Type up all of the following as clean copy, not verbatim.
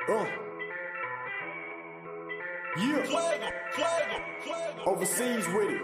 Yeah. Overseas with it.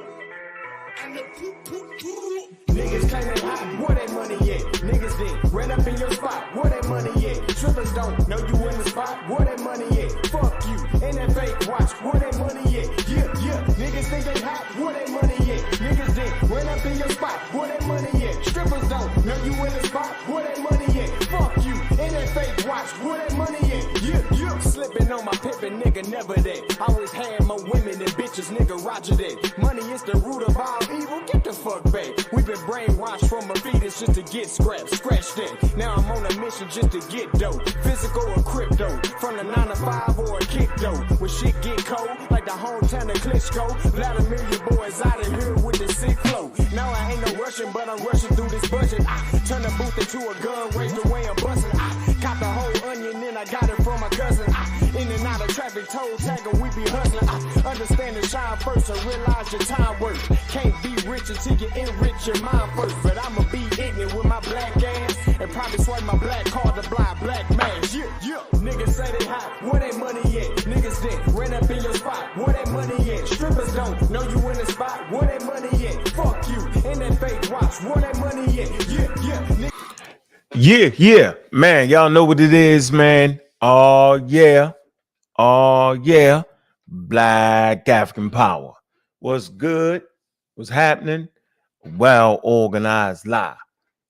Niggas claim they hot, where that money at? Niggas then ran up in your spot, where that money at? Strippers don't know you in the spot, where that money at? Fuck you, and that fake watch, where that money at? Yeah, niggas think they hot, where that money at? Niggas then ran up in your spot, where that money at? Strippers don't know you in the spot, where that money at? Fuck you, and that fake watch, where that money at? Yeah. Slipping on my pimpin', nigga, never that. Always had more women than bitches, nigga, roger that. Money is the root of all evil, get the fuck back. We been brainwashed from a fetus just to get scratch that. Now I'm on a mission just to get dope. Physical or crypto, from the 9 to 5 or a kick dough. When shit get cold, like the hometown of Klitschko. Vladimir, your boys out of here with the sick flow. Now I ain't no rushing, but I'm rushing through this budget. I turn the booth into a gun, raise the way I'm busting. I cop the whole onion, then I got it from my cousin. In and out of traffic, toe tagging, we be hustling. Understand the shine first and realize your time worth. Can't be rich until you enrich your mind first. But I'ma be ignorant with my black ass and probably swipe my black card to blind black mask. Yeah. Niggas say they hot, where that money at? Niggas then ran up in your spot, where that money at? Strippers don't know you in the spot, where that money at? Fuck you, and that fake watch, where that money at? Yeah, man, y'all know what it is, man. Oh yeah, Black African power. What's good? What's happening? Well organized lie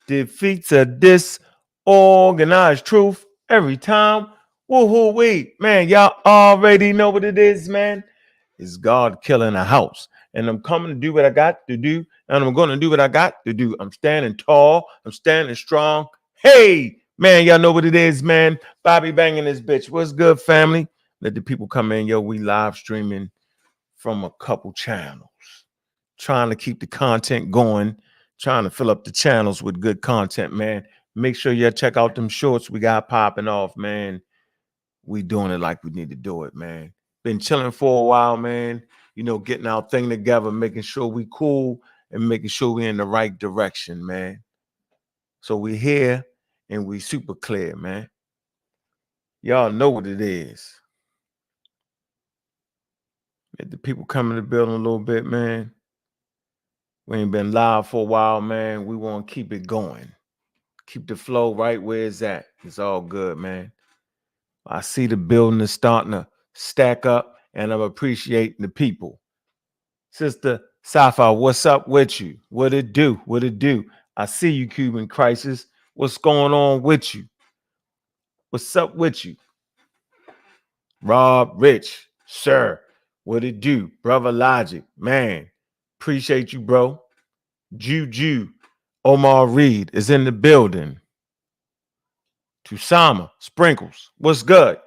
defeats a disorganized truth every time. Woo-hoo-wee, man, y'all already know what it is, man. It's Godkilla in the house, and I'm coming to do what I got to do, and I'm going to do what I got to do. I'm standing tall. I'm standing strong. Hey, man, y'all know what it is, man. Bobby banging this bitch. What's good, family? Let the people come in. Yo, we live streaming from a couple channels. Trying to keep the content going. Trying to fill up the channels with good content, man. Make sure you check out them shorts we got popping off, man. We doing it like we need to do it, man. Been chilling for a while, man. You know, getting our thing together, making sure we cool and making sure we in the right direction, man. So we here. And we super clear, man. Y'all know what it is. Let the people come in the building a little bit, man. We ain't been live for a while, man. We want to keep it going. Keep the flow right where it's at. It's all good, man. I see the building is starting to stack up, and I'm appreciating the people. Sister Safa, what's up with you? What it do? What it do? I see you, Cuban Crisis. What's going on with you? What's up with you? Rob Rich, sir. What it do? Brother Logic, man. Appreciate you, bro. Juju, Omar Reed is in the building. Tusama, Sprinkles, what's good?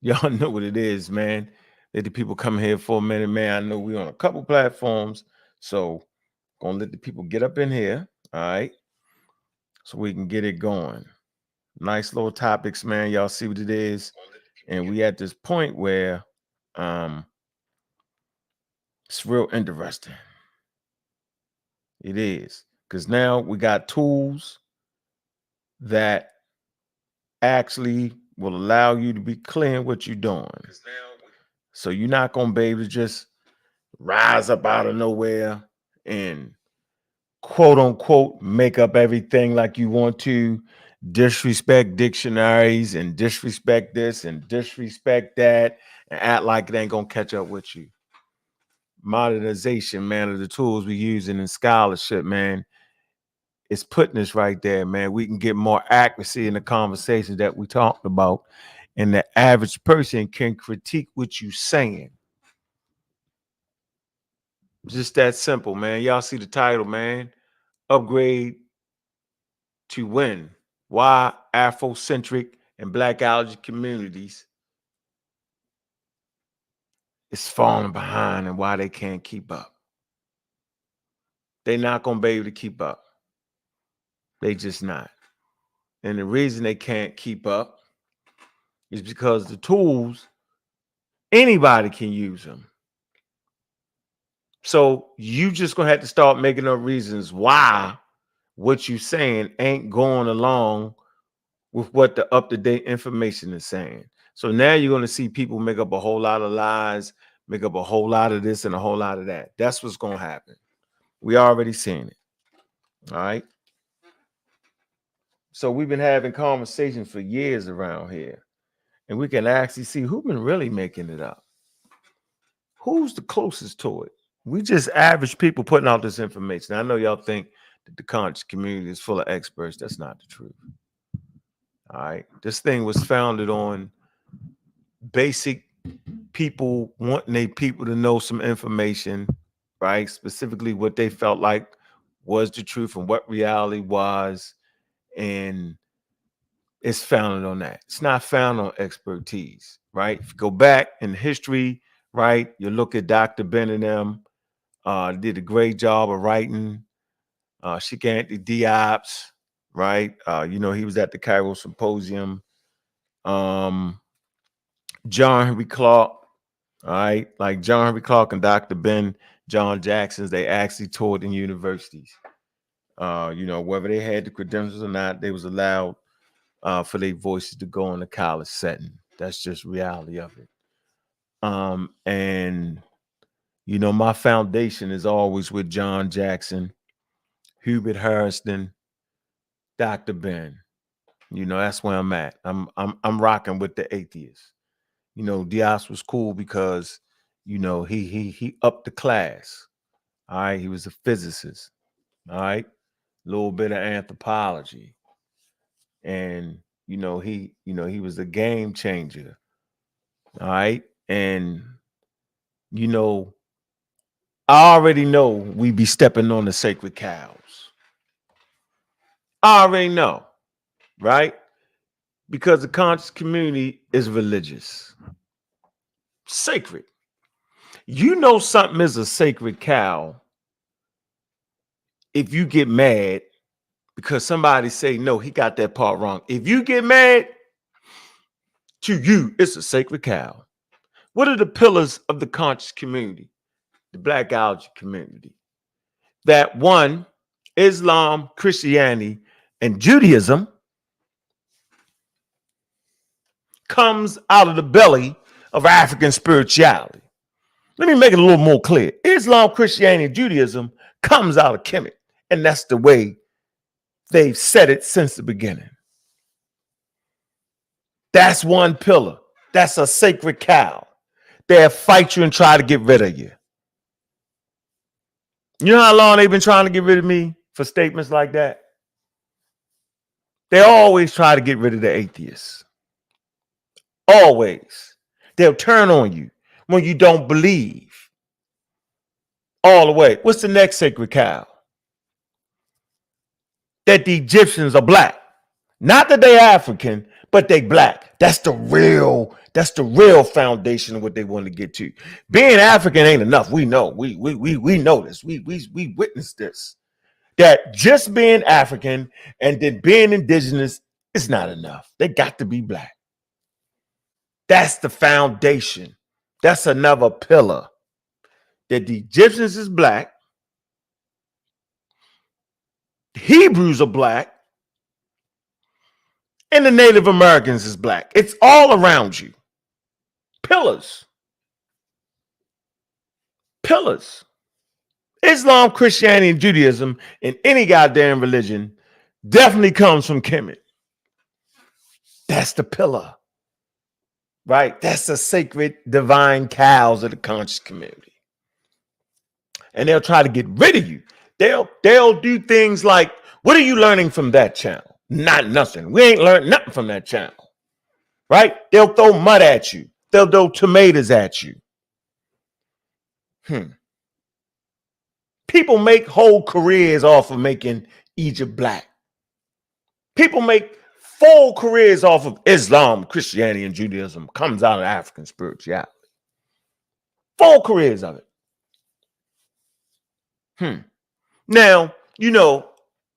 Y'all know what it is, man. Let the people come here for a minute, man. I know we on a couple platforms, so gonna let the people get up in here, all right, so we can get it going. Nice little topics, man. Y'all see what it is, and we at this point where it's real interesting. It is, because now we got tools that actually will allow you to be clear in what you're doing. So you're not gonna be able to just rise up out of nowhere and quote unquote make up everything like you want to, disrespect dictionaries and disrespect this and disrespect that, and act like it ain't gonna catch up with you. Modernization, man, of the tools we're using in scholarship, man, it's putting us right there, man. We can get more accuracy in the conversations that we talked about, and the average person can critique what you're saying. Just that simple, man. Y'all see the title, man. Upgrade to win. Why Afrocentric and Blackology communities is falling behind and why they can't keep up. They're not going to be able to keep up. They just not. And the reason they can't keep up is because the tools, anybody can use them. So you just going to have to start making up reasons why what you're saying ain't going along with what the up-to-date information is saying. So now you're going to see people make up a whole lot of lies, make up a whole lot of this and a whole lot of that. That's what's going to happen. We already seen it. All right. So we've been having conversations for years around here, and we can actually see who's been really making it up. Who's the closest to it? We just average people putting out this information. I know y'all think that the conscious community is full of experts. That's not the truth. All right. This thing was founded on basic people wanting their people to know some information, right? Specifically what they felt like was the truth and what reality was. And it's founded on that. It's not founded on expertise, right? If you go back in history, right, you look at Dr. Ben and them, did a great job of writing. Sheikh Anthony Diop's, right? He was at the Cairo Symposium. John Henry Clark, all right, like John Henry Clark and Dr. Ben, John Jackson's, they actually taught in universities. Whether they had the credentials or not, they was allowed for their voices to go in the college setting. That's just reality of it. And my foundation is always with John Jackson, Hubert Harrison, Dr. Ben. That's where I'm at. I'm rocking with the atheists. Dias was cool because, he upped the class. All right. He was a physicist. All right. A little bit of anthropology. And, he was a game changer. All right. And, I already know we be stepping on the sacred cows. I already know. Right. Because the conscious community is religious. Sacred. Something is a sacred cow if you get mad because somebody say, no, he got that part wrong. If you get mad, to you, it's a sacred cow. What are the pillars of the conscious community, the Blackology community? That one, Islam, Christianity, and Judaism comes out of the belly of African spirituality. Let me make it a little more clear. Islam, Christianity, and Judaism comes out of Kemet. And that's the way they've said it since the beginning. That's one pillar. That's a sacred cow. They'll fight you and try to get rid of you. You know how long they've been trying to get rid of me for statements like that? They always try to get rid of the atheists. Always. They'll turn on you when you don't believe. All the way. What's the next sacred cow? That the Egyptians are black. Not that they're African, but they black. That's the real foundation of what they want to get to. Being African ain't enough. We know. We know this. We witnessed this. That just being African and then being indigenous is not enough. They got to be black. That's the foundation. That's another pillar. That the Egyptians is black. The Hebrews are black. And the Native Americans is black. It's all around you. Pillars. Pillars. Islam, Christianity, and Judaism, and any goddamn religion definitely comes from Kemet. That's the pillar. Right? That's the sacred divine cows of the conscious community. And they'll try to get rid of you. They'll do things like, what are you learning from that channel? Not nothing. We ain't learned nothing from that channel. Right? They'll throw mud at you. They'll throw tomatoes at you. People make whole careers off of making Egypt black. People make full careers off of Islam, Christianity, and Judaism. Comes out of African spirituality. Full careers of it. Now,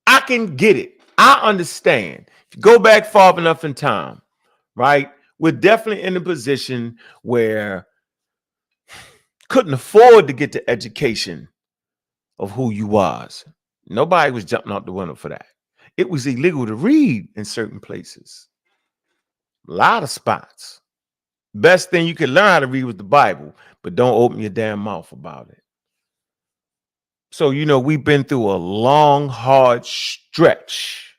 I can get it. I understand. If you go back far enough in time, right? We're definitely in a position where couldn't afford to get the education of who you was. Nobody was jumping out the window for that. It was illegal to read in certain places. A lot of spots. Best thing you can learn how to read was the Bible, but don't open your damn mouth about it. So, we've been through a long, hard stretch,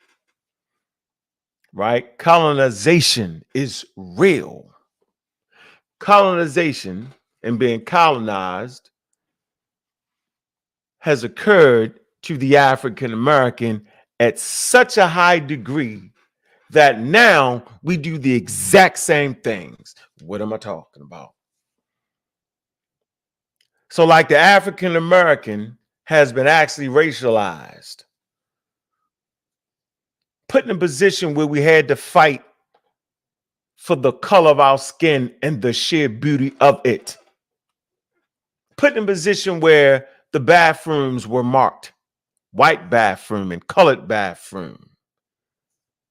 right? Colonization is real. Colonization and being colonized has occurred to the African American at such a high degree that now we do the exact same things. What am I talking about? So, like, the African American has been actually racialized, put in a position where we had to fight for the color of our skin and the sheer beauty of it. Put in a position where the bathrooms were marked white bathroom and colored bathroom.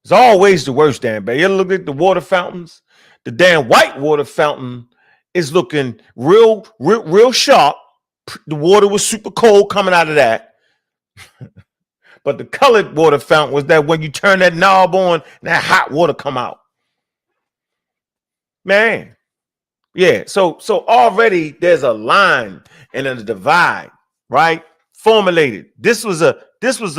It's always the worst, damn bad. You ever look at the water fountains? The damn white water fountain is looking real sharp. The water was super cold coming out of that. But the colored water fountain was that when you turn that knob on, that hot water come out. Man. Yeah. So already there's a line and a divide, right? Formulated. This was a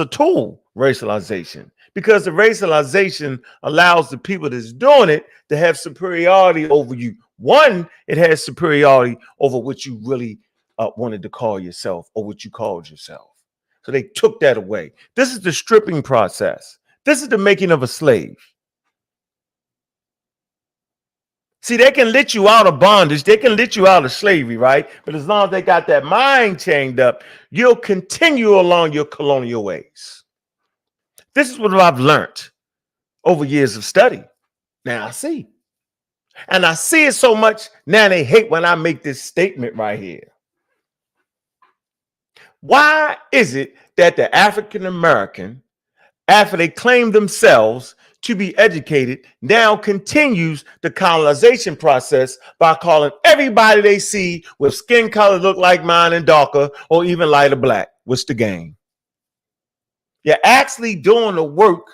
tool, racialization, because the racialization allows the people that's doing it to have superiority over you. One, it has superiority over what you really wanted to call yourself or what you called yourself. So they took that away. This is the stripping process. This is the making of a slave. See, they can let you out of bondage. They can let you out of slavery, right? But as long as they got that mind chained up, you'll continue along your colonial ways. This is what I've learned over years of study. Now I see. And I see it so much, now they hate when I make this statement right here. Why is it that the African American, after they claim themselves to be educated, now continues the colonization process by calling everybody they see with skin color look like mine and darker or even lighter black? What's the game? You're actually doing the work,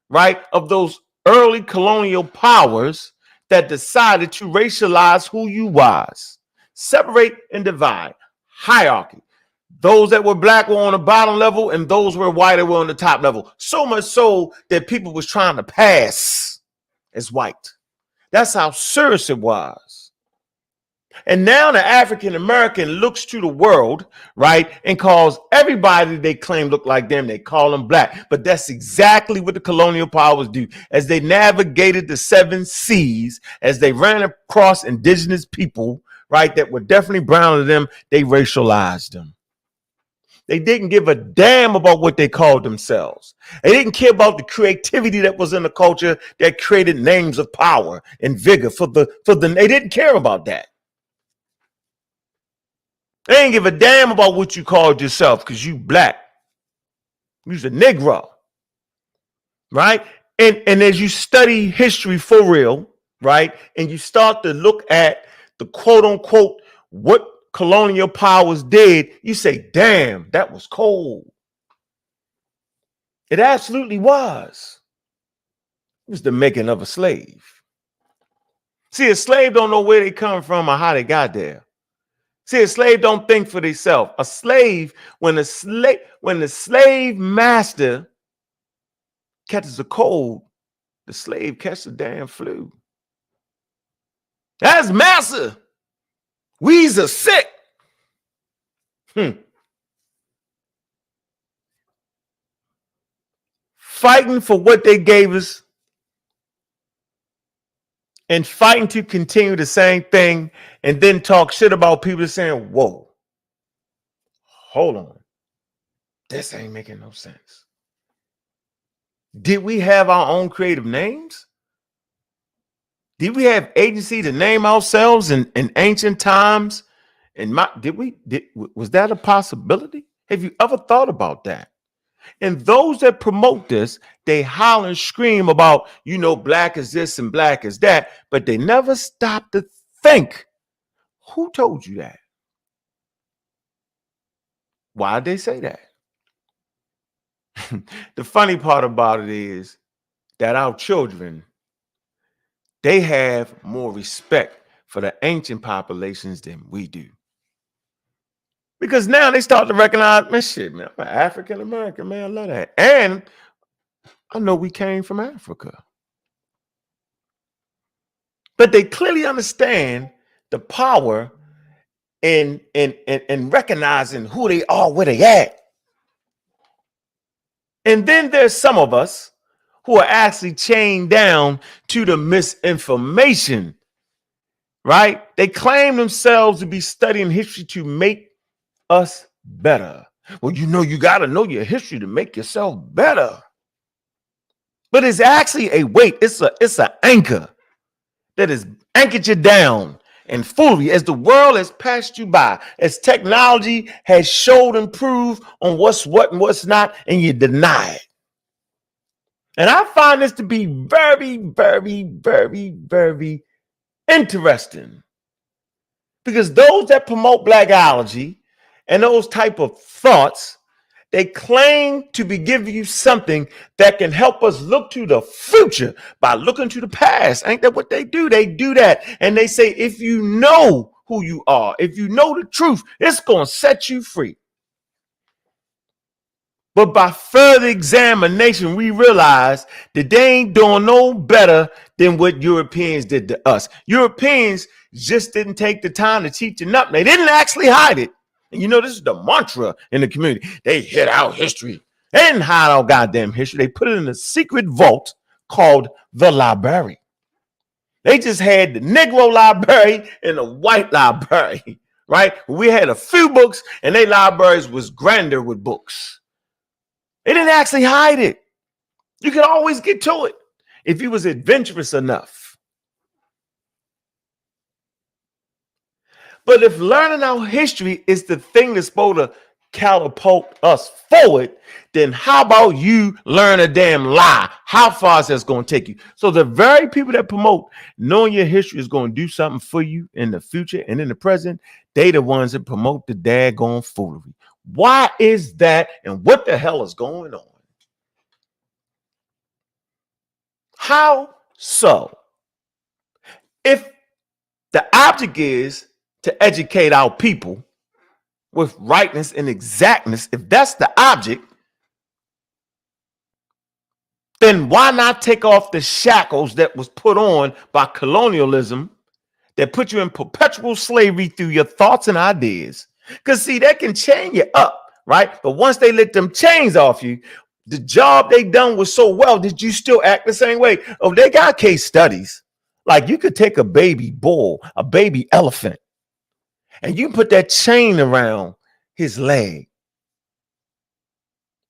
right, of those early colonial powers that decided to racialize who you was. Separate and divide. Hierarchy. Those that were black were on the bottom level and those were white were on the top level. So much so that people was trying to pass as white. That's how serious it was. And now the African American looks to the world, right, and calls everybody they claim look like them, they call them black. But that's exactly what the colonial powers do. As they navigated the 7 seas, as they ran across indigenous people, right, that were definitely brown to them, they racialized them. They didn't give a damn about what they called themselves. They didn't care about the creativity that was in the culture that created names of power and vigor for the. They didn't care about that. They didn't give a damn about what you called yourself because you black. You's a Negro, right? And as you study history for real, right, and you start to look at the quote unquote what colonial powers did, you say, damn, that was cold. It absolutely was. It was the making of a slave. See, a slave don't know where they come from or how they got there. See, a slave don't think for themselves. A slave, when the slave master catches a cold, the slave catches the damn flu. That's master. We's are sick. Fighting for what they gave us and fighting to continue the same thing and then talk shit about people saying, whoa, hold on. This ain't making no sense. Did we have our own creative names? Did we have agency to name ourselves in ancient times? Was that a possibility? Have you ever thought about that? And those that promote this, they holler and scream about, black is this and black is that, but they never stop to think, who told you that? Why'd they say that? The funny part about it is that our children, they have more respect for the ancient populations than we do. Because now they start to recognize, man, shit, man, I'm an African American, man, I love that. And I know we came from Africa. But they clearly understand the power in recognizing who they are, where they at. And then there's some of us who are actually chained down to the misinformation, right? They claim themselves to be studying history to make us better. Well, you got to know your history to make yourself better. But it's actually a weight. It's an anchor that has anchored you down and fully as the world has passed you by, as technology has showed and proved on what's what and what's not, and you deny it. And I find this to be very, very, very, very interesting, because those that promote Blackology and those type of thoughts, they claim to be giving you something that can help us look to the future by looking to the past. Ain't that what they do? They do that. And they say, if you know who you are, if you know the truth, it's going to set you free. But by further examination, we realize that they ain't doing no better than what Europeans did to us. Europeans just didn't take the time to teach you nothing. They didn't actually hide it. And this is the mantra in the community. They hid out history. They didn't hide our goddamn history. They put it in a secret vault called the library. They just had the Negro library and the white library, right? We had a few books, and their libraries was grander with books. They didn't actually hide it. You could always get to it if you was adventurous enough. But if learning our history is the thing that's supposed to catapult us forward, then how about you learn a damn lie? How far is that going to take you? So the very people that promote knowing your history is going to do something for you in the future and in the present, they the ones that promote the daggone foolery. Why is that, and what the hell is going on? How so? If the object is to educate our people with rightness and exactness, if that's the object, then why not take off the shackles that was put on by colonialism that put you in perpetual slavery through your thoughts and ideas? Because see, that can chain you up, right? But once they let them chains off you, the job they done was so well that you still act the same way. Oh, they got case studies. Like you could take a baby bull, a baby elephant, and you put that chain around his leg,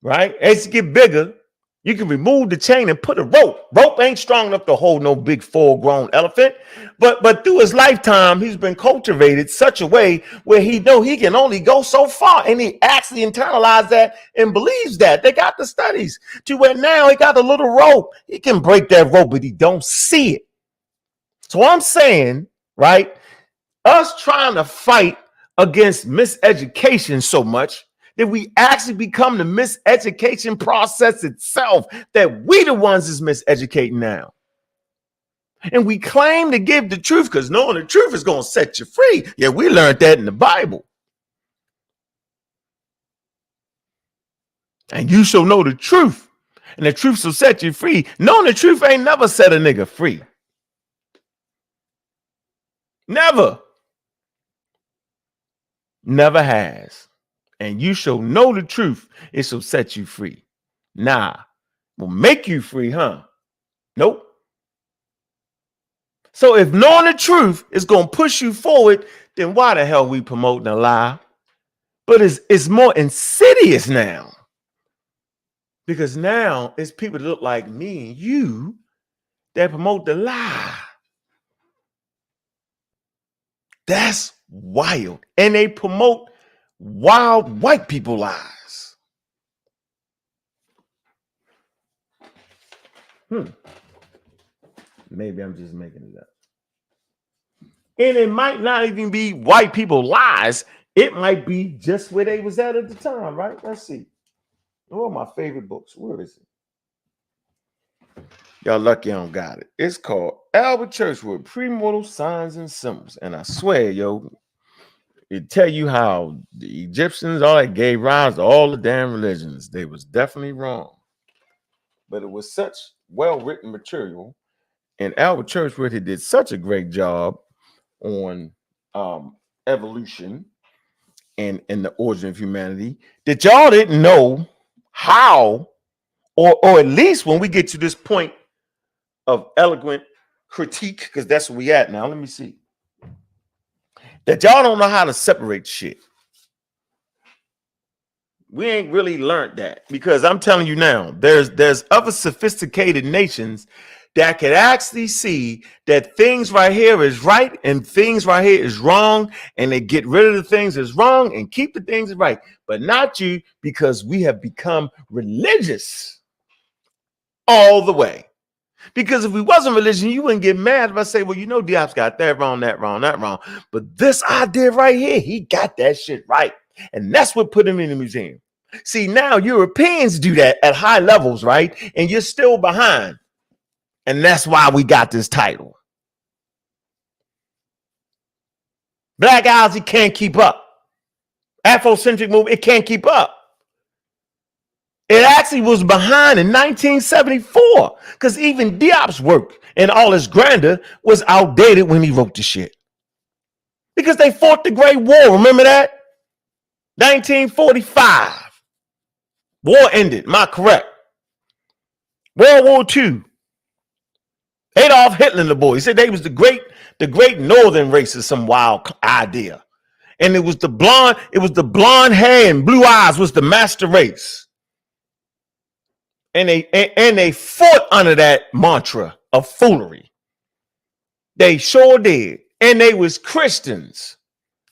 right? As you get bigger, you can remove the chain and put a rope. Rope ain't strong enough to hold no big full-grown elephant, but through his lifetime, he's been cultivated such a way where he know he can only go so far, and he actually internalized that and believes that. They got the studies to where now he got a little rope. He can break that rope, but he don't see it. So I'm saying, right, us trying to fight against miseducation so much that we actually become the miseducation process itself, that we the ones is miseducating now. And we claim to give the truth because knowing the truth is going to set you free. Yeah, we learned that in the Bible. And you shall know the truth, and the truth shall set you free. Knowing the truth ain't never set a nigga free. Never. Never has. And you shall know the truth, it shall set you free. Nah, will make you free, huh? Nope. So if knowing the truth is going to push you forward, then why the hell we promoting a lie? But it's more insidious now. Because now it's people that look like me and you that promote the lie. That's wild. And they promote wild white people lies. Maybe I'm just making it up. And it might not even be white people lies. It might be just where they was at the time, right? Let's see. One of my favorite books. Where is it? Y'all lucky I don't got it. It's called Albert Churchwood, Premortal Signs and Symbols. And I swear, yo, it tell you how the Egyptians, all that gave rise to all the damn religions. They was definitely wrong. But it was such well-written material. And Albert Churchwood, he did such a great job on evolution and the origin of humanity that y'all didn't know how, or at least when we get to this point of eloquent critique, because that's where we at now. Let me see. That y'all don't know how to separate shit. We ain't really learned that, because I'm telling you now, there's other sophisticated nations that can actually see that things right here is right and things right here is wrong, and they get rid of the things that's wrong and keep the things that's right. But not you, because we have become religious all the way. Because if we wasn't religious, you wouldn't get mad if I say, well, you know, Diop's got that wrong, that wrong, that wrong. But this idea right here, he got that shit right. And that's what put him in the museum. See, now Europeans do that at high levels, right? And you're still behind. And that's why we got this title. Blackology can't keep up. Afrocentric movement, it can't keep up. It actually was behind in 1974, because even Diop's work and all his grandeur was outdated when he wrote the shit. Because they fought the Great War, remember that? 1945. War ended, am I correct? World War II. Adolf Hitler and the boys said they was the great northern race, is some wild idea. And it was the blonde hair and blue eyes was the master race. And they fought under that mantra of foolery. They sure did. And they was Christians.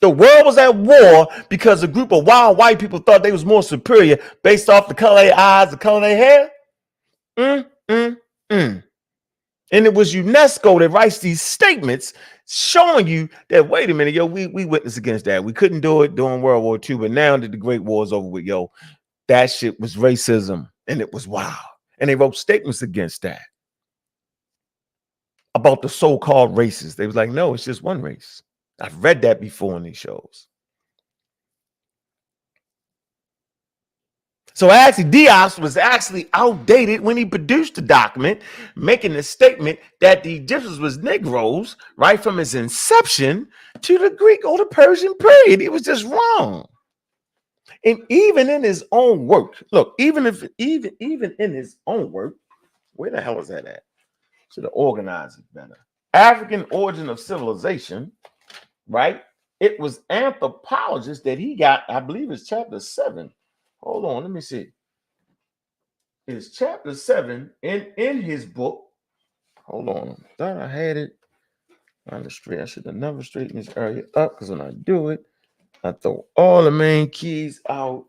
The world was at war because a group of wild white people thought they was more superior based off the color of their eyes, the color of their hair. And it was UNESCO that writes these statements showing you that, wait a minute, yo, we witnessed against that. We couldn't do it during World War II, but now that the Great War is over with, yo, that shit was racism and it was wild. And they wrote statements against that. About the so-called races. They was like, no, it's just one race. I've read that before in these shows. So actually, Diop was actually outdated when he produced the document, making the statement that the Egyptians was Negroes right from his inception to the Greek or the Persian period. He was just wrong. And even in his own work, look, even in his own work, where the hell is that at? Should have organized it better. African Origin of Civilization, right? It was anthropologists that he got, I believe it's chapter 7. Hold on, let me see. It's chapter 7 in his book. Hold on. Thought I had it on the straight. I should have never straightened this area up, because when I do it, I throw all the main keys out.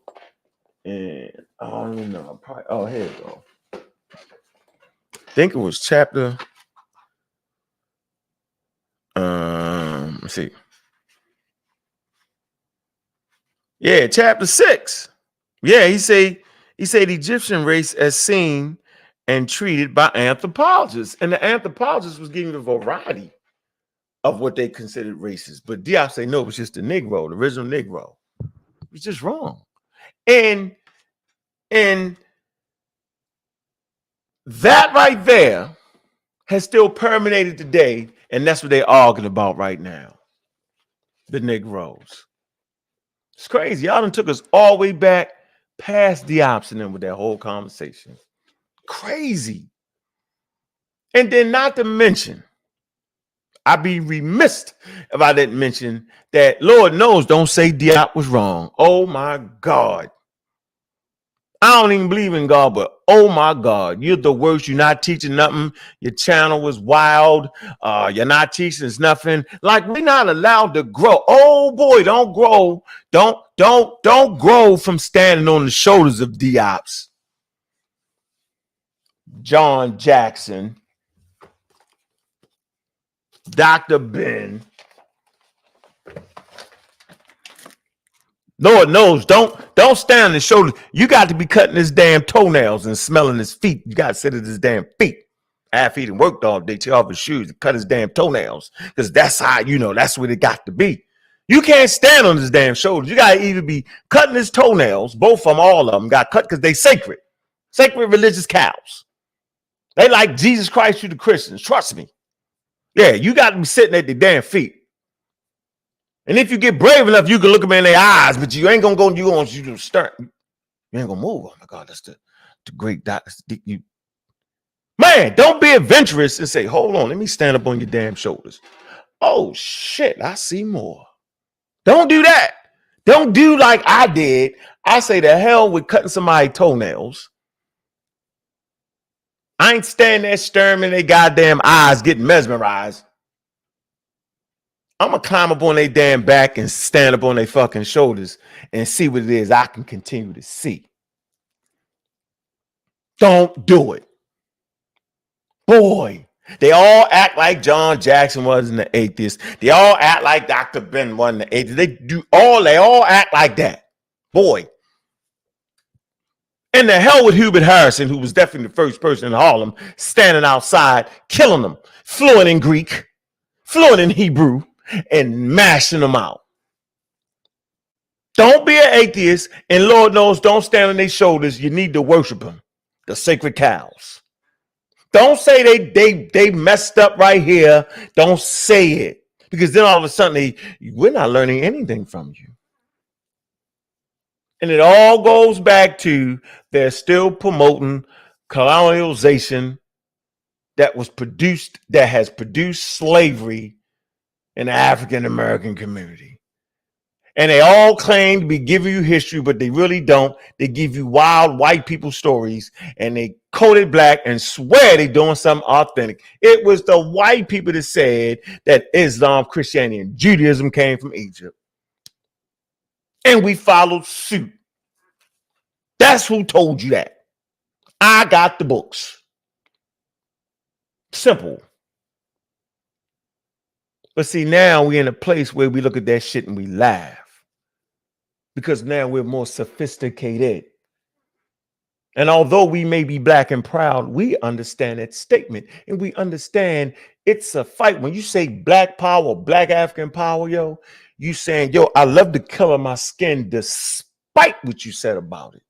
And I don't even know. Here we go. I think it was chapter. Let's see. Yeah, chapter 6. Yeah, he said the Egyptian race as seen and treated by anthropologists. And the anthropologists was giving a variety of what they considered races. But Diop say no, it was just the Negro, the original Negro. It was just wrong. And that right there has still permeated today, and that's what they're arguing about right now. The Negroes. It's crazy. Y'all done took us all the way back past Diop and them with that whole conversation. Crazy. And then not to mention, I'd be remiss if I didn't mention that, Lord knows, don't say Diop was wrong. Oh my God. I don't even believe in God, but oh my God, you're the worst. You're not teaching nothing. Your channel was wild. You're not teaching us nothing. Like, we're not allowed to grow. Oh boy, don't grow. Don't grow from standing on the shoulders of Diops. John Jackson, Dr. Ben. Lord knows, don't stand on his shoulders. You got to be cutting his damn toenails and smelling his feet. You got to sit at his damn feet. Athlete and worked all day, take off his shoes and cut his damn toenails. Because that's how, that's what it got to be. You can't stand on his damn shoulders. You got to either be cutting his toenails, both of them, all of them, got cut because they sacred. Sacred religious cows. They like Jesus Christ to the Christians. Trust me. Yeah, you got to be sitting at their damn feet. And if you get brave enough, you can look them in their eyes, but you ain't going to go, you ain't going to move. Oh my God, that's the great doctor. Man, don't be adventurous and say, hold on, let me stand up on your damn shoulders. Oh shit, I see more. Don't do that. Don't do like I did. I say the hell with cutting somebody's toenails. I ain't standing there staring in their goddamn eyes getting mesmerized. I'm going to climb up on their damn back and stand up on their fucking shoulders and see what it is I can continue to see. Don't do it. Boy, they all act like John Jackson wasn't an atheist. They all act like Dr. Ben wasn't an atheist. They all act like that. Boy. And the hell with Hubert Harrison, who was definitely the first person in Harlem, standing outside, killing them, fluent in Greek, fluent in Hebrew, and mashing them out. Don't be an atheist, and Lord knows, don't stand on their shoulders. You need to worship them, the sacred cows. Don't say they messed up right here. Don't say it. Because then all of a sudden, we're not learning anything from you. And it all goes back to they're still promoting colonialization that has produced slavery in the African American community. And they all claim to be giving you history, but they really don't. They give you wild white people stories and they code it black and swear they're doing something authentic. It was the white people that said that Islam, Christianity, and Judaism came from Egypt. And we followed suit. That's who told you that. I got the books. Simple. But see, now we're in a place where we look at that shit and we laugh. Because now we're more sophisticated. And although we may be black and proud, we understand that statement. And we understand it's a fight. When you say black power, black African power, yo, you saying, yo, I love the color of my skin despite what you said about it.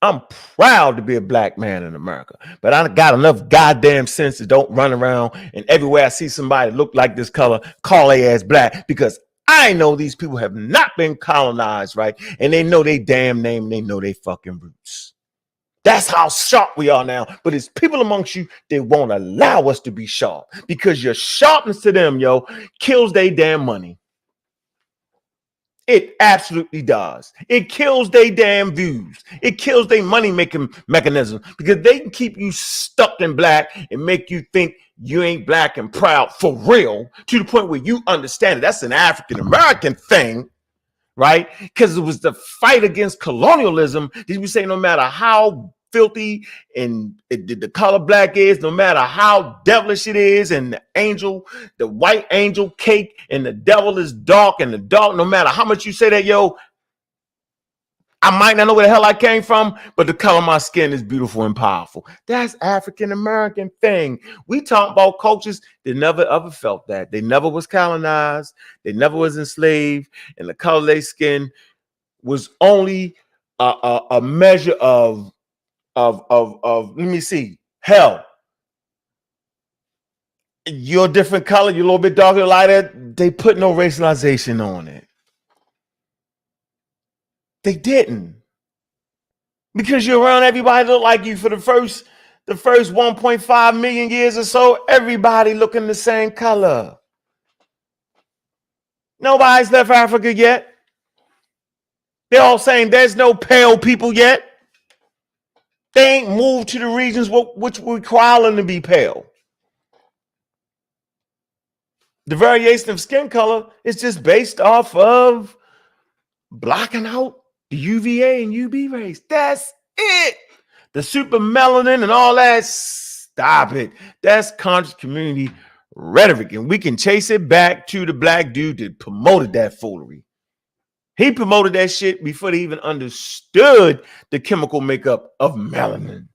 I'm proud to be a black man in America, but I got enough goddamn sense to don't run around and everywhere I see somebody look like this color, call their ass black, because I know these people have not been colonized, right? And they know they damn name, and they know they fucking roots. That's how sharp we are now. But it's people amongst you that won't allow us to be sharp because your sharpness to them, yo, kills their damn money. It absolutely does. It kills their damn views. It kills their money-making mechanism because they can keep you stuck in black and make you think you ain't black and proud for real to the point where you understand it. That's an African-American thing, right? Because it was the fight against colonialism. Did we say no matter how filthy and the color black is, no matter how devilish it is, and the white angel cake, and the devil is dark, and the dark, no matter how much you say that, yo, I might not know where the hell I came from, but the color of my skin is beautiful and powerful. That's African-American thing. We talk about cultures that never ever felt that. They never was colonized. They never was enslaved. And the color of their skin was only a measure of let me see, hell, you're a different color, you're a little bit darker, lighter, they put no racialization on it. They didn't. Because you're around everybody look like you for the first 1.5 million years or so, everybody looking the same color. Nobody's left Africa yet. They're all saying there's no pale people yet. They ain't moved to the regions which require them to be pale. The variation of skin color is just based off of blocking out the UVA and UV rays. That's it. The super melanin and all that, stop it. That's conscious community rhetoric. And we can chase it back to the black dude that promoted that foolery. He promoted that shit before they even understood the chemical makeup of melanin.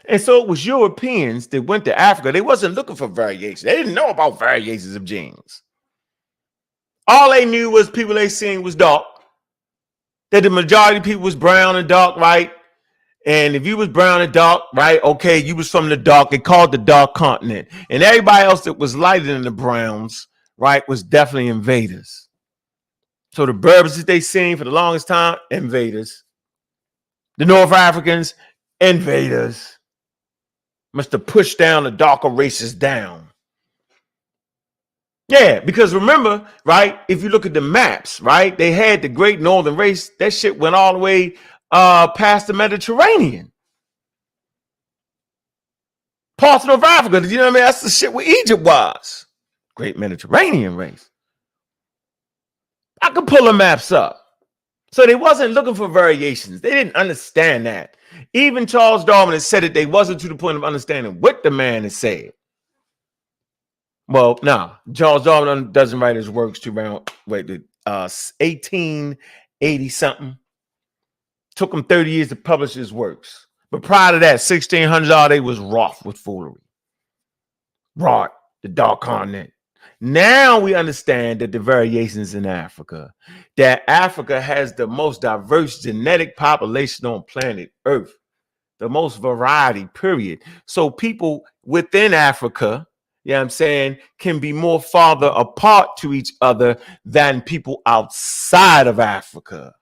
And so it was Europeans that went to Africa. They wasn't looking for variation. They didn't know about variations of genes. All they knew was people they seen was dark. That the majority of people was brown and dark, right? And if you was brown and dark, right, okay, you was from the dark. They called the dark continent. And everybody else that was lighter than the browns, right, was definitely invaders. So the Berbers that they seen for the longest time, invaders. The North Africans, invaders. Must have pushed down the darker races down. Yeah, because remember, right, if you look at the maps, right, they had the Great Northern Race. That shit went all the way past the Mediterranean. Parts of North Africa, you know what I mean? That's the shit where Egypt was. Great Mediterranean race. I could pull the maps up. So they wasn't looking for variations. They didn't understand that. Even Charles Darwin has said it. They wasn't to the point of understanding what the man has said. Well, no, Charles Darwin doesn't write his works to around 1880 something. Took him 30 years to publish his works. But prior to that, 1600s, all they was wroth with foolery. Wrought, the dark continent. Now we understand that the variations in Africa, that Africa has the most diverse genetic population on planet Earth, the most variety, period. So people within Africa, you know what I'm saying, can be more farther apart to each other than people outside of Africa.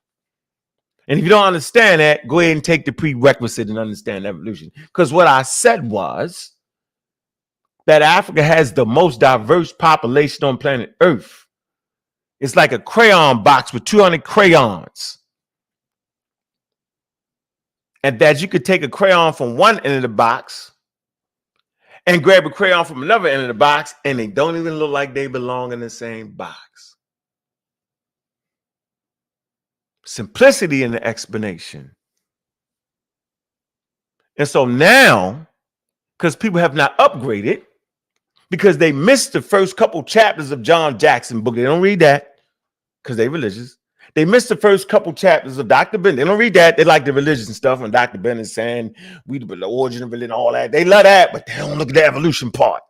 And if you don't understand that, go ahead and take the prerequisite and understand evolution. Because what I said was that Africa has the most diverse population on planet Earth. It's like a crayon box with 200 crayons. And that you could take a crayon from one end of the box and grab a crayon from another end of the box, and they don't even look like they belong in the same box. Simplicity in the explanation. And so now, because people have not upgraded, because they missed the first couple chapters of John Jackson's book. They don't read that because they're religious. They missed the first couple chapters of Dr. Ben. They don't read that. They like the religious and stuff. And Dr. Ben is saying we the origin of religion, all that. They love that, but they don't look at the evolution part.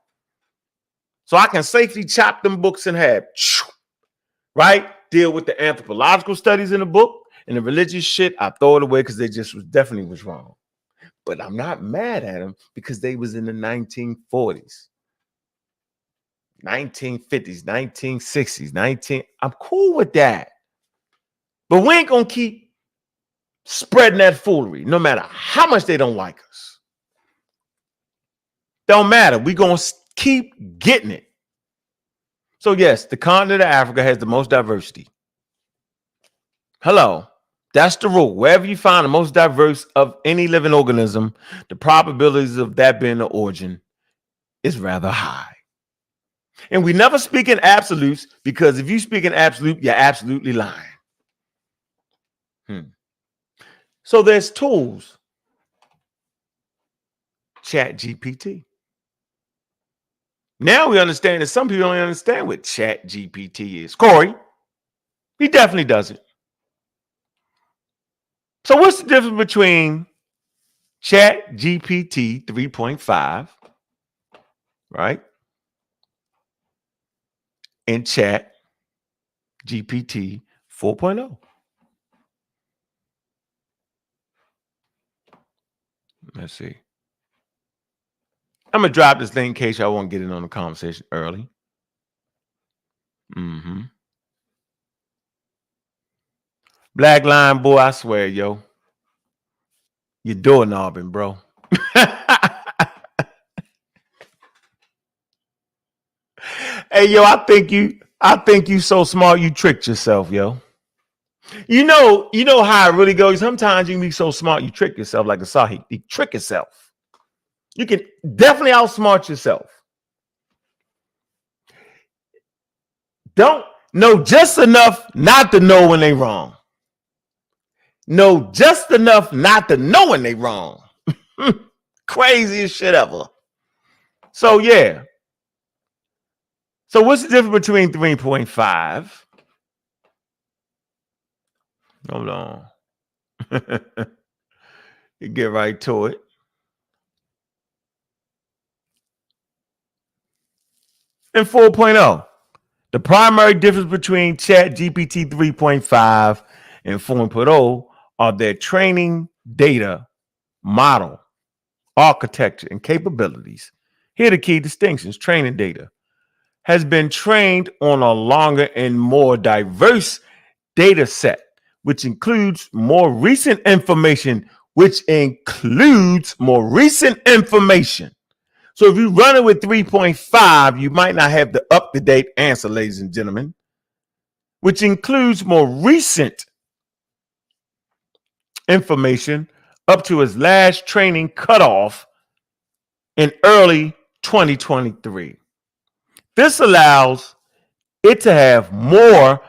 So I can safely chop them books in half, right? Deal with the anthropological studies in the book and the religious shit. I throw it away because they just definitely was wrong. But I'm not mad at them because they was in the 1940s. 1950s, 1960s, I'm cool with that. But we ain't gonna keep spreading that foolery, no matter how much they don't like us. Don't matter. We're gonna keep getting it. So, yes, the continent of Africa has the most diversity. Hello. That's the rule. Wherever you find the most diverse of any living organism, the probabilities of that being the origin is rather high. And we never speak in absolutes, because if you speak in absolute, you're absolutely lying. So there's tools. Chat GPT. Now we understand that some people don't understand what Chat GPT is. Corey, he definitely doesn't. So what's the difference between Chat GPT 3.5, right, and Chat GPT 4.0? Let's see. I'm going to drop this thing in case y'all want to get in on the conversation early. Black Line Boy, I swear, yo. You're doorknobbing, bro. Hey, yo, I think you so smart you tricked yourself, yo. You know how it really goes. Sometimes you can be so smart you trick yourself, like a Sahib. You trick yourself. You can definitely outsmart yourself. Don't know just enough not to know when they wrong. Know just enough not to know when they wrong. Craziest shit ever. So yeah. So what's the difference between 3.5? Hold on. You get right to it. and 4.0. The primary difference between ChatGPT 3.5 and 4.0 are their training data, model, architecture, and capabilities. Here are the key distinctions. Training data has been trained on a longer and more diverse data set, which includes more recent information, So if you run it with 3.5, you might not have the up-to-date answer, ladies and gentlemen, which includes more recent information up to its last training cutoff in early 2023. This allows it to have more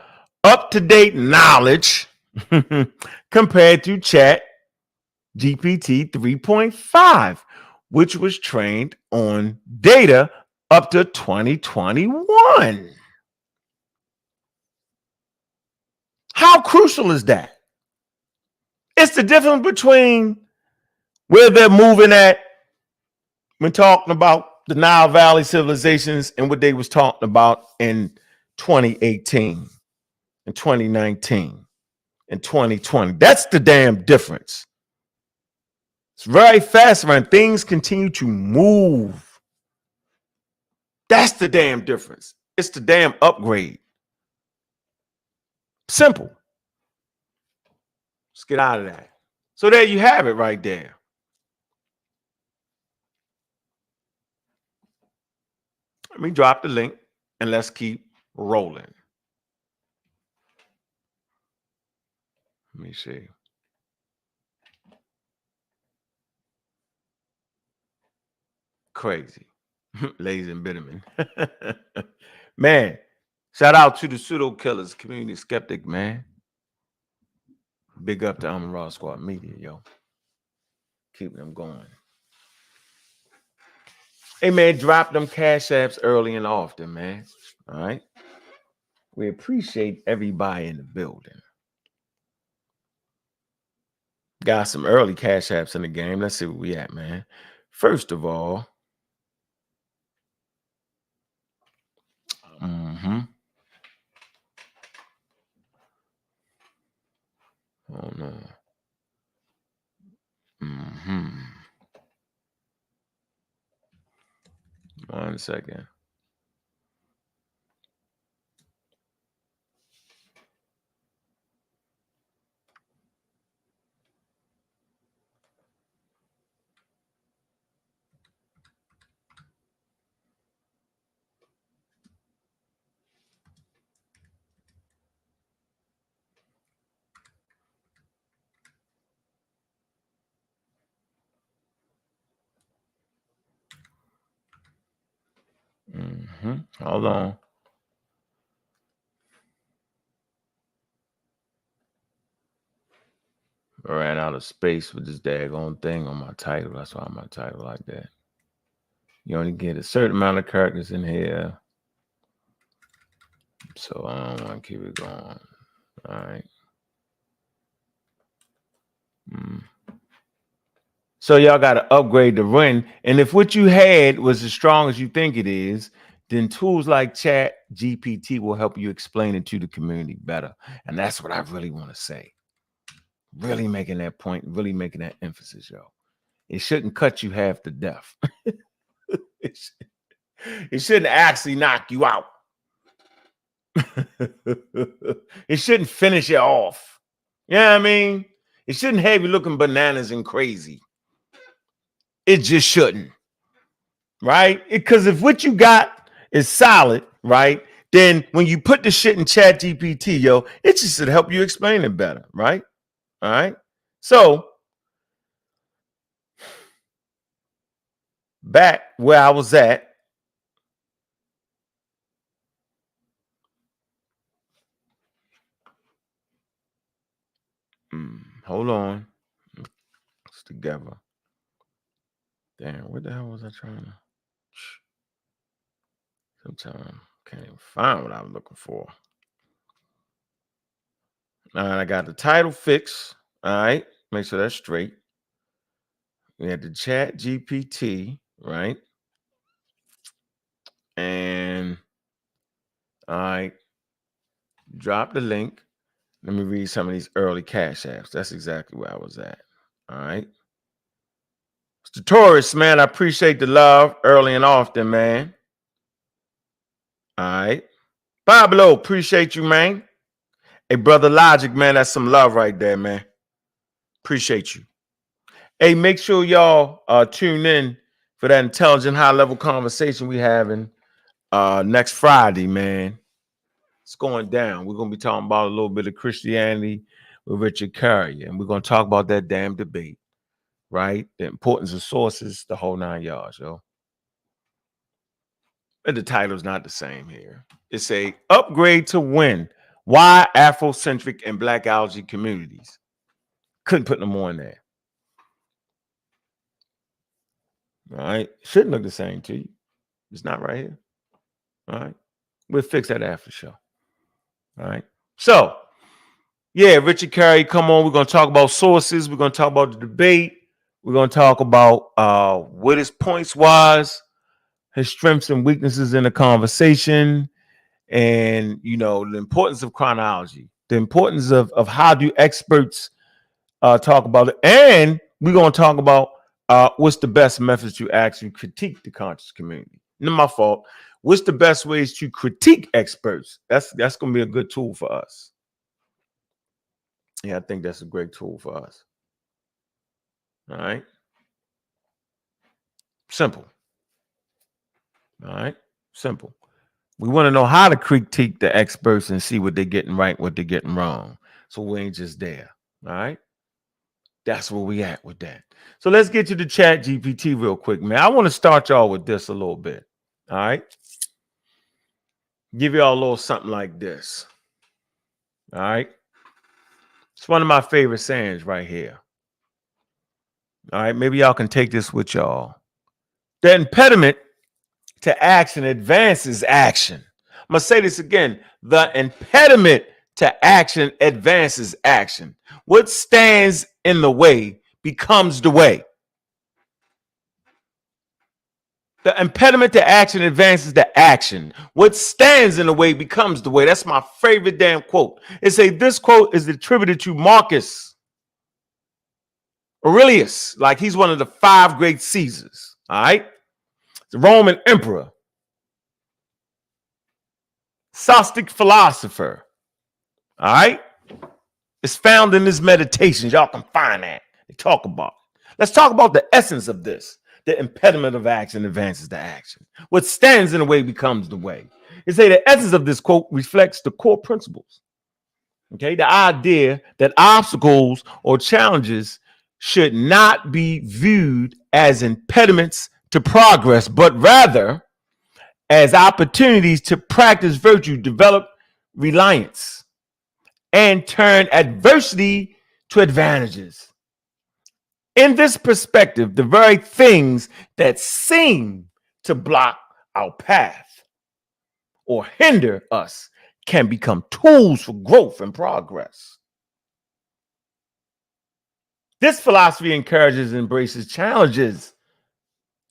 up-to-date knowledge compared to Chat GPT 3.5, which was trained on data up to 2021. How crucial is that? It's the difference between where they're moving at when talking about the Nile Valley civilizations and what they was talking about in 2018 and 2019 and 2020. That's the damn difference. It's very fast when things continue to move. That's the damn difference. It's the damn upgrade. Simple. Let's get out of that. So there you have it right there. Let me drop the link and let's keep rolling. Let me see. Crazy. Lazy and Bitterman. Man, shout out to the pseudo killers, community skeptic, man. Big up to Raw Squad Media, yo. Keep them going. Hey, man, drop them cash apps early and often, man. All right. We appreciate everybody in the building. Got some early cash apps in the game. Let's see where we at, man. First of all, oh no. One second. Hold on. I ran out of space with this daggone thing on my title. That's why my title like that. You only get a certain amount of characters in here. So I don't want to keep it going. All right. So y'all got to upgrade the run. And if what you had was as strong as you think it is, then tools like Chat GPT will help you explain it to the community better. And that's what I really want to say. Really making that point, really making that emphasis, yo. It shouldn't cut you half to death. It shouldn't actually knock you out. It shouldn't finish you off. You know what I mean? It shouldn't have you looking bananas and crazy. It just shouldn't. Right? Because if what you got is solid, right? Then when you put the shit in Chat GPT, yo, it just should help you explain it better, right? All right. So back where I was at. Hold on. It's together. Damn, what the hell was I trying to? Sometimes can't even find what I'm looking for. All right, I got the title fixed. All right, make sure that's straight. We had the Chat GPT, right? And All right. Drop the link. Let me read some of these early cash apps. That's exactly where I was at. All right. Mr. Taurus, man, I appreciate the love early and often, man. All right. Pablo, appreciate you, man. Hey, brother Logic, man, that's some love right there, man. Appreciate you. Hey, make sure y'all tune in for that intelligent high-level conversation we having next Friday, man. It's going down. We're going to be talking about a little bit of Christianity with Richard Carrier, and we're going to talk about that damn debate, right? The importance of sources, the whole 9 yards, yo. And the title's not the same here. It's a upgrade to win. Why Afrocentric and Blackology communities? Couldn't put no more in there. All right. Shouldn't look the same to you. It's not right here. All right. We'll fix that after show. All right. So, yeah, Richard Carey, come on. We're going to talk about sources. We're going to talk about the debate. We're going to talk about what his points was, his strengths and weaknesses in the conversation, and, you know, the importance of chronology, the importance of how do experts talk about it. And we're going to talk about what's the best methods to actually critique the conscious community. Not my fault. What's the best ways to critique experts? That's going to be a good tool for us. Yeah, I think that's a great tool for us. All right. Simple. All right. Simple. We want to know how to critique the experts and see what they're getting right, what they're getting wrong. So we ain't just there. All right. That's where we at with that. So let's get to the chat GPT real quick, man. I want to start y'all with this a little bit. All right. Give y'all a little something like this. All right. It's one of my favorite sayings right here. All right. Maybe y'all can take this with y'all. The impediment to action advances action. I'm going to say this again. The impediment to action advances action. What stands in the way becomes the way. The impediment to action advances the action. What stands in the way becomes the way. That's my favorite damn quote. This quote is attributed to Marcus Aurelius, like he's one of the 5 great Caesars. All right. The Roman emperor. Sophistic philosopher. All right. It's found in his meditations. Y'all can find that. They talk about it. Let's talk about the essence of this. The impediment of action advances the action. What stands in the way becomes the way. It say the essence of this quote reflects the core principles. Okay, the idea that obstacles or challenges should not be viewed as impediments to progress, but rather as opportunities to practice virtue, develop reliance, and turn adversity to advantages. In this perspective, the very things that seem to block our path or hinder us can become tools for growth and progress. This philosophy encourages and embraces challenges,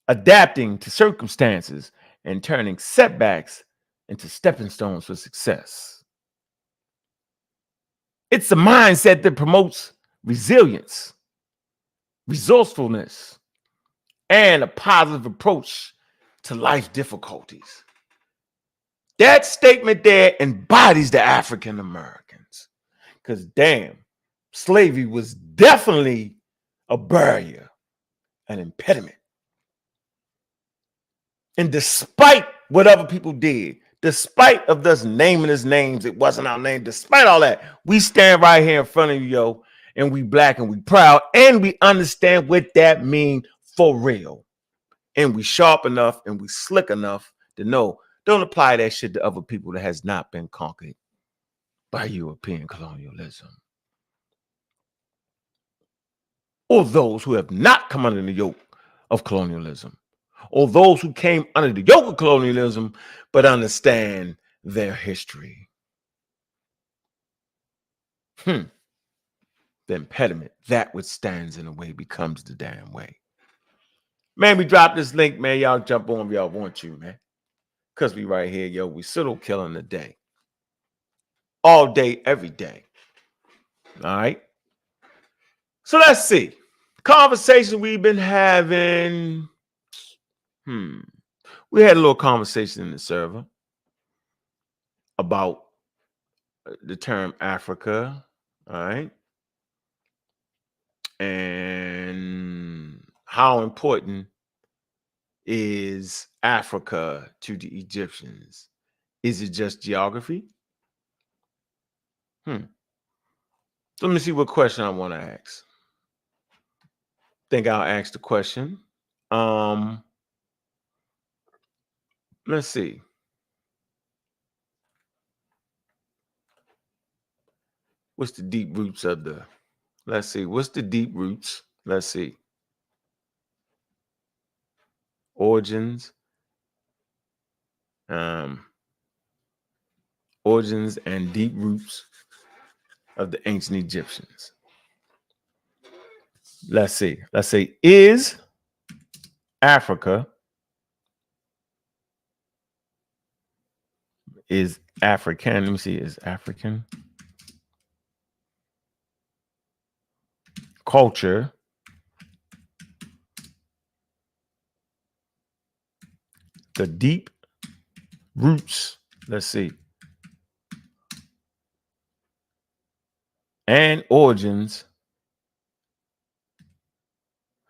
adapting to circumstances, and turning setbacks into stepping stones for success. It's a mindset that promotes resilience, resourcefulness, and a positive approach to life difficulties. That statement there embodies the African Americans. Because damn, slavery was definitely a barrier, an impediment. And despite what other people did, despite of us naming his names, it wasn't our name, despite all that, we stand right here in front of you, yo, and we black and we proud, and we understand what that means for real. And we sharp enough and we slick enough to know, don't apply that shit to other people that has not been conquered by European colonialism. Or those who have not come under the yoke of colonialism. Or those who came under the yoke of colonialism but understand their history. The impediment, that which stands in the way, becomes the damn way. Man, we dropped this link, man. Y'all jump on if y'all want to, man. Because we right here, yo, we still killing the day. All day, every day. All right. So let's see. Conversation we've been having. We had a little conversation in the server about the term Africa. All right. And how important is Africa to the Egyptians? Is it just geography? So let me see what question I want to ask. Think I'll ask the question. Let's see. What's the deep roots of the? Let's see. What's the deep roots? Let's see. Origins. Origins and deep roots of the ancient Egyptians. Let's see. Let's say, is Africa, is African, let me see, is African culture the deep roots, let's see, and origins,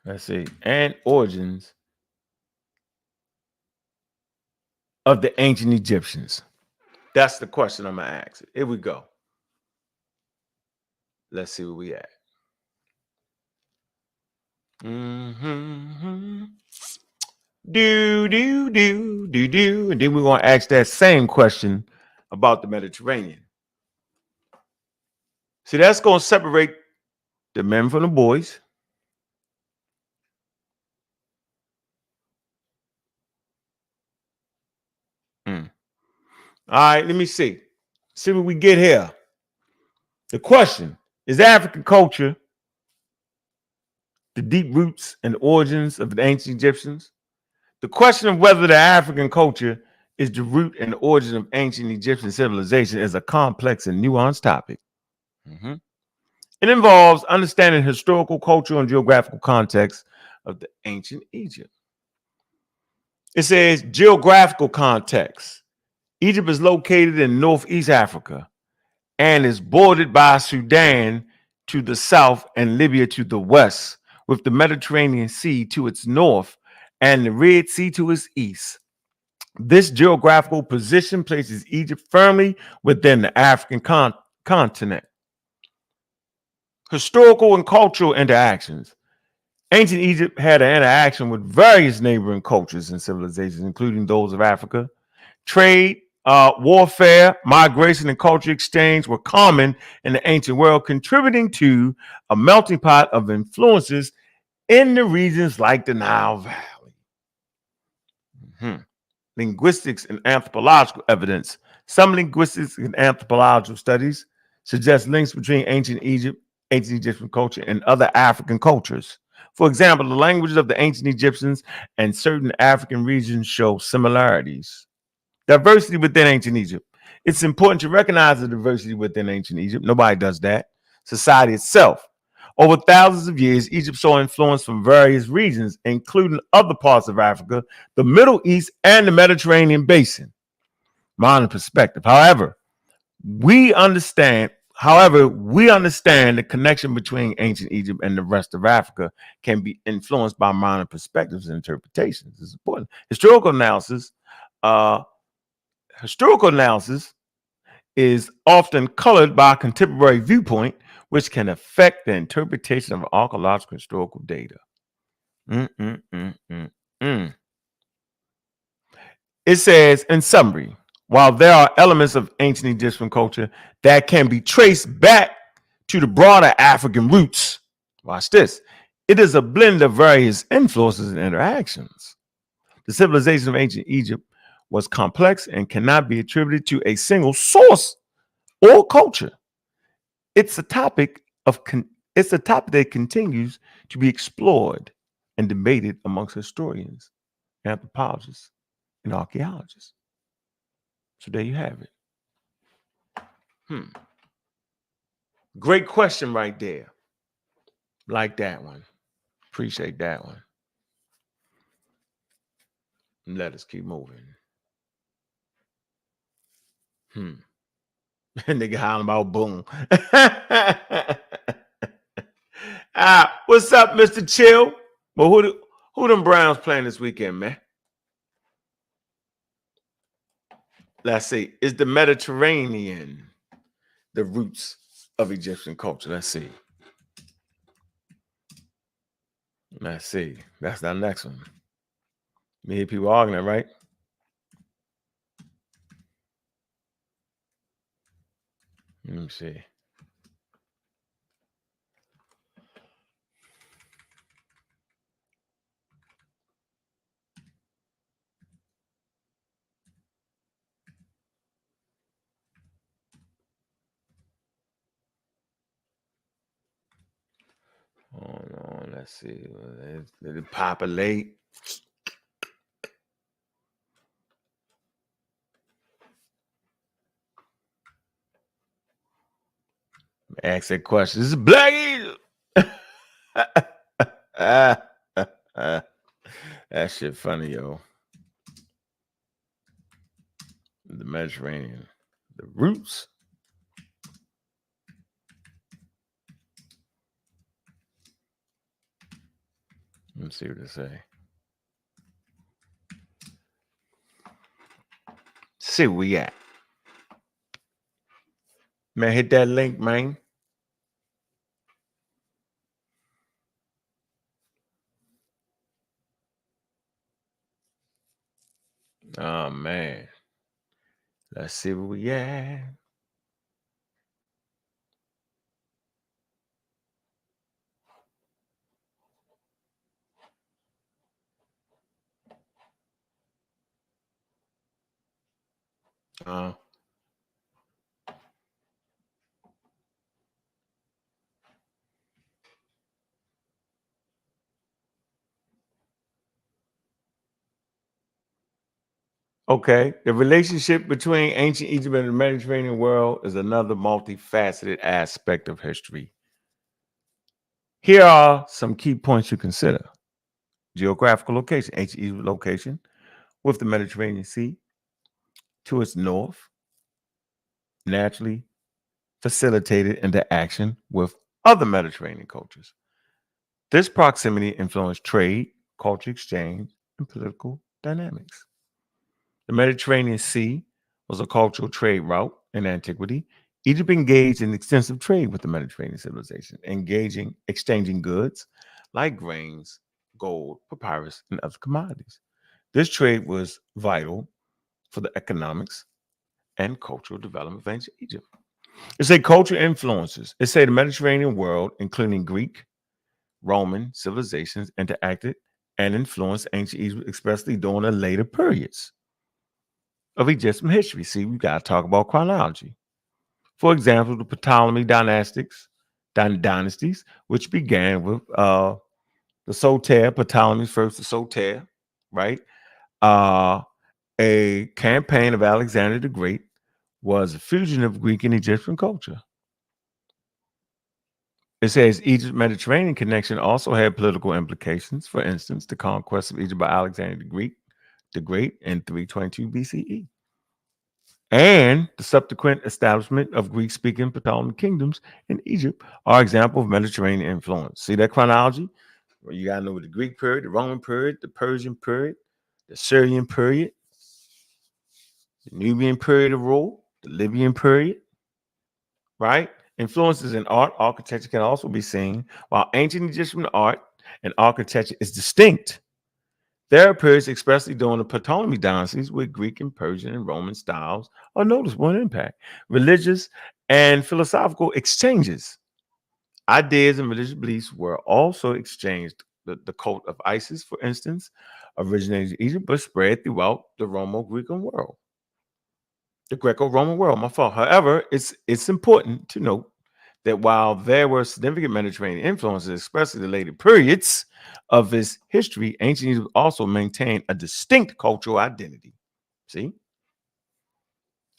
let's see, and origins of the ancient Egyptians? That's the question I'm gonna ask. Here we go. Let's see where we at. Do. And then we're gonna ask that same question about the Mediterranean. See, that's gonna separate the men from the boys. All right, let me see. See what we get here. The question is African culture the deep roots and origins of the ancient Egyptians? The question of whether the African culture is the root and origin of ancient Egyptian civilization is a complex and nuanced topic. It involves understanding historical, cultural, and geographical context of the ancient Egypt. It says geographical context. Egypt is located in Northeast Africa and is bordered by Sudan to the south and Libya to the west, with the Mediterranean Sea to its north and the Red Sea to its east. This geographical position places Egypt firmly within the African continent. Historical and cultural interactions. Ancient Egypt had an interaction with various neighboring cultures and civilizations, including those of Africa. Trade, warfare, migration, and culture exchange were common in the ancient world, contributing to a melting pot of influences in the regions like the Nile Valley. Linguistics and anthropological evidence. Some linguistics and anthropological studies suggest links between ancient Egyptian culture, and other African cultures. For example, the languages of the ancient Egyptians and certain African regions show similarities. Diversity within ancient Egypt. It's important to recognize the diversity within ancient Egypt. Nobody does that. Society itself. Over thousands of years, Egypt saw influence from various regions, including other parts of Africa, the Middle East, and the Mediterranean basin. Modern perspective. However, we understand the connection between ancient Egypt and the rest of Africa can be influenced by modern perspectives and interpretations. It's important. Historical analysis is often colored by a contemporary viewpoint, which can affect the interpretation of archaeological historical data. It says, in summary, while there are elements of ancient Egyptian culture that can be traced back to the broader African roots, watch this, it is a blend of various influences and interactions. The civilization of ancient Egypt was complex and cannot be attributed to a single source or culture. It's a topic that continues to be explored and debated amongst historians, anthropologists, and archaeologists. So there you have it. Great question right there. Like that one. Appreciate that one. Let us keep moving. Nigga hollering about boom. What's up, Mr. Chill? Well, who them Browns playing this weekend, man? Let's see. Is the Mediterranean the roots of Egyptian culture? Let's see. Let's see. That's our next one. Many people arguing, right? Let me see. Hold on, let's see. Did it populate? Ask that question. This is Black Eagle. That shit funny, yo. The Mediterranean. The roots. Let me see what they say. See where we at. Man, hit that link, man. Oh, man. Let's see where we at. Okay. The relationship between ancient Egypt and the Mediterranean world is another multifaceted aspect of history. Here are some key points to consider. Geographical location, ancient Egypt location with the Mediterranean Sea to its north, naturally facilitated interaction with other Mediterranean cultures. This proximity influenced trade, culture exchange, and political dynamics. The Mediterranean Sea was a cultural trade route in antiquity. Egypt engaged in extensive trade with the Mediterranean civilization, exchanging goods like grains, gold, papyrus, and other commodities. This trade was vital for the economics and cultural development of ancient Egypt. It's a cultural influences. It's a the Mediterranean world, including Greek, Roman civilizations, interacted and influenced ancient Egypt, especially during the later periods of Egyptian history. See, we got to talk about chronology. For example, the Ptolemy dynasties, which began with the Soter, Ptolemy's first, the Soter, right? A campaign of Alexander the Great was a fusion of Greek and Egyptian culture. It says Egypt Mediterranean connection also had political implications. For instance, the conquest of Egypt by Alexander the Great in 322 BCE. And the subsequent establishment of Greek-speaking Ptolemaic kingdoms in Egypt are examples of Mediterranean influence. See that chronology? Well, you got to know the Greek period, the Roman period, the Persian period, the Syrian period, the Nubian period of rule, the Libyan period, right? Influences in art, architecture can also be seen. While ancient Egyptian art and architecture is distinct, there are periods, especially during the Ptolemy dynasties, where Greek and Persian and Roman styles are noticeable in impact. Religious and philosophical exchanges, ideas and religious beliefs were also exchanged. The cult of Isis, for instance, originated in Egypt but spread throughout the Romo-Greek world. The Greco-Roman world, my fault. However, it's important to note that while there were significant Mediterranean influences, especially the later periods of its history, ancient Egypt also maintained a distinct cultural identity. See?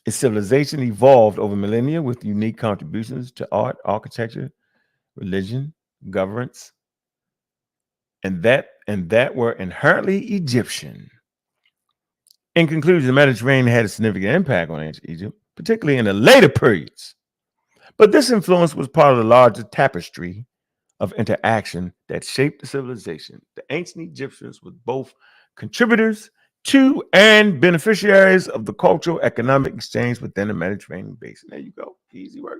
Its civilization evolved over millennia with unique contributions to art, architecture, religion, governance, and that were inherently Egyptian. In conclusion, the Mediterranean had a significant impact on ancient Egypt, particularly in the later periods. But this influence was part of the larger tapestry of interaction that shaped the civilization. The ancient Egyptians were both contributors to and beneficiaries of the cultural economic exchange within the Mediterranean basin. There you go. Easy work.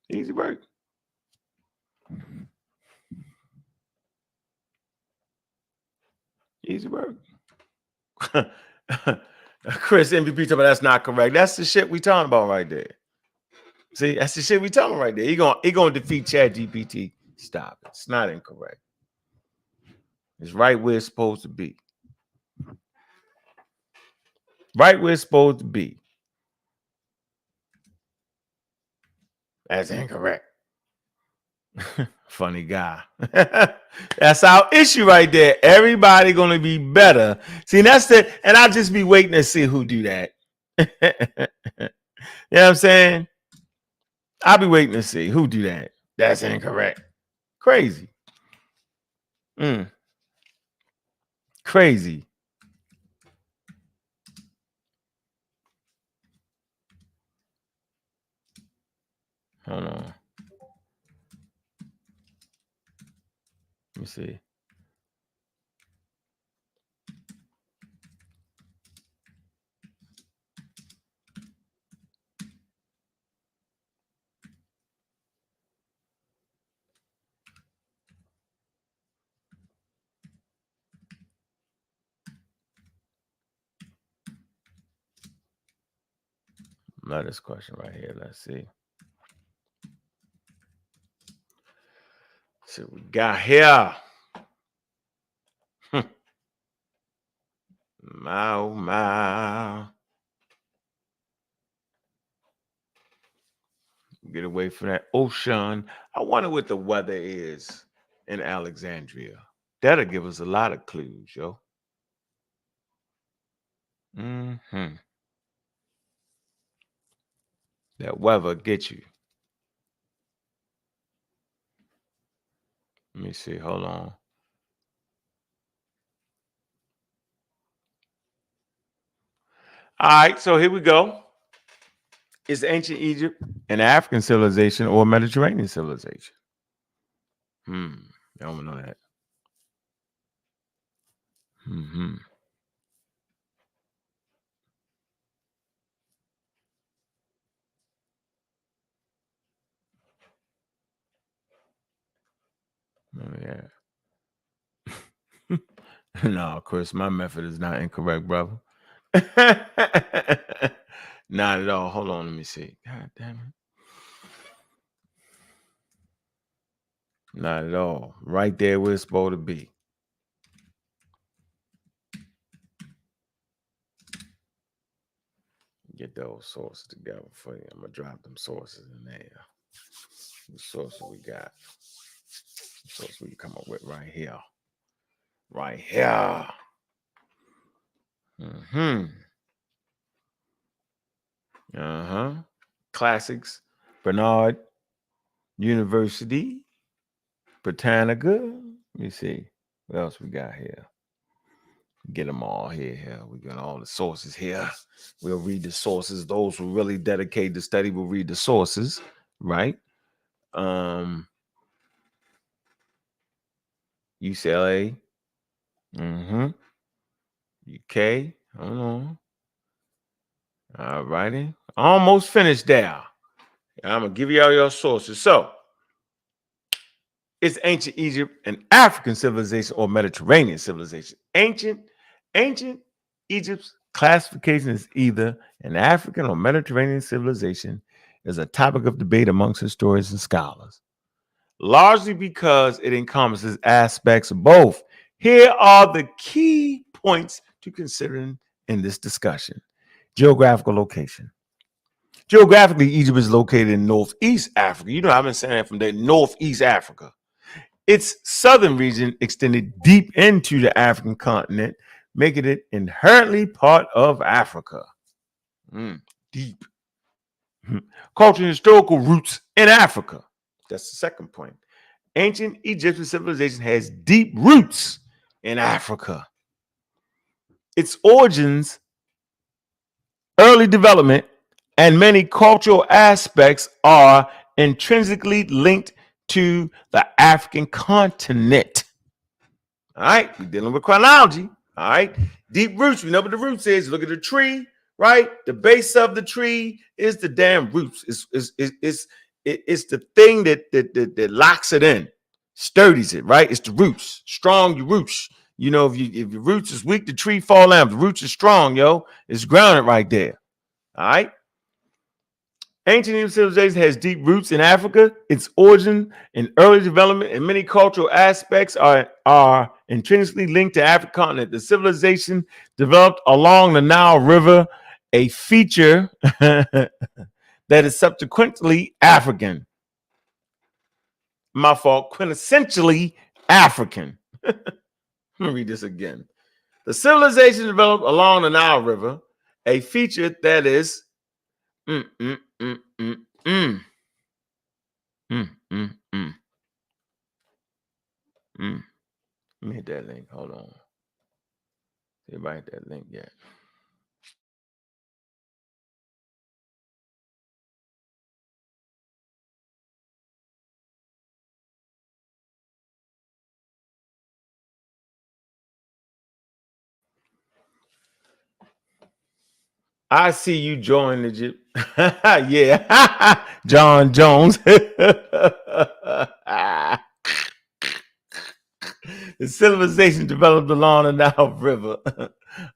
Easy work. Easy work. Chris MVP talking about that's not correct. That's the shit we talking about right there. See, that's the shit we talking about right there. He gonna defeat Chat GPT. Stop it. It's not incorrect. It's right where it's supposed to be. Right where it's supposed to be. That's incorrect. Funny guy. That's our issue right there. Everybody gonna be better. See, that's it. And I'll just be waiting to see who do that. You know what I'm saying? I'll be waiting to see who do that. That's incorrect. Crazy. Crazy. Hold on. Let me see. Not this question right here. Let's see. See what we got here. My. Get away from that ocean. I wonder what the weather is in Alexandria. That'll give us a lot of clues, yo. That weather get you. Let me see. Hold on. All right, so here we go. Is ancient Egypt an African civilization or a Mediterranean civilization? I don't know that. Oh, yeah. No, Chris, my method is not incorrect, brother. Not at all. Hold on, let me see. God damn it. Not at all. Right there where it's supposed to be. Get those sources together for you. I'm gonna drop them sources in there. The sources we got. The sources we can come up with right here. Right here. Classics. Bernard University. Britannica. Let me see. What else we got here? Get them all here. We got all the sources here. We'll read the sources. Those who really dedicate to study will read the sources, right? UCLA. UK. Hold on. All righty. Almost finished there. I'm going to give you all your sources. So, is ancient Egypt an African civilization or Mediterranean civilization? Ancient Egypt's classification as either an African or Mediterranean civilization is a topic of debate amongst historians and scholars, largely because it encompasses aspects of both. Here are the key points to consider in this discussion. Geographical location. Geographically, Egypt is located in Northeast Africa. You know, I've been saying that from there, Northeast Africa. Its southern region extended deep into the African continent, making it inherently part of Africa. Deep. Cultural and historical roots in Africa. That's the second point. Ancient Egyptian civilization has deep roots in Africa. Its origins, early development, and many cultural aspects are intrinsically linked to the African continent. All right, we're dealing with chronology. All right, deep roots. We know what the roots is. Look at the tree, right? The base of the tree is the damn roots. It's the thing that locks it in, sturdies it, right? It's the roots. Strong your roots. You know, if your roots is weak, the tree fall down. If the roots is strong, it's grounded right there. All right. Ancient Egyptian civilization has deep roots in Africa. Its origin and early development and many cultural aspects are intrinsically linked to African continent. The civilization developed along the Nile River, a feature that is subsequently African. My fault, quintessentially African. Let me read this again. The civilization developed along the Nile River, a feature that is Let me hit that link. Hold on. Everybody hit that link yet? I see you join Egypt. Yeah. John Jones. The civilization developed along the Nile River,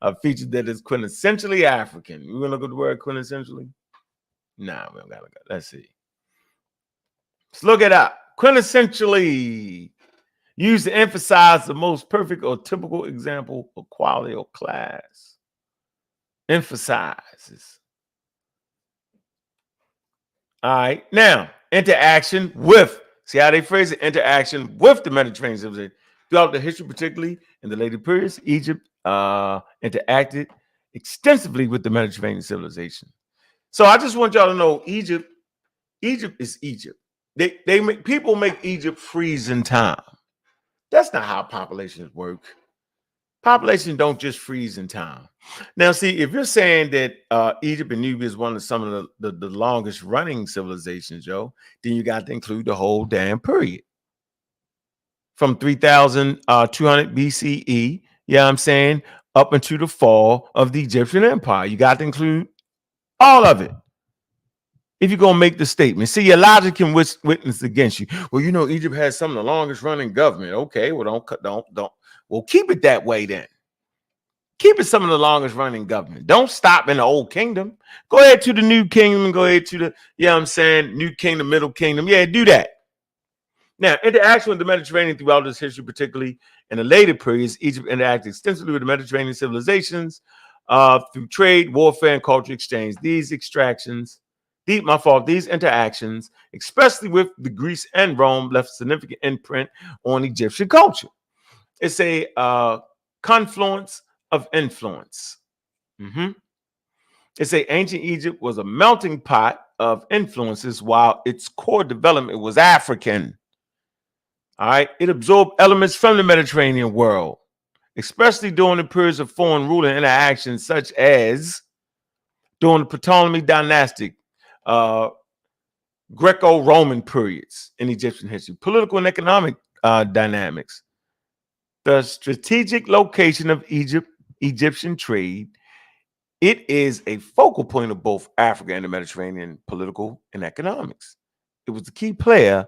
a feature that is quintessentially African. We're going to look at the word quintessentially? Nah, we don't got to look at it. Let's see. Let's look it up. Quintessentially used to emphasize the most perfect or typical example of quality or class. Emphasizes. All right. Now, interaction with. See how they phrase it? Interaction with the Mediterranean civilization. Throughout the history, particularly in the later periods, Egypt interacted extensively with the Mediterranean civilization. So I just want y'all to know, Egypt is Egypt. People make Egypt freeze in time. That's not how populations work. Population don't just freeze in time. Now, see, if you're saying that Egypt and Nubia is one of some of the longest running civilizations, then you got to include the whole damn period. From 3,200 BCE, I'm saying, up into the fall of the Egyptian Empire. You got to include all of it. If you're going to make the statement. See, your logic can witness against you. Well, Egypt has some of the longest running government. Okay, well, don't. Well, keep it that way then. Keep it some of the longest running government. Don't stop in the old kingdom. Go ahead to the new kingdom and go ahead to the, new kingdom, middle kingdom. Yeah, do that. Now, interaction with the Mediterranean throughout this history, particularly in the later periods, Egypt interacted extensively with the Mediterranean civilizations through trade, warfare, and cultural exchange. These interactions, especially with the Greece and Rome, left a significant imprint on Egyptian culture. It's a confluence of influence. It's a ancient Egypt was a melting pot of influences while its core development was African. All right, it absorbed elements from the Mediterranean world, especially during the periods of foreign rule and interaction, such as during the Ptolemy dynastic, Greco-Roman periods in Egyptian history, political and economic dynamics, the strategic location of Egyptian trade. It is a focal point of both Africa and the Mediterranean political and economics. It was the key player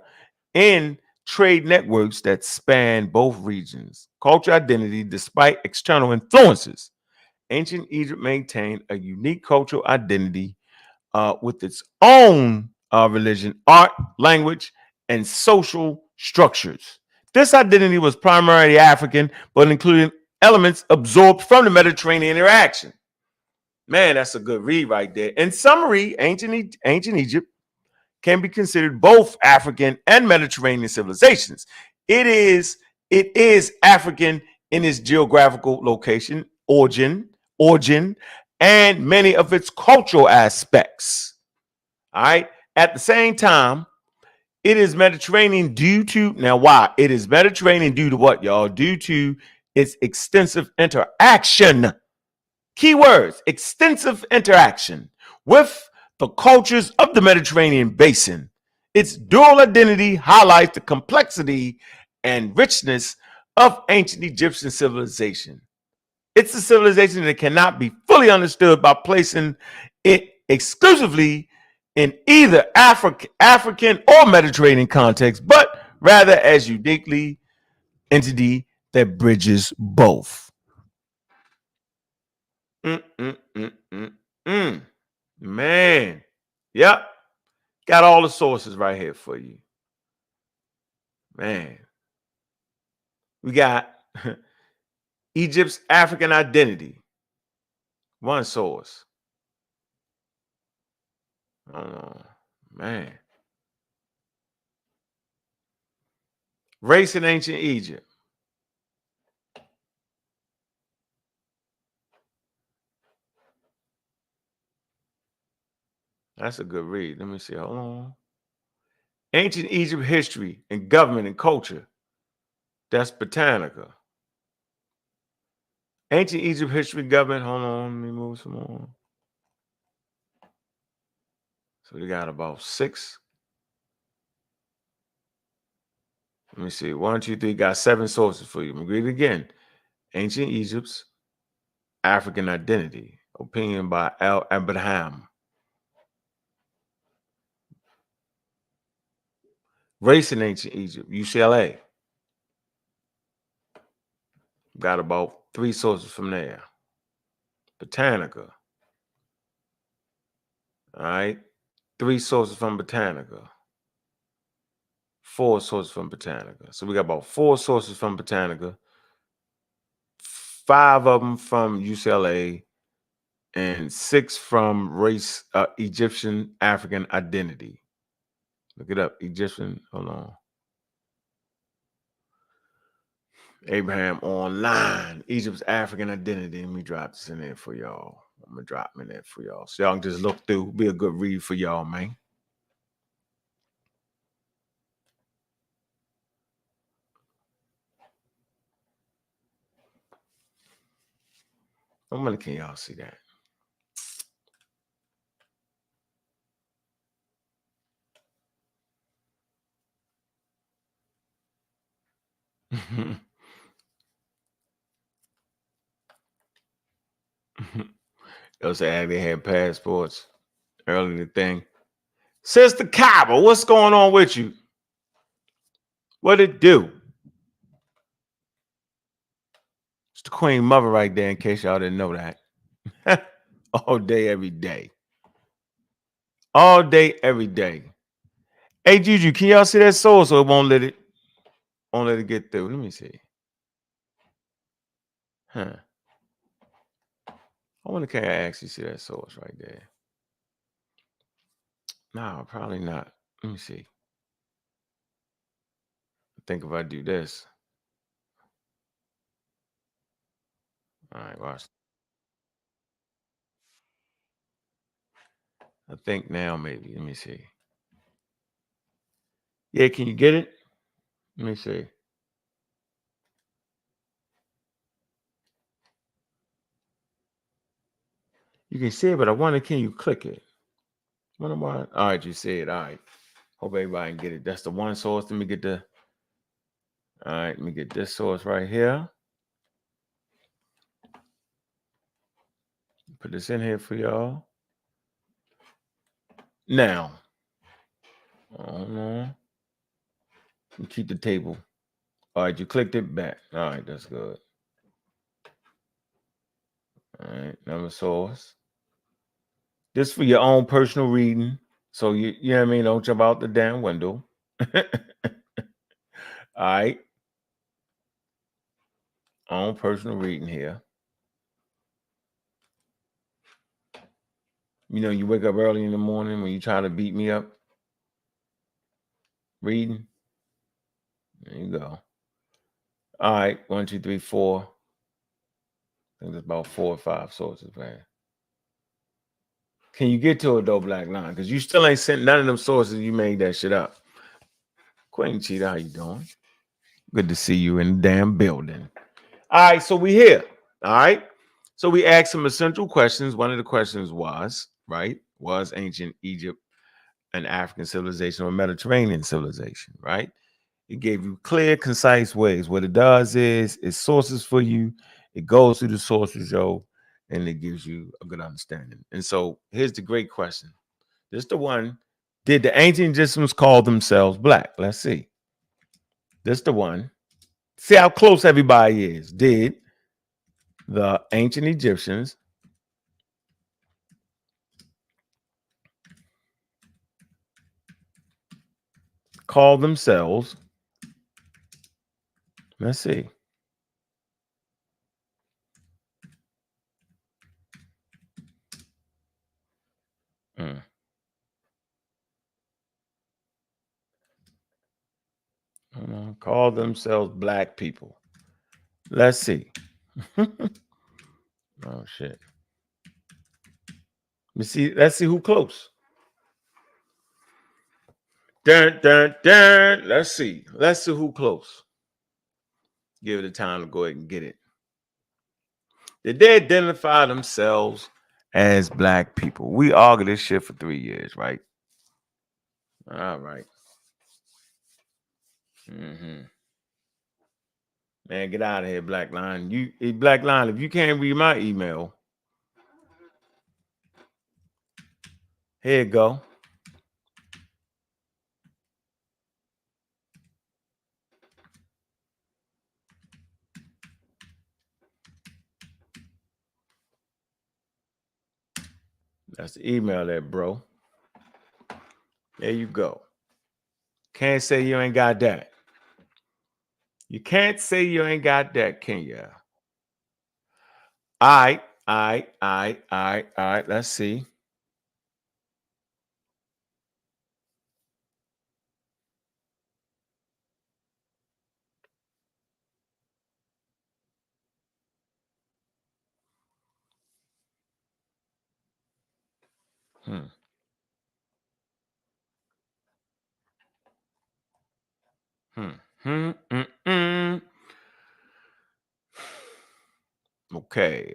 in trade networks that span both regions. Culture identity, despite external influences, ancient Egypt maintained a unique cultural identity with its own religion, art, language, and social structures. This identity was primarily African, but included elements absorbed from the Mediterranean interaction. Man, that's a good read right there. In summary, ancient Egypt can be considered both African and Mediterranean civilizations. It is African in its geographical location, origin, and many of its cultural aspects. All right. At the same time, it is Mediterranean due to, now why? It is Mediterranean due to what, y'all? Due to its extensive interaction. Keywords, extensive interaction with the cultures of the Mediterranean basin. Its dual identity highlights the complexity and richness of ancient Egyptian civilization. It's a civilization that cannot be fully understood by placing it exclusively in either African or Mediterranean context, but rather as uniquely entity that bridges both. Mm, mm, mm, mm, mm. Man. Yep. Got all the sources right here for you. Man. We got Egypt's African identity. One source. Oh, man. Race in ancient Egypt. That's a good read. Let me see. Hold on. Ancient Egypt history and government and culture. That's Britannica. Ancient Egypt history, government. Hold on. Let me move some more. So we got about 6. Let me see. 1, 2, 3. Got 7 sources for you. I'm going to read it again. Ancient Egypt's African identity. Opinion by Al Abraham. Race in ancient Egypt. UCLA. Got about 3 sources from there. Britannica. All right. 3 sources from Britannica. 4 sources from Britannica. So we got about 4 sources from Britannica. 5 of them from UCLA. And 6 from race Egyptian African identity. Look it up. Egyptian. Hold on. Abraham online. Egypt's African identity. Let me drop this in there for y'all. I'm gonna drop them in there for y'all. So y'all can just look through. Be a good read for y'all, man. How many can y'all see that? Those say they had passports early the thing. Sister Kaba, what's going on with you? What it do? It's the Queen Mother right there, in case y'all didn't know that. All day, every day. All day, every day. Hey, Juju, can y'all see that soul so it won't let it get through? Let me see. Huh. I wonder, can I actually see that source right there? No, probably not. Let me see. I think if I do this. All right, watch. I think now maybe. Let me see. Yeah, can you get it? Let me see. You can see it, but I wonder, can you click it? Wonder why. All right, you see it. All right. Hope everybody can get it. That's the one source. Let me get the. All right, let me get this source right here. Put this in here for y'all. Now, hold on. Keep the table. All right, you clicked it back. All right, that's good. All right, number source. This for your own personal reading. So you know what I mean? Don't jump out the damn window. All right. Own personal reading here. You know, you wake up early in the morning when you try to beat me up. Reading. There you go. All right. 1, 2, 3, 4. think there's about 4 or 5 sources, man. Can you get to it though, Black Line? Because you still ain't sent none of them sources. You made that shit up. Queen Cheetah, how you doing? Good to see you in the damn building. All right, so we here. All right. So we asked some essential questions. One of the questions was, right, was ancient Egypt an African civilization or Mediterranean civilization, right? It gave you clear, concise ways. What it does is it sources for you. It goes through the sources, yo, and it gives you a good understanding. And so here's the great question. This is the one. Did the ancient Egyptians call themselves black? Let's see. This is the one. See how close everybody is. Did the ancient Egyptians call themselves? Let's see. Call themselves black people. Let's see. Oh shit. Let's see who close. Dun, dun, dun. Let's see. Let's see who close. Give it a time to go ahead and get it. Did they identify themselves as black people? We argued this shit for 3 years, right? All right. Man, get out of here, Black Line. Black Line, if you can't read my email, here you go. That's the email there, bro. There you go. Can't say you ain't got that. You can't say you ain't got that, can you? All right. Let's see. Okay.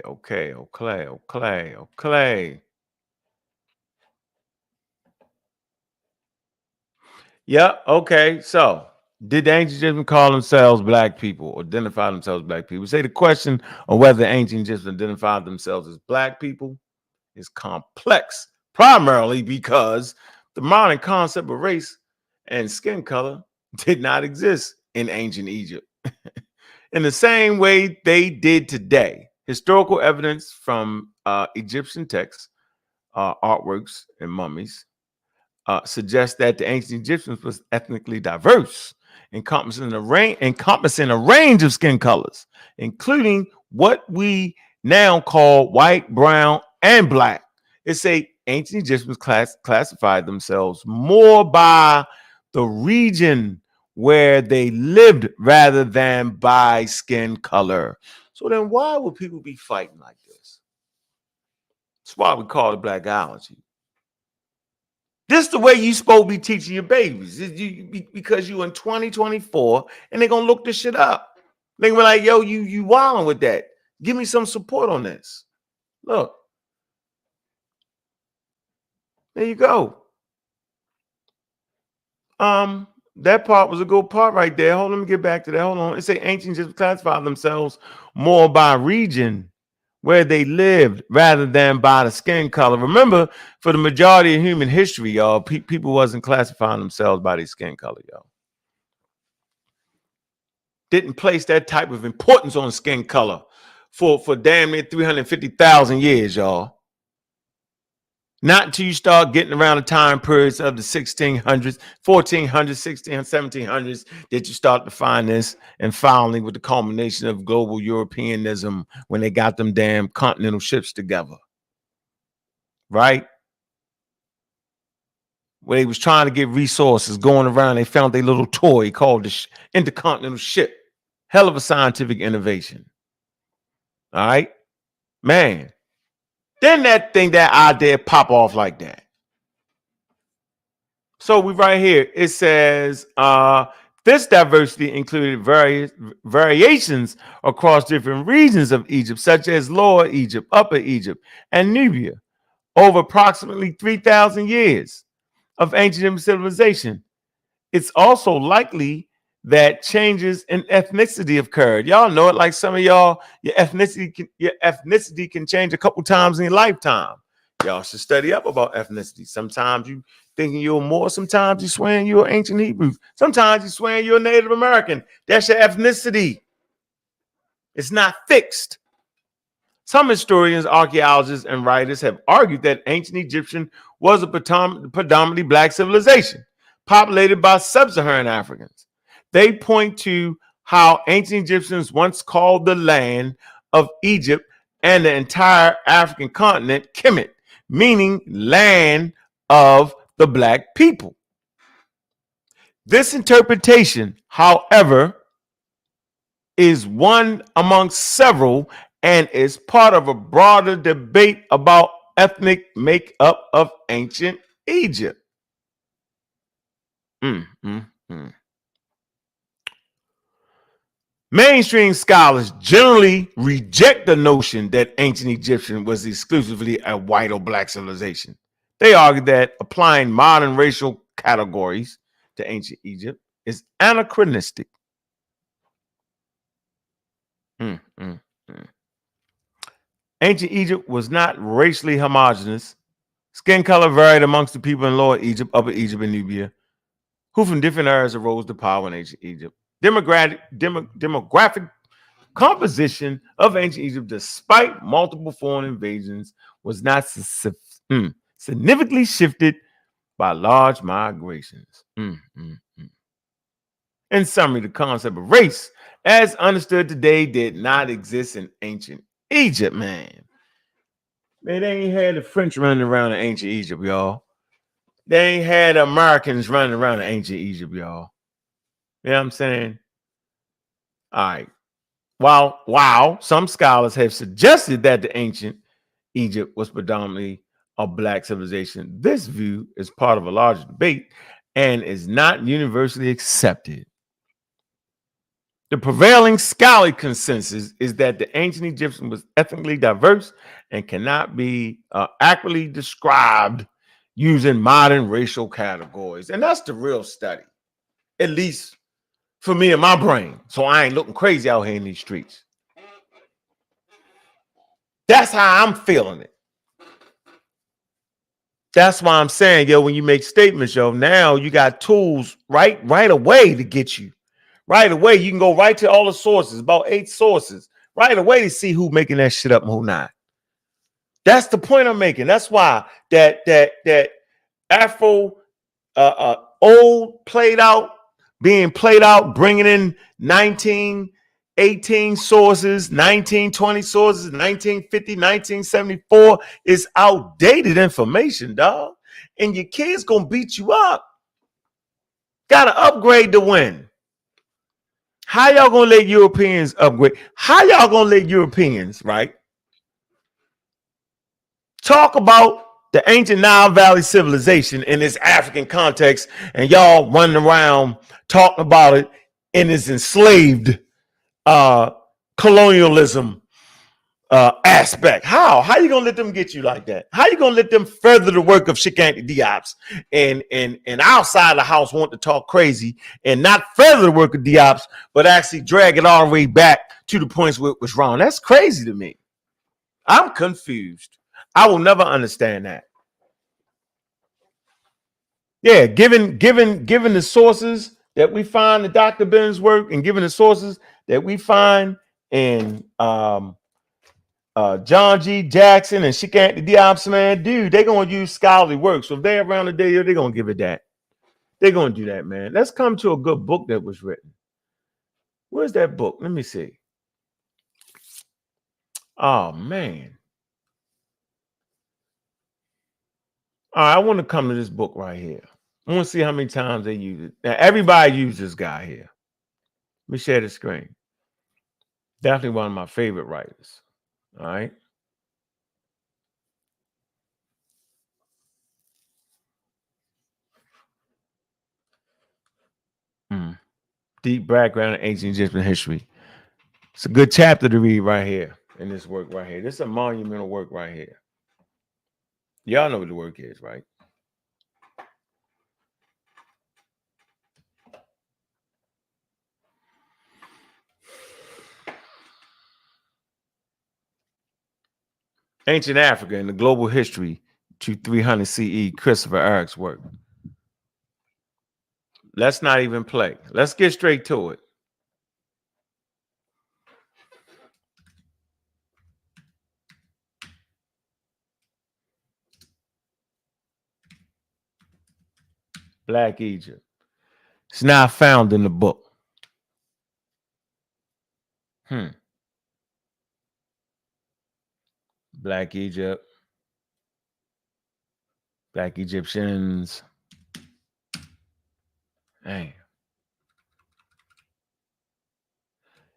Yeah, okay. So, did the ancient Egyptians call themselves black people or identify themselves as black people? Say the question of whether the ancient Egyptians identified themselves as black people is complex, primarily because the modern concept of race and skin color did not exist in ancient Egypt in the same way they did today. Historical evidence from Egyptian texts, artworks, and mummies suggests that the ancient Egyptians was ethnically diverse, encompassing a range of skin colors, including what we now call white, brown, and black. It's ancient Egyptians classified themselves more by the region where they lived rather than by skin color. So then why would people be fighting like this? That's why we call it Blackology. This is the way you supposed to be teaching your babies. Because you in 2024 and they're going to look this shit up. They're going to be like, yo, you wilding with that. Give me some support on this. Look. There you go. That part was a good part right there. Hold on, let me get back to that. Hold on. It say ancient Egyptians classified themselves more by region where they lived rather than by the skin color. Remember, for the majority of human history, y'all, people wasn't classifying themselves by their skin color, y'all. Didn't place that type of importance on skin color for damn near 350,000 years, y'all. Not until you start getting around the time periods of the 1600s, 1400s, 1600s, 1700s that you start to find this, and finally with the culmination of global Europeanism when they got them damn continental ships together, right? Where they was trying to get resources going around, they found a little toy called the intercontinental ship. Hell of a scientific innovation. All right. Man, then that idea pop off like that. So we right here, it says this diversity included various variations across different regions of Egypt, such as Lower Egypt, Upper Egypt, and Nubia, over approximately 3,000 years of ancient civilization. It's also likely that changes in ethnicity occurred. Y'all know it, like some of y'all, your ethnicity can change a couple times in your lifetime. Y'all should study up about ethnicity. Sometimes you thinking you're more, sometimes you swearing you're ancient Hebrew, sometimes you swearing you're Native American. That's your ethnicity. It's not fixed. Some historians, archaeologists, and writers have argued that ancient Egyptian was a predominantly black civilization, populated by sub-Saharan Africans. They point to how ancient Egyptians once called the land of Egypt and the entire African continent Kemet, meaning land of the black people. This interpretation, however, is one among several and is part of a broader debate about ethnic makeup of ancient Egypt. Mainstream scholars generally reject the notion that ancient Egyptian was exclusively a white or black civilization. They argue that applying modern racial categories to ancient Egypt is anachronistic. Ancient Egypt was not racially homogenous. Skin color varied amongst the people in Lower Egypt, Upper Egypt, and Nubia, who from different areas arose to power in ancient Egypt. Demographic composition of ancient Egypt, despite multiple foreign invasions, was not significantly shifted by large migrations. In summary, the concept of race, as understood today, did not exist in ancient Egypt, man. Man, they ain't had the French running around in ancient Egypt, y'all. They ain't had Americans running around in ancient Egypt, y'all. You know what I'm saying? All right. While some scholars have suggested that the ancient Egypt was predominantly a black civilization, this view is part of a larger debate and is not universally accepted. The prevailing scholarly consensus is that the ancient Egyptian was ethnically diverse and cannot be accurately described using modern racial categories. And that's the real study, at least for me and my brain. So I ain't looking crazy out here in these streets. That's how I'm feeling it. That's why I'm saying, yo, when you make statements, yo, now you got tools right away to get you. Right away, you can go right to all the sources, about 8 sources, right away to see who making that shit up and who not. That's the point I'm making. That's why that Afro old being played out, bringing in 1918 sources, 1920 sources, 1950, 1974 is outdated information, dog. And your kids gonna beat you up. Gotta upgrade to win. How y'all gonna let Europeans upgrade? How y'all gonna let Europeans, right, talk about the ancient Nile Valley civilization in this African context, and y'all running around talking about it in its enslaved colonialism aspect? How you gonna let them get you like that? How you gonna let them further the work of Shikanti Diops and outside the house want to talk crazy and not further the work of Diops, but actually drag it all the way back to the points where it was wrong? That's crazy to me. I'm confused. I will never understand that. Yeah, given the sources that we find in Dr. Ben's work, and given the sources that we find in John G. Jackson and Shikanti Diops, man, dude, they're gonna use scholarly work. So if they're around today, they're gonna give it that. They're gonna do that, man. Let's come to a good book that was written. Where's that book? Let me see. Oh man. All right, I want to come to this book right here. I want to see how many times they use it. Now, everybody uses this guy here. Let me share the screen. Definitely one of my favorite writers. All right. Deep background in ancient Egyptian history. It's a good chapter to read right here in this work right here. This is a monumental work right here. Y'all know what the work is, right? Ancient Africa and the Global History to 300 CE, Christopher Eric's work. Let's not even play. Let's get straight to it. Black Egypt. It's now found in the book. Black Egypt. Black Egyptians. Hey.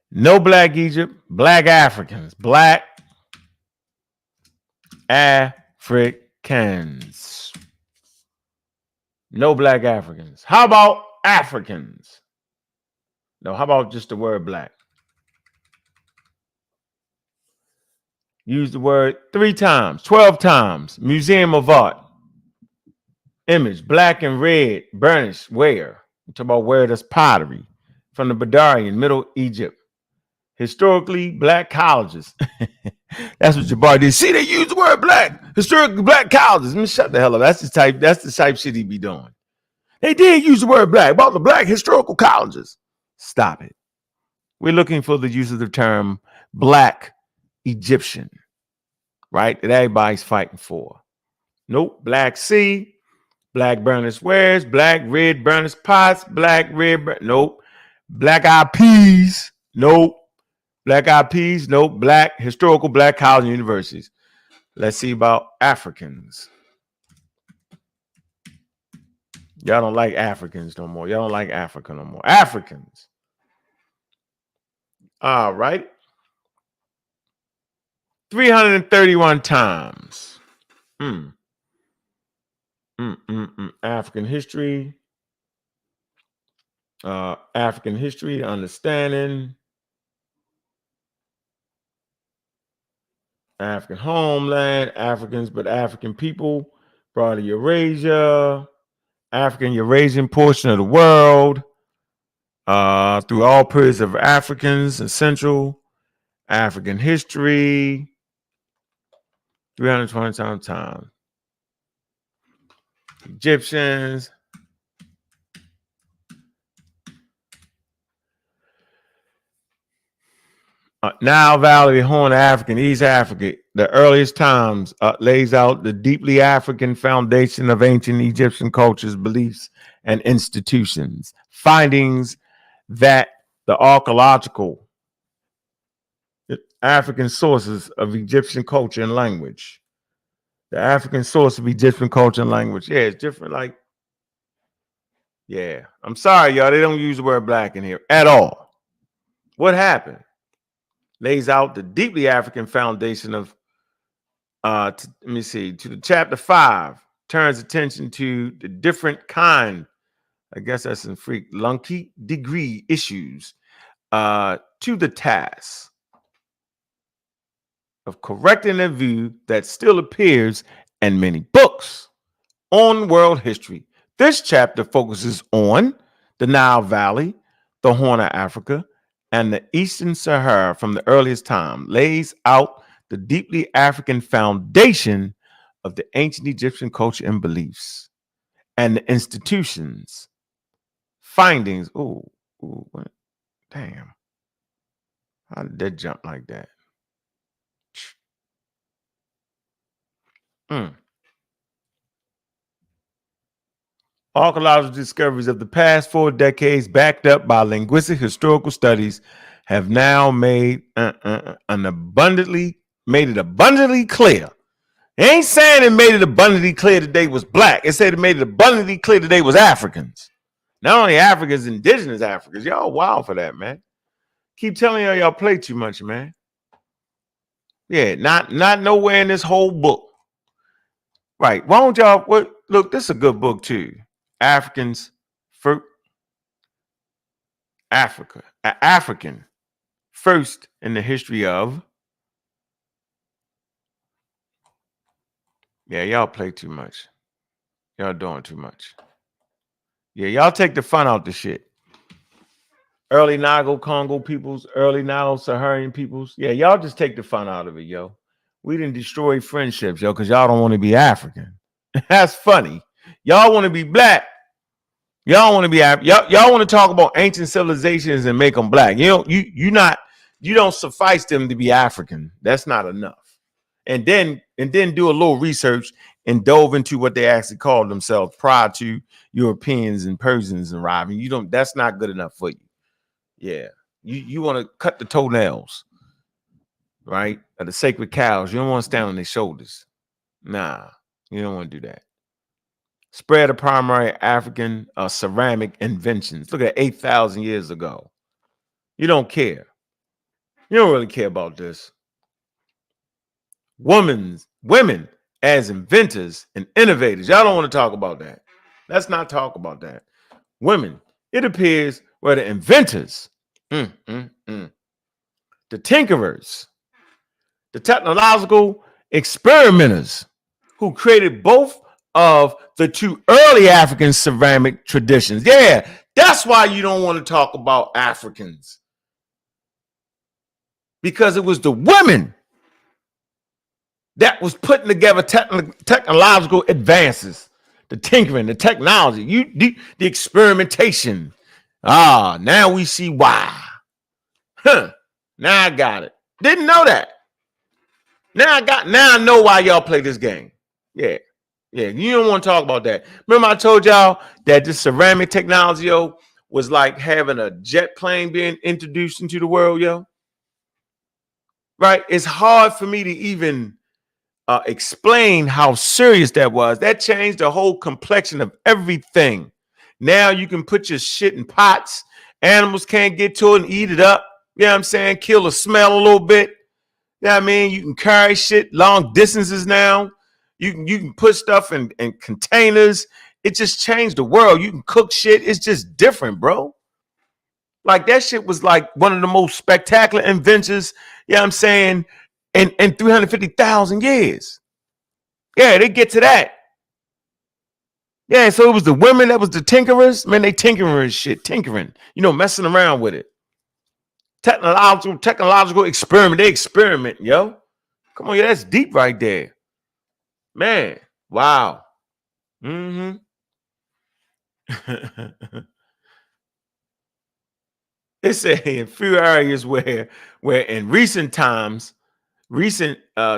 No Black Egypt, Black Africans. Black Africans. No Black Africans. How about Africans? No, how about just the word black? Use the word 3 times, 12 times. Museum of Art. Image, black and red, burnished, where? We're talking about where there's pottery from the Badarian, Middle Egypt. Historically black colleges. That's what Jabbar did. See, they use the word black. Historically black colleges. Man, shut the hell up. That's the type shit he be doing. They did use the word black about the black historical colleges. Stop it. We're looking for the use of the term black Egyptian, right? That everybody's fighting for. Nope. Black Sea, black burnished wares, black red burnished pots, black red, nope. Black eyed peas, nope. Black eyed peas, nope. Black historical black colleges and universities. Let's see about Africans. Y'all don't like Africans no more. Y'all don't like Africa no more. Africans. All right. 331 times. African history. African history, understanding. African homeland, Africans, but African people, broader Eurasia, African Eurasian portion of the world, through all periods of Africans and Central African history, 320 times. Egyptians. Nile Valley, Horn of Africa, East Africa, the earliest times, lays out the deeply African foundation of ancient Egyptian cultures, beliefs, and institutions. Findings that the archaeological African sources of Egyptian culture and language. The African source of Egyptian culture and language. Yeah, it's different. Like, yeah. I'm sorry, y'all. They don't use the word black in here at all. What happened? Lays out the deeply African foundation of, let me see, to the chapter 5, turns attention to the different kind, I guess that's in freak, lunky degree issues, to the task of correcting a view that still appears in many books on world history. This chapter focuses on the Nile Valley, the Horn of Africa, and the Eastern Sahara from the earliest time, lays out the deeply African foundation of the ancient Egyptian culture and beliefs, and the institutions. Findings. Damn. How did that jump like that? Archaeological discoveries of the past 4 decades, backed up by linguistic historical studies, have now made it abundantly clear. It ain't saying it made it abundantly clear that they was black. It said it made it abundantly clear that they was Africans. Not only Africans, indigenous Africans. Y'all wild for that, man. Keep telling y'all play too much, man. Yeah, not nowhere in this whole book. Right. Why don't y'all look, this is a good book too. Africans Africa, African, first in the history of. Yeah, y'all play too much. Y'all doing too much. Yeah, y'all take the fun out the shit. Early Nago Congo peoples, early Nilo Saharan peoples. Yeah, y'all just take the fun out of it, yo. We didn't destroy friendships, yo, because y'all don't want to be African. That's funny. Y'all want to be black. Y'all want to be y'all want to talk about ancient civilizations and make them black. You don't suffice them to be African. That's not enough. And then do a little research and dove into what they actually called themselves prior to Europeans and Persians arriving. That's not good enough for you. Yeah. You want to cut the toenails, right? Of the sacred cows. You don't want to stand on their shoulders. Nah, you don't want to do that. Spread of primary African ceramic inventions. Look at 8,000 years ago. You don't care. You don't really care about this. Women as inventors and innovators. Y'all don't want to talk about that. Let's not talk about that. Women, it appears, were the inventors, the tinkerers, the technological experimenters who created both of the two early African ceramic traditions. Yeah, that's why you don't want to talk about Africans. Because it was the women that was putting together technological advances, the tinkering, the technology, the experimentation. Now we see why. Now I got it. Didn't know that. Now I know why y'all play this game. Yeah. You don't want to talk about that. Remember I told y'all that this ceramic technology, yo, was like having a jet plane being introduced into the world, yo. Right? It's hard for me to even explain how serious that was. That changed the whole complexion of everything. Now you can put your shit in pots. Animals can't get to it and eat it up. You know what I'm saying? Kill the smell a little bit. You know what I mean? You can carry shit long distances now. You can put stuff in containers. It just changed the world. You can cook shit. It's just different, bro. Like that shit was like one of the most spectacular inventions, you know what I'm saying, in 350,000 years. Yeah, they get to that. Yeah, so it was the women that was the tinkerers. Man, they tinkering shit, messing around with it. Technological experiment. They experiment, yo. Come on, yeah, that's deep right there. Man, wow. Mm-hmm. It's a few areas where in recent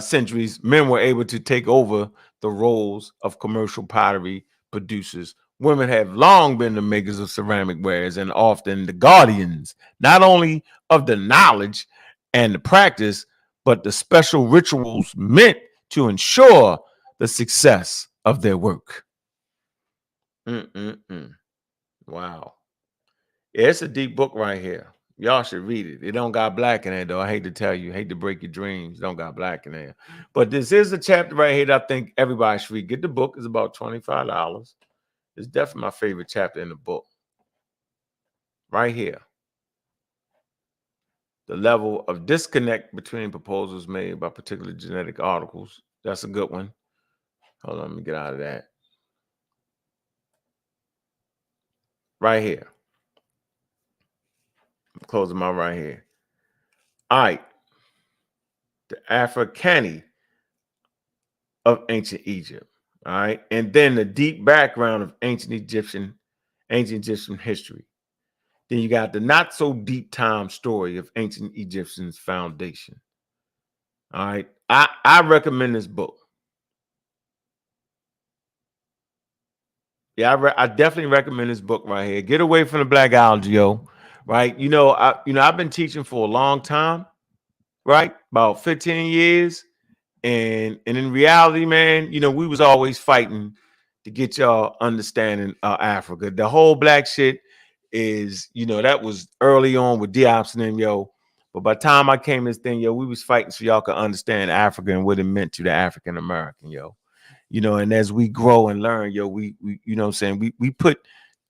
centuries, men were able to take over the roles of commercial pottery producers. Women have long been the makers of ceramic wares and often the guardians, not only of the knowledge and the practice, but the special rituals meant to ensure the success of their work. Wow. Yeah, it's a deep book right here. Y'all should read it. It don't got black in it, though. I hate to tell you, hate to break your dreams. Don't got black in there. But this is a chapter right here that I think everybody should read. Get the book. It's about $25. It's definitely my favorite chapter in the book. Right here. The level of disconnect between proposals made by particular genetic articles. That's a good one. Hold on, let me get out of that. Right here. I'm closing my right here. All right. The Africani of ancient Egypt. All right. And then the deep background of ancient Egyptian history. Then you got the not so deep time story of ancient Egyptians' foundation. All right. I recommend this book. Yeah, I definitely recommend this book right here. Get away from the Blackology, yo. Right. I've been teaching for a long time, right? About 15 years. And in reality, man, we was always fighting to get y'all understanding Africa. The whole black shit is, that was early on with Diops and them, yo. But by the time I came this thing, yo, we was fighting so y'all could understand Africa and what it meant to the African American, yo. And as we grow and learn, yo, we you know what I'm saying, we put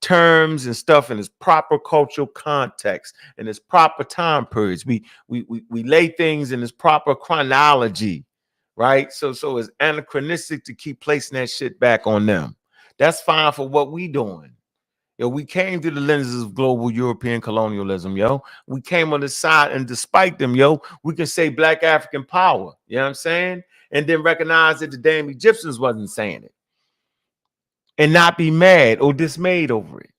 terms and stuff in its proper cultural context, in its proper time periods. We lay things in its proper chronology, right? So it's anachronistic to keep placing that shit back on them. That's fine for what we doing. Yo, we came through the lenses of global European colonialism, yo. We came on the side, and despite them, yo, we can say Black African power. You know what I'm saying? And then recognize that the damn Egyptians wasn't saying it, and not be mad or dismayed over it.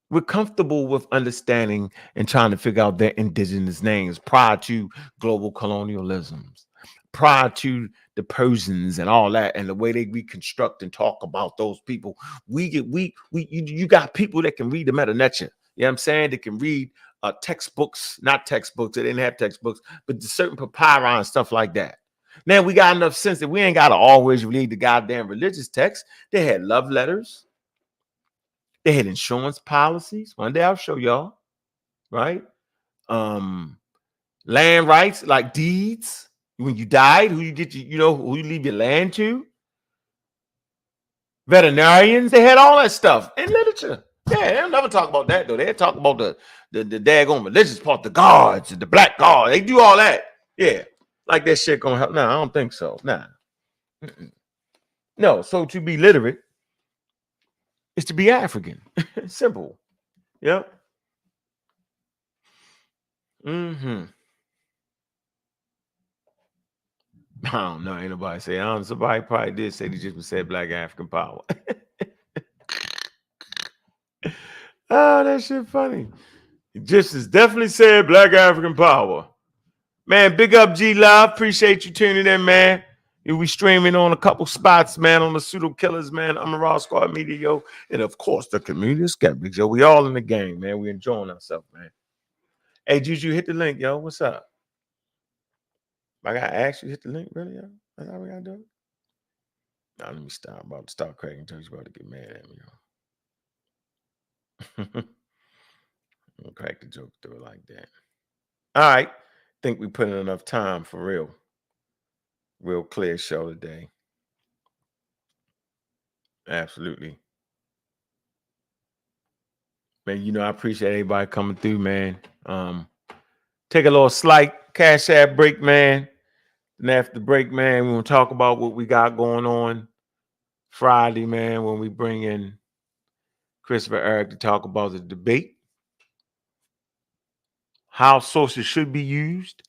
We're comfortable with understanding and trying to figure out their indigenous names prior to global colonialisms, prior to the Persians and all that, and the way they reconstruct and talk about those people. You got people that can read the Meta Nature. You know what I'm saying? They can read textbooks, not textbooks, they didn't have textbooks, but the certain papyri and stuff like that. Now we got enough sense that we ain't got to always read the goddamn religious text. They had love letters. They had insurance policies. One day I'll show y'all, right? Land rights, like deeds. When you died, who you get, who you leave your land to. Veterinarians, they had all that stuff in literature. Yeah, they'll never talk about that though. They talk about the daggone religious part, the guards, the black guard. They do all that. Yeah, like that shit gonna help. No, I don't think so. Nah. No. So to be literate is to be African. Simple. Yep. I don't know. Ain't nobody say. Somebody probably did say they just said Black African power. Oh, that shit funny. Egyptians definitely said Black African power. Man, big up G Live. Appreciate you tuning in, man. We streaming on a couple spots, man, on the Pseudo Killers, man. I'm a Raw Squad Media, yo. And of course, the Community of Skeptics, yo. We all in the game, man. We enjoying ourselves, man. Hey, Juju, hit the link, yo. What's up? I gotta ask you, hit the link, really, yo? That's how we gotta do it? Now, let me stop. I'm about to start cracking jokes. About to get mad at me, yo. I'm gonna crack the joke through it like that. All right. Think we put in enough time for real clear show today. Absolutely. Man, I appreciate everybody coming through, man. Take a little slight cash app break, man. And after the break, man, we're gonna talk about what we got going on Friday, man, when we bring in Christopher Eric to talk about the debate, how sources should be used,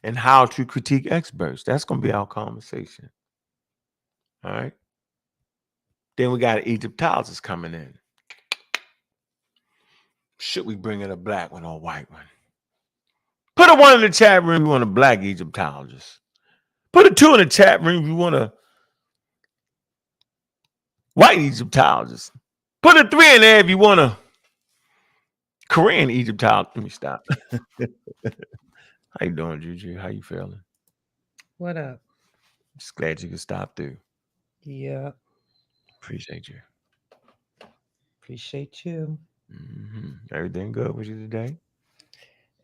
and how to critique experts. That's gonna be our conversation. All right. Then we got Egyptologists coming in. Should we bring in a black one or a white one? Put a 1 in the chat room if you want a black Egyptologist. Put a 2 in the chat room if you want a white Egyptologist. Put a 3 in there if you want a Korean Egyptologist. Let me stop. How you doing, Juju? How you feeling? What up? Just glad you could stop through. Yeah. Appreciate you. Appreciate you. Everything good with you today?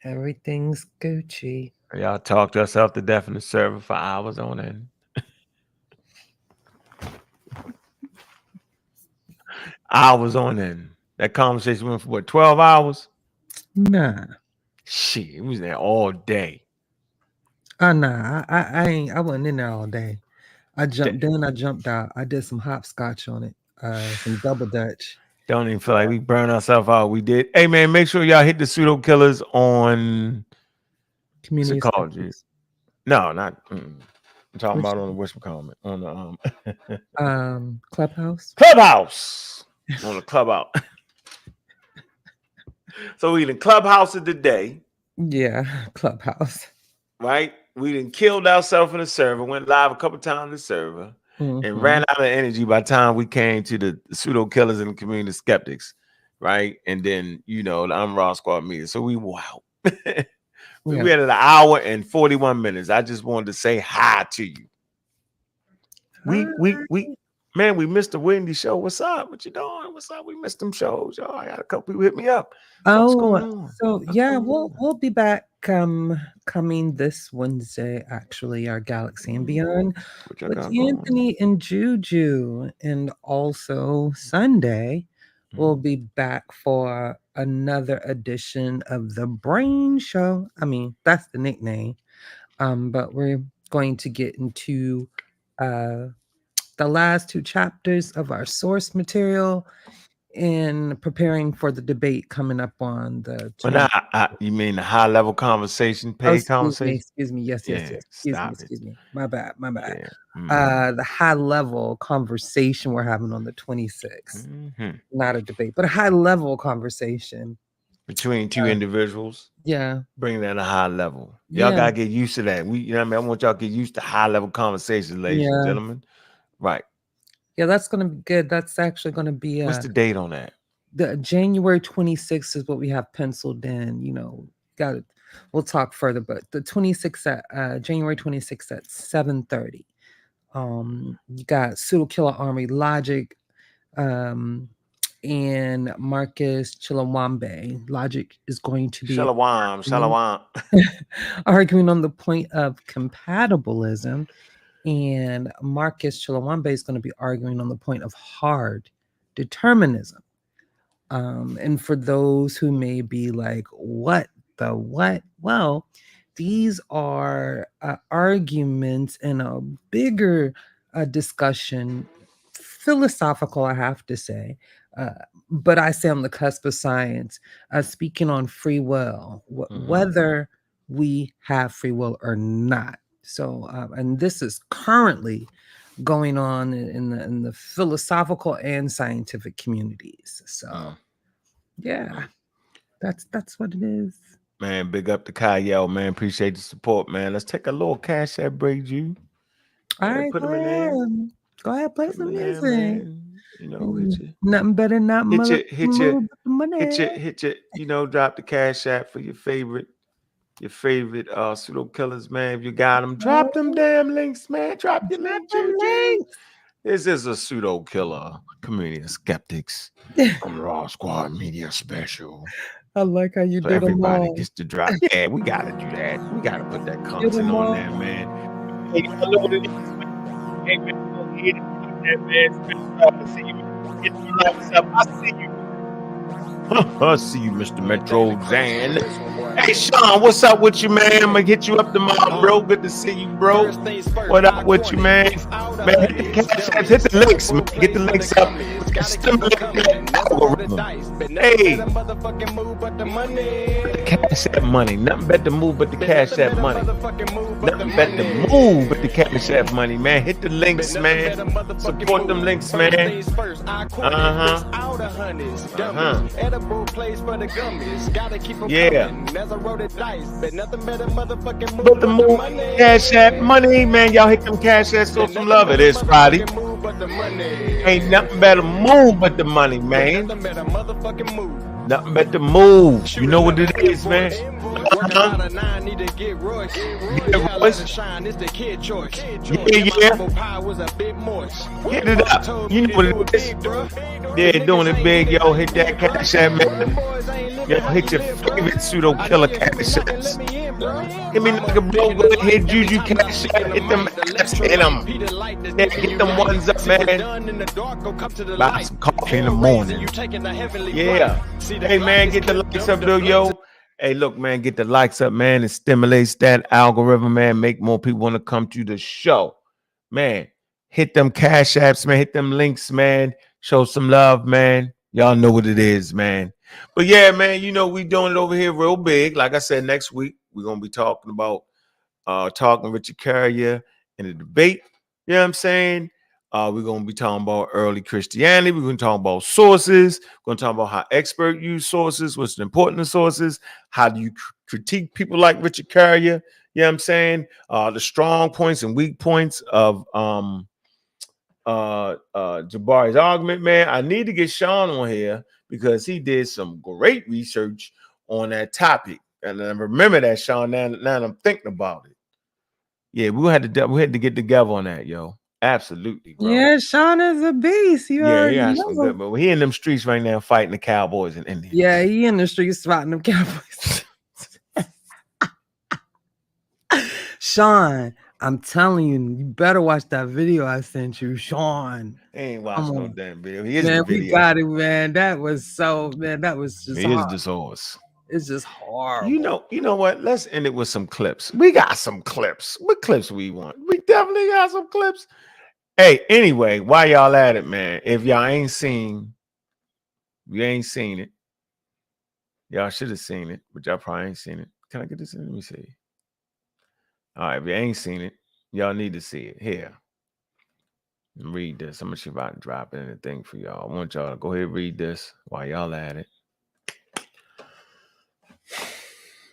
Everything's Gucci. Y'all talked yourself to death in the server for hours on end. Hours on end. That conversation went for what, 12 hours? Nah. Shit, it was there all day. Nah. I wasn't in there all day. I jumped in, I jumped out. I did some hopscotch on it. Some double dutch. Don't even feel like we burned ourselves out. We did. Hey man, make sure y'all hit the Pseudo Killers on Community Psychology. No, not. I'm talking about on the whisper comment on the Clubhouse. Clubhouse on the Clubhouse. So we in Clubhouse of the day. Yeah, Clubhouse. Right, we done killed ourselves in the server. Went live a couple times in the server. And ran out of energy by the time we came to the Pseudo Killers and the Community Skeptics, right? And then, the I'm Raw Squad Media. So we wow. We had an hour and 41 minutes. I just wanted to say hi to you. Man, we missed the Wendy show. What's up? What you doing? What's up? We missed them shows, y'all. I got a couple people hit me up. So yeah, we'll be back coming this Wednesday, actually, our Galaxy and Beyond with Anthony and Juju, and also Sunday we'll be back for another edition of the Brain Show. I mean, that's the nickname. But we're going to get into the last two chapters of our source material in preparing for the debate coming up on the But 20th. you mean the high level conversation, Oh, paid conversation? excuse me. Yes. Yeah, stop it. Excuse me. My bad. Yeah. The high level conversation we're having on the 26th. Mhm. Not a debate, but a high level conversation. Between two individuals, Yeah. bring that a high level. Y'all gotta get used to that. You know what I mean? I want y'all to get used to high level conversations, ladies and gentlemen. Right. Yeah, that's gonna be good. That's actually gonna be what's the date on that? The January 26th is what we have penciled in. You know, got it. We'll talk further, but the 26th at January 26th at 7:30. You got Pseudo Killer Army Logic, and Marcus Chilawambe. Logic is going to be Shalawam. arguing on the point of compatibilism, and Marcus Chilawambe is going to be arguing on the point of hard determinism. And for those who may be like, what the what? Well, these are arguments in a bigger discussion, philosophical, I have to say. But I say on the cusp of science, speaking on free will, whether we have free will or not. So, and this is currently going on in the philosophical and scientific communities. So, yeah, that's what it is. Man, big up to Kyle, man. Appreciate the support, man. Let's take a little cash app break, you. All right, put them in there. Go ahead, play some music. Man. You know, hit you. Nothing better, not money. Hit you. You know, drop the cash app for your favorite pseudo killers, man. If you got them, drop them damn links, man. Drop your links. This is a pseudo killer community of skeptics on Raw Squad Media Special. I like how you so did everybody gets to drop. Yeah, we gotta do that. We gotta put that content on there, man. Hey, I know what it is. Hey, man, go ahead and put that, man. See you. Get the lights up. I see you. I see you, Mr. Metro Zan. Hey, Sean, what's up with you, man? I'm gonna hit you up tomorrow, bro. Good to see you, bro. What up with you, man? Man, hit the cash apps, hit the links, man. Get the links up. Stimulate that algorithm. Hey, the cash app money. Nothing but the move but the cash app money. Nothing but the move but the cash app money, man. Hit the links, man. Support them links, man. Yeah. But the move, cash app money, man. Y'all hit them cash apps, show some love. It is Friday. Ain't nothing better move but the money, man. Nothing but the move. You know what it is, man. Yeah. Hit it up. You know what it is. Yeah, doing it big, yo. Hit that cash app, man. Yo, hit your favorite pseudo killer cash apps. Hit me like a bro. Go ahead, Juju cash app. Hit them. Hit them. Yeah, get them ones up, man. Buy some coffee in the morning. Yeah. Hey, man, get the likes up, though, yo. Hey, look, man, get the likes up, man. It stimulates that algorithm, man. Make more people want to come to the show. Man, hit them cash apps, man. Hit them links, man. Show some love, man. Y'all know what it is, man. But yeah, man, you know, we doing it over here real big. Like I said, next week, we're going to be talking about Richard Carrier in the debate. You know what I'm saying? We're going to be talking about early Christianity. We're going to talk about sources. We're going to talk about how experts use sources, what's the important of sources, how do you critique people like Richard Carrier, you know what I'm saying? The strong points and weak points of Jabari's argument, man. I need to get Sean on here because he did some great research on that topic. And I remember that, Sean, now I'm thinking about it. Yeah, we had to get together on that, yo. Absolutely, bro. Yeah, Sean is a beast. He some good, but he in them streets right now fighting the Cowboys and Indians. Yeah, he in the streets fighting them Cowboys. Sean, I'm telling you, you better watch that video I sent you, Sean. He ain't Come watching no on. damn video. Here's the Man, we video. got it, man. That was so, man, that was just Here's hard. the source. It's just horrible. You know what? Let's end it with some clips. We got some clips. What clips we want? We definitely got some clips. Hey, anyway, while y'all at it, man, if y'all ain't seen, you ain't seen it. Y'all should have seen it, but y'all probably ain't seen it. Can I get this in? Let me see. All right, if you ain't seen it, y'all need to see it. Here. Read this. I'm gonna see if I can drop it in the thing for y'all. I want y'all to go ahead and read this while y'all at it.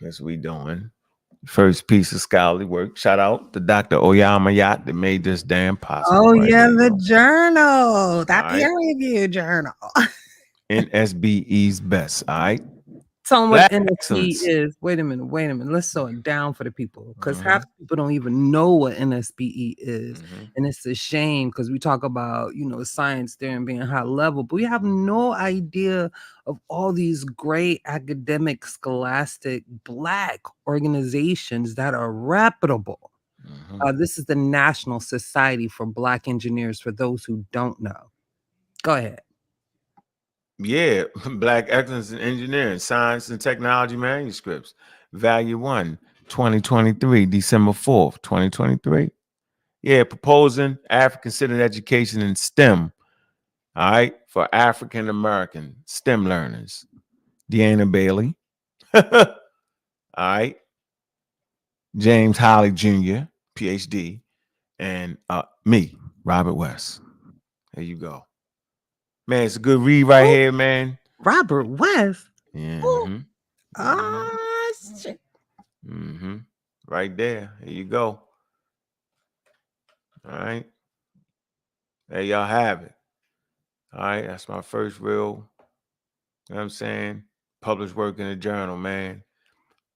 That's what we doing. First piece of scholarly work. Shout out to Dr. Oyama Yacht that made this damn possible. Oh, Right yeah, here, the yo. journal, that All right. peer review journal. NSBE's best. All right. Tell them what Black NSBE excellence. is. Wait a minute. Let's slow it down for the people because half Mhm. the people don't even know what NSBE is. Mhm. And it's a shame because we talk about, science there and being high level, but we have no idea of all these great academic, scholastic, Black organizations that are reputable. Mhm. This is the National Society for Black Engineers, for those who don't know. Go ahead. Yeah, Black Excellence in Engineering, Science and Technology Manuscripts, Value 1, 2023, December 4th, 2023. Yeah, proposing African-centered education in STEM, all right, for African American STEM learners. Deanna Bailey, all right, James Holly Jr., PhD, and me, Robert West. There you go. Man, it's a good read right Oh, here, man. Robert West. Yeah. Oh, Mm-hmm. shit. Mm-hmm. Right there. Here you go. All right. There y'all have it. All right. That's my first real, you know what I'm saying, published work in a journal, man.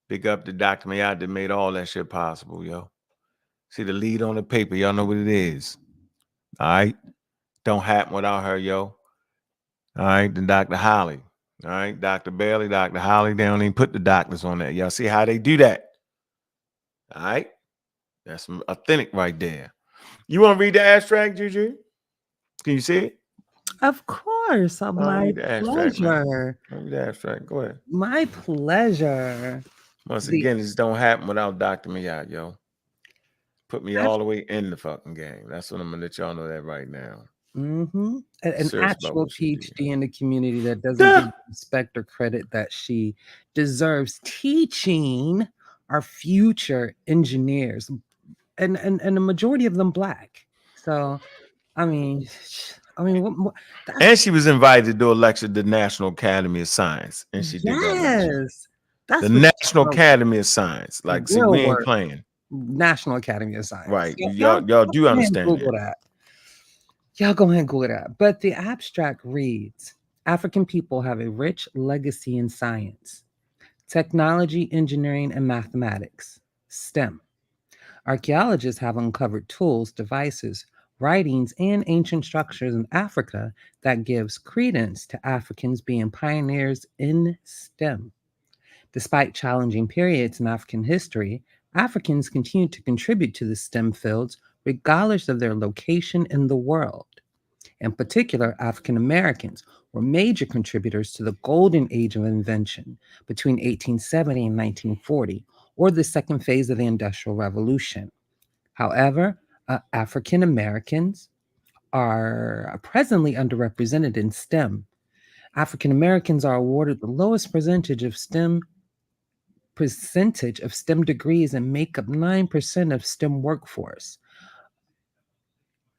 Big up to Dr. Mayad that made all that shit possible, yo. See the lead on the paper. Y'all know what it is. All right. Don't happen without her, yo. All right. Then Dr. Holly. All right. Dr. Bailey, Dr. Holly. They don't even put the doctors on that. Y'all see how they do that? All right. That's authentic right there. You want to read the abstract, Juju? Can you see it? Of course. My Read the abstract, man. pleasure. Read the abstract. Go ahead. My pleasure. Once The again, this don't happen without Dr. Miyad, yo. Put me all the way in the fucking game. That's what I'm gonna let y'all know that right now. An Serious about actual what you do. PhD in the community that doesn't Duh. give respect or credit that she deserves, teaching our future engineers, and the majority of them Black. So, I mean, And that's she was invited to do a lecture at the National Academy of Science, and she did that lecture. yes, The that's what National Academy of Science. Like, see, real we ain't work. playing. National Academy of Science. Right. Y'all do Go ahead and understand Google that. that. Y'all go ahead and Google that. But the abstract reads, African people have a rich legacy in science, technology, engineering, and mathematics, STEM. Archaeologists have uncovered tools, devices, writings, and ancient structures in Africa that gives credence to Africans being pioneers in STEM. Despite challenging periods in African history, Africans continue to contribute to the STEM fields regardless of their location in the world. In particular, African Americans were major contributors to the golden age of invention between 1870 and 1940, or the second phase of the Industrial Revolution. However, African Americans are presently underrepresented in STEM. African Americans are awarded the lowest percentage of STEM degrees and make up 9% of STEM workforce.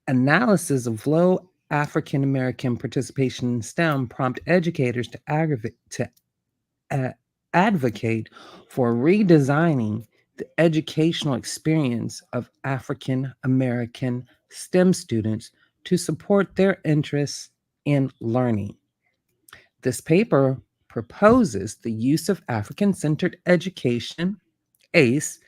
Analysis of low African American participation in STEM prompt educators uh, advocate for redesigning the educational experience of African American STEM students to support their interests in learning. This paper proposes the use of African centered education, ACE,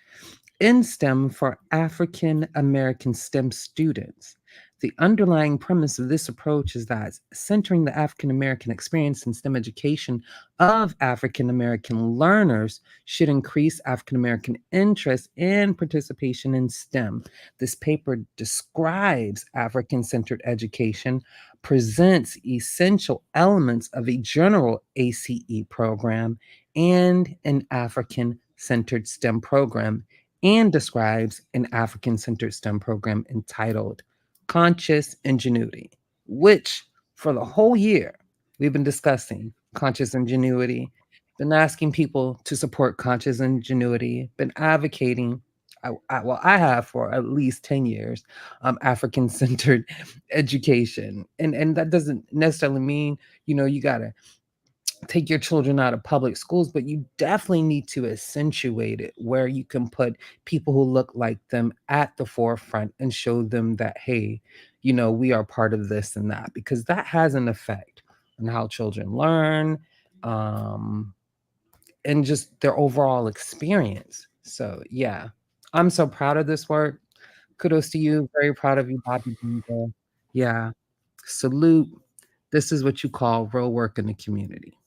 in STEM for African American STEM students. The underlying premise of this approach is that centering the African American experience in STEM education of African American learners should increase African American interest and participation in STEM. This paper describes African centered education, presents essential elements of a general ACE program and an African centered STEM program, and describes an African centered STEM program entitled Conscious Ingenuity, which for the whole year we've been discussing conscious ingenuity, been asking people to support conscious ingenuity, been advocating. I have for at least 10 years African centered education. And that doesn't necessarily mean, you got to take your children out of public schools, but you definitely need to accentuate it where you can put people who look like them at the forefront and show them that, hey, we are part of this and that, because that has an effect on how children learn, um, and just their overall experience. So, yeah, I'm so proud of this work. Kudos to you. Very proud of you, Bobby Beaver. Yeah, salute. This is what you call real work in the community.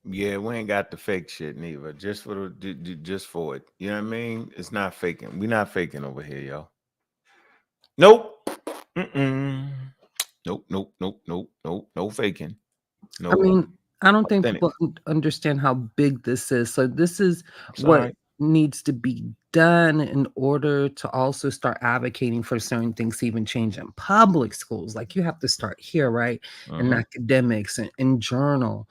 Yeah, we ain't got the fake shit neither. Just for just for it. You know what I mean? It's not faking. We not faking over here, yo. Nope. Mm-mm. Nope. Nope. Nope. Nope. Nope. No faking. I Nope. mean, I don't think Authentic. people understand how big this is. So this is It's all what right. needs to be done in order to also start advocating for certain things to even change in public schools. Like you have to start here, right? In Mm-hmm. academics and in journal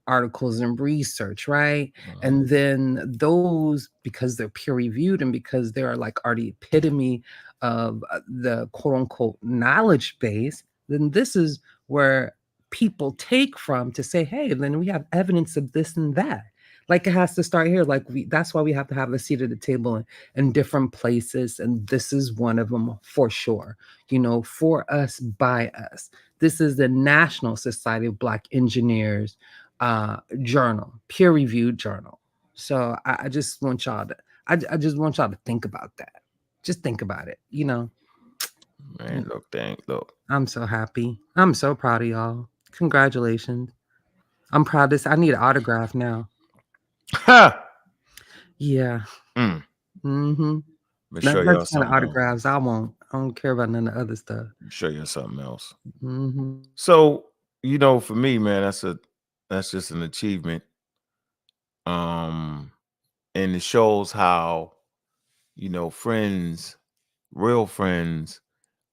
articles and research, right? Mm-hmm. And then those, because they're peer reviewed and because they are like are the epitome of the quote unquote knowledge base, then this is where people take from to say, hey, then we have evidence of this and that. Like it has to start here. Like that's why we have to have a seat at the table in different places. And this is one of them for sure. For us, by us. This is the National Society of Black Engineers journal, peer-reviewed journal. So I just want y'all to, I just want y'all to think about that. Just think about it. Man, look, dang, look. I'm so happy. I'm so proud of y'all. Congratulations. I'm proud this. I need an autograph now. Ha! Yeah. Mm. Mm-hmm. Let me show That's y'all kind of something else. autographs I want. I don't care about none of the other stuff. Let me show you something else. Mm-hmm. So, for me, man, that's just an achievement. Um, and it shows how, friends, real friends,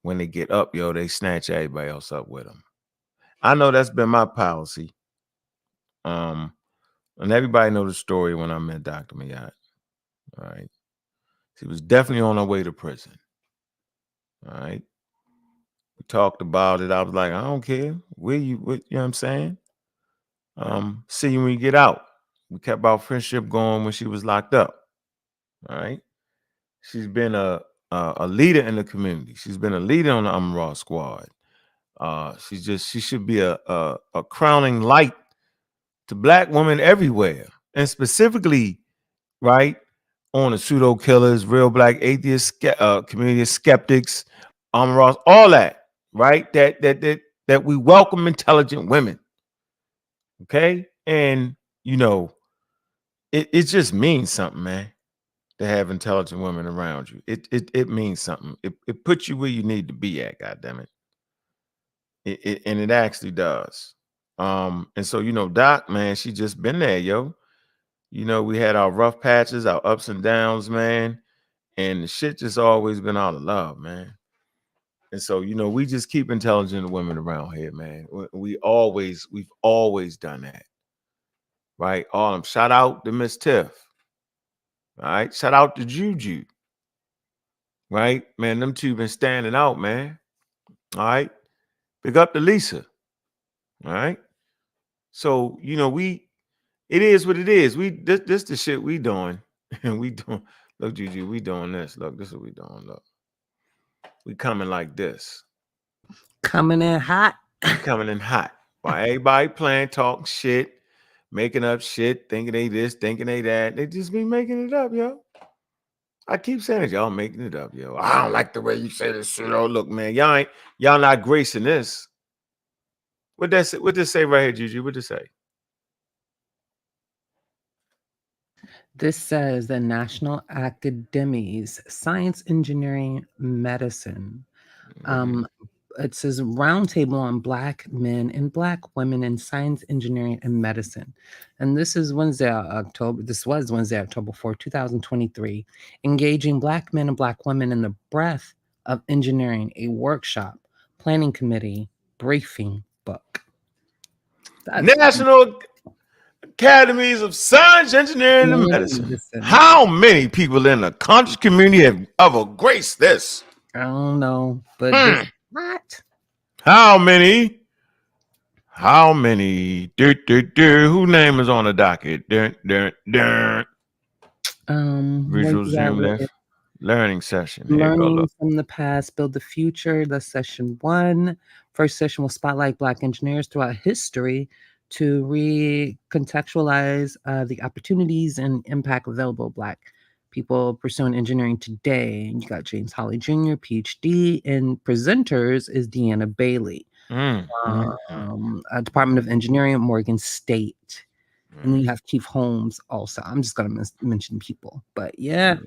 when they get up, they snatch everybody else up with them. I know that's been my policy. And everybody know the story when I met Dr. Mayat. All right. She was definitely on her way to prison. All right. We talked about it. I was like, I don't care. You know what I'm saying? See you when you get out. We kept our friendship going when she was locked up. All right. She's been a leader in the community. She's been a leader on the Raw squad. She should be a crowning light to Black women everywhere, and specifically, right, on the pseudo killers, real Black atheists, community skeptics, Ross, all that, right? That we welcome intelligent women, okay? And it just means something, man, to have intelligent women around you. It means something. It puts you where you need to be at. God damn it. And it actually does. And so Doc, man, she just been there, yo. We had our rough patches, our ups and downs, man. And the shit just always been out of love, man. And so, we just keep intelligent women around here, man. We've always done that. Right? All them. Shout out to Miss Tiff. All right. Shout out to Juju. Right? Man, them two been standing out, man. All right. Big up to Lisa. All right. So, it is what it is. This the shit we doing. And we doing, look, Juju, we doing this. Look, this is what we doing. Look. We coming like this. Coming in hot. We coming in hot. While everybody playing, talking shit, making up shit, thinking they this, thinking they that. They just be making it up, yo. I keep saying it, y'all making it up, yo. I don't like the way you say this shit. Oh, look, man, y'all not gracing this. What this say right here, Juju? What this say? This says the National Academies, Science, Engineering, Medicine. Mhm. It says roundtable on Black men and Black women in science, engineering, and medicine. And this is Wednesday, October. This was Wednesday, October 4, 2023. Engaging Black men and Black women in the breadth of engineering, a workshop, planning committee, briefing book. That's National Academies of Science, Engineering, and Medicine. medicine. How many people in the conscious community have ever graced this? I don't know, but this what? How many? How many? Who name is on the docket? What Visual you got Zoom with left learning session. Here you go. learning Look. from the past, build the future? That's session 1. First session will spotlight Black engineers throughout history to recontextualize the opportunities and impact available to Black people pursuing engineering today. And you got James Holly Jr., PhD, and presenters is Deanna Bailey, Department of Engineering at Morgan State. And then you have Keith Holmes also. I'm just going to mention people. But yeah,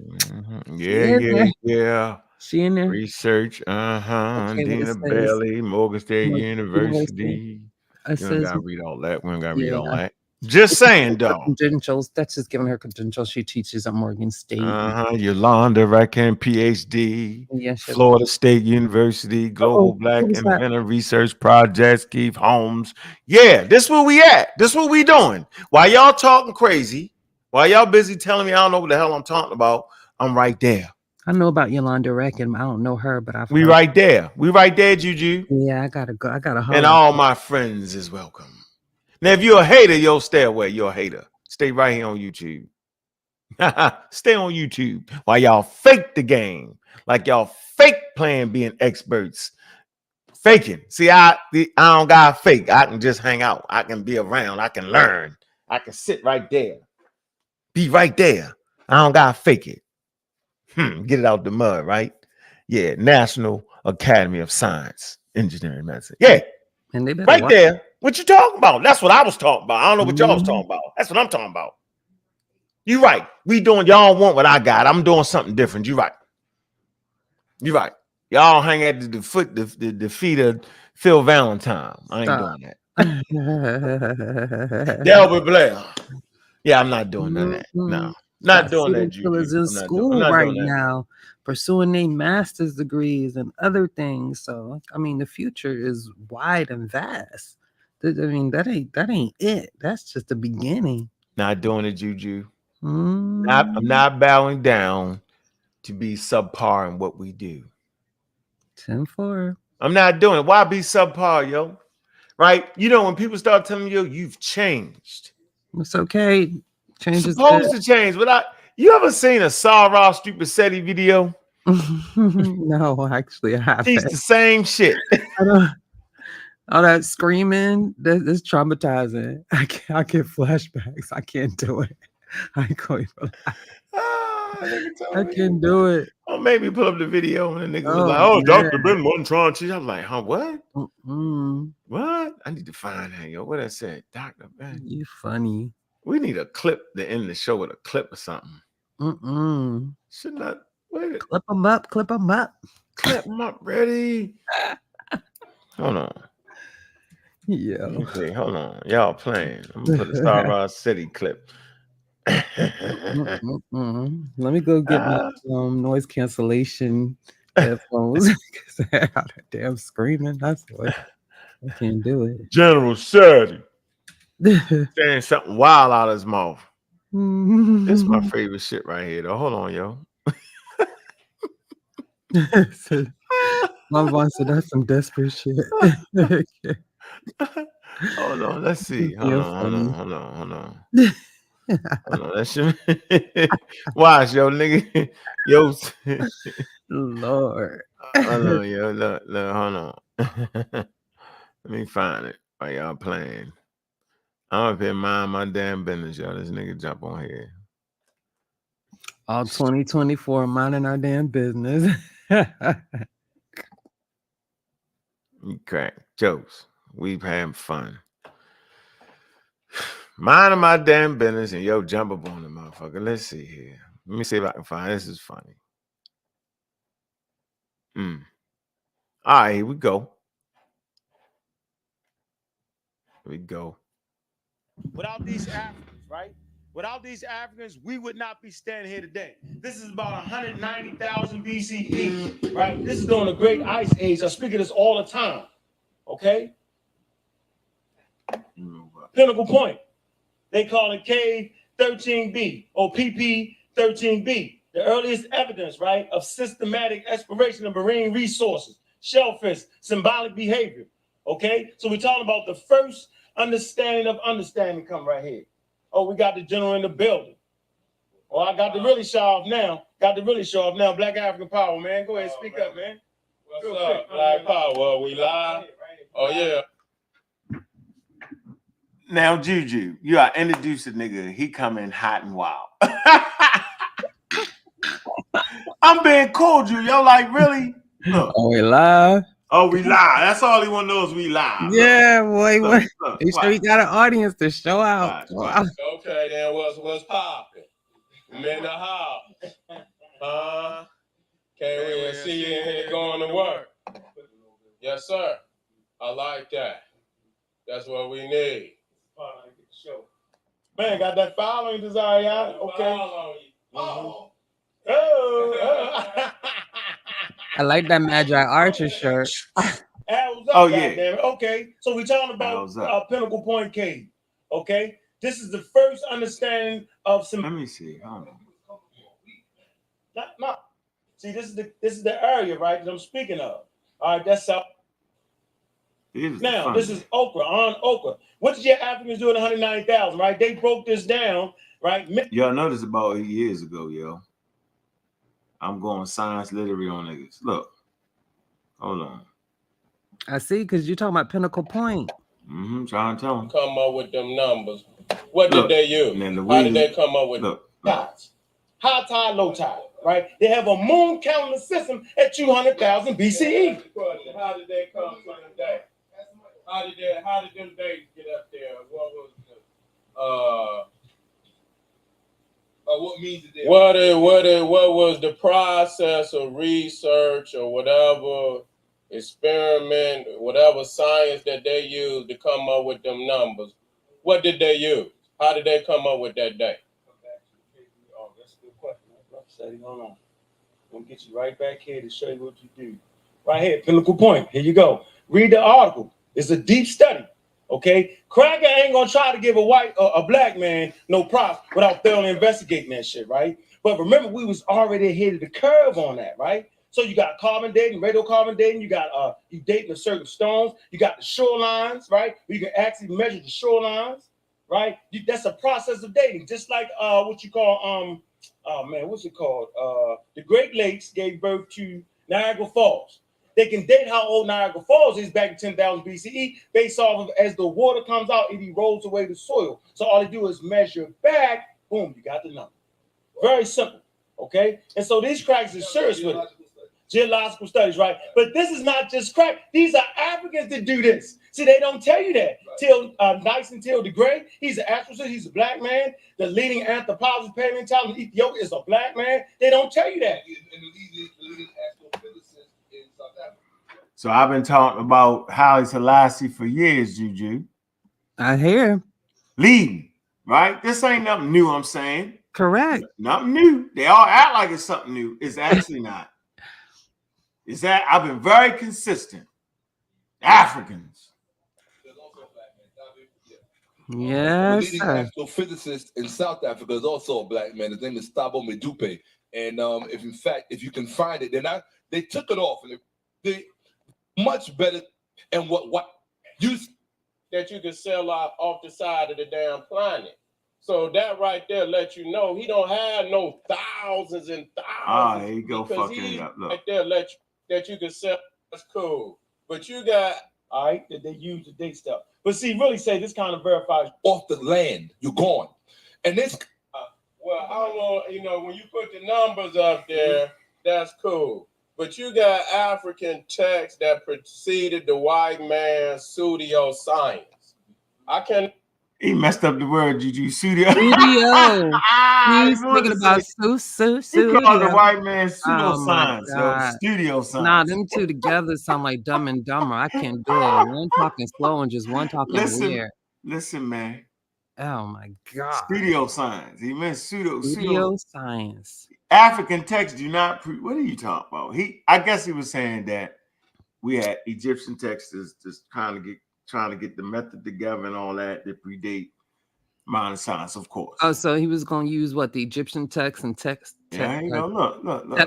she in there. Yeah. She in there. Research, Okay, it Dina says Bailey, Morgan State University. University. It You don't says, gotta read all that. We don't gotta read yeah, all that. Just saying, her though. credentials. That's just giving her credentials. She teaches at Morgan State. Yolanda Rakan, PhD, Yeah, she has. Florida State University, Global Oh, who Black was that? Inventor Research Projects, Keith Holmes. Yeah, this where we at. This what we doing. While y'all talking crazy, while y'all busy telling me I don't know what the hell I'm talking about, I'm right there. I know about Yolanda Reckon. I don't know her, but I've We heard. right there. We right there, Juju. Yeah, I gotta go. I gotta And holler. all my friends is welcome. Now, if you're a hater, yo, stay away. You're a hater. Stay right here on YouTube. Stay on YouTube while y'all fake the game. Like y'all fake playing being experts. Faking. See, I don't got fake. I can just hang out. I can be around. I can learn. I can sit right there. Be right there. I don't got to fake it. Get it out the mud, right? Yeah. National Academy of Science, Engineering, Medicine. Yeah. And they better Right watch. there. What you talking about? That's what I was talking about. I don't know what y'all was Mhm. talking about. That's what I'm talking about. You right. We doing, y'all want what I got. I'm doing something different. You right. You right. Y'all hang at the feet of Phil Valentine. I ain't Stop. doing that. Delbert Blair. Yeah, I'm not doing none of that. No. Mhm. Not Got doing serial that, killers Juju. in I'm school not right doing that. now, pursuing their master's degrees and other things. So, I mean, the future is wide and vast. I mean, that ain't it. That's just the beginning. Not doing it, Juju. I'm Mm, not bowing down to be subpar in what we do. 10-4. I'm not doing it. Why be subpar, yo? Right? You know, when people start telling you, you've changed. It's okay. Change is good. Supposed to change. You ever seen a Sarah Stupicetti video? No, actually, I She's haven't. the same shit. I don't. All that screaming, that's traumatizing. I get flashbacks. I can't do it. I ain't going for that. Nigga I told me. can't do it. Oh, made me pull up the video and the nigga was like, Oh oh, man. Dr. Ben wasn't trying to cheat. I'm like, huh, what? Mm-mm. What? I need to find that, yo. What I said? Dr. Ben. You funny. We need a clip to end the show with a clip or something. Mm-mm. Should not wait. Clip them up. Clip them up. Clip them up, ready. Hold on. Yeah. Okay, hold on. Y'all playing. I'm gonna put a Star Rock City clip. Mm-mm. Let me go get my noise cancellation headphones because I got that damn screaming. That's what I can't do it. General Sadie saying something wild out of his mouth. This is my favorite shit right here, though. Hold on, yo. My voice said that's some desperate shit. Hold on, let's see. Hold You're on. funny. Hold on. That shit. Watch, yo, nigga. Yo. Lord. Hold on, yo. Look, hold on. Let me find it while y'all playing. I'm up here mind my damn business, yo. This nigga jump on here. All 2024, minding our damn business. You crack jokes. We've having fun. Minding my damn business and yo jump up on the motherfucker. Let's see here. Let me see if I can find this. Is funny. All right, here we go. Here we go. Without these Africans, right? Without these Africans, we would not be standing here today. This is about 190,000 BCE, right? This is during the Great Ice Age. I speak of this all the time, okay? Pinnacle Point. They call it Cave 13B or PP 13B. The earliest evidence, right, of systematic exploration of marine resources, shellfish, symbolic behavior, okay? So we're talking about the first understanding of understanding come right here. Oh, we got the general in the building. Oh, I got to really show off now. Black African Power, man. Go ahead, speak up, man. What's up, Black Power? We live? Oh, yeah. Now, Juju, you are introduced the nigga. He coming hot and wild. I'm being cool, Juju. Yo, like, really? Look. Oh, we live? Oh, we live. That's all he want to know is we live. Yeah, boy. Look, You sure we got an audience to show out? Watch. Okay, then what's popping? I'm in the house. Can't wait to see you in here going to work. Yes, sir. I like that. That's what we need. Man, got that following desire, y'all? Okay. Oh. I like that Magi Archer shirt. Oh, yeah. Okay, so we're talking about Pinnacle Point Cave. Okay, this is the first understanding of some. Let me see. Hold on. See, this is the area, right, that I'm speaking of. All right, that's South. Now, this is Okra, on Okra. What did your Africans do in 190,000, right? They broke this down, right? Y'all know this about 8 years ago, yo. I'm going science literary on niggas. Look. Hold on. I see, because you're talking about Pinnacle Point. Trying to tell them. Come up with them numbers. What did they use? How did they come up with tides? High tide, low tide, right? They have a moon calendar system at 200,000 BCE. How did they come to the day? How did them days get up there? What was what means it? What was the process of research or whatever experiment, whatever science that they used to come up with them numbers? What did they use? How did they come up with that day? Oh, that's a good question. Hold on. I'm gonna get you right back here to show you what you do. Right here, Pinnacle Point. Here you go. Read the article. It's a deep study. Okay, Cracker ain't gonna try to give a black man no props without thoroughly investigating that shit, right? But remember, we was already ahead of the curve on that, right? So you got carbon dating, radiocarbon dating, you got you dating a certain stones, you got the shorelines, right? You can actually measure the shorelines, right? That's a process of dating, just like what you call what's it called? The Great Lakes gave birth to Niagara Falls. They can date how old Niagara Falls is back in 10,000 BCE based off of as the water comes out, it erodes away the soil. So all they do is measure back, boom, you got the number. Very simple, okay? And so these cracks are serious with it. Geological studies, right? But this is not just crack. These are Africans that do this. See, they don't tell you that. Till Nyson Till the Great, he's an astrophysicist, he's a black man. The leading anthropologist, paleontologist in Ethiopia is a black man. They don't tell you that. And the leading astrophysicist in South Africa. So I've been talking about Haile Selassie for years, Juju. I hear. Leading, right? This ain't nothing new, I'm saying. Correct. Nothing new. They all act like it's something new. It's actually not. Is that I've been very consistent. Africans. Yes, the leading astrophysicist in South Africa is also a black man. His name is Thabo Medupe. And if you can find it, they took it off and they much better. And what you that you can sell off the side of the damn planet. So that right there lets you know he don't have no thousands and thousands. There you go, fucking up. Look. Right there that you can sell. That's cool. But you got all right that they use the date stuff. But see, really say this kind of verifies off the land. You're gone. And this Well, I don't want, when you put the numbers up there, that's cool. But you got African texts that preceded the white man's pseudoscience. I can. He messed up the word, Juju. Studio. Studio. He's He wanted thinking to about say- He called the studio. white man pseudo Oh my science, yo. God. Studio Nah, science. them two together sound like Dumb and Dumber. I can't do it. One talking slow and just one talking weird. Listen, man. Oh my God. Studio science. He meant pseudo science. African texts do not what are you talking about? I guess he was saying that we had Egyptian texts just trying to get the method together and all that predate modern science, of course. Oh, so he was gonna use what, the Egyptian text and text. Yeah, look.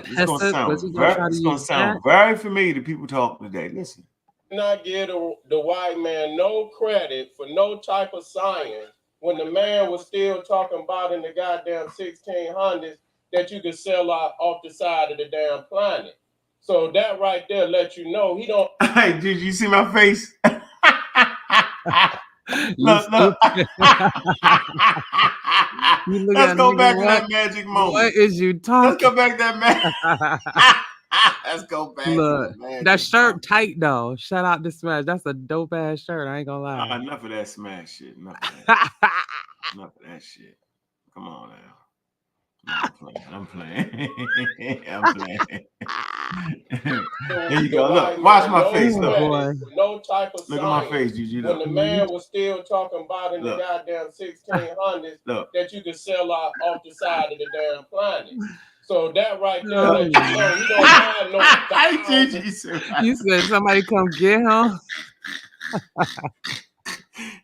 It's gonna sound very familiar to people talking today. Listen. Not give the white man no credit for no type of science when the man was still talking about in the goddamn 1600s that you could sell off the side of the damn planet. So that right there lets you know he don't. Hey, did you see my face? Look. Let's go back to that magic moment. What is you talking? Let's go back to that magic. Let's go back. Look, that shirt tight though. Shout out to Smash. That's a dope ass shirt. I ain't gonna lie. Enough of that Smash shit. Enough of that shit. Come on now. I'm playing. There you go. Look, watch my face. Look. No type of look at my face, Gigi. When the man was still talking about in the goddamn 1600s that you could sell off the side of the damn planet. So that right there, you don't have no. You said somebody come get him.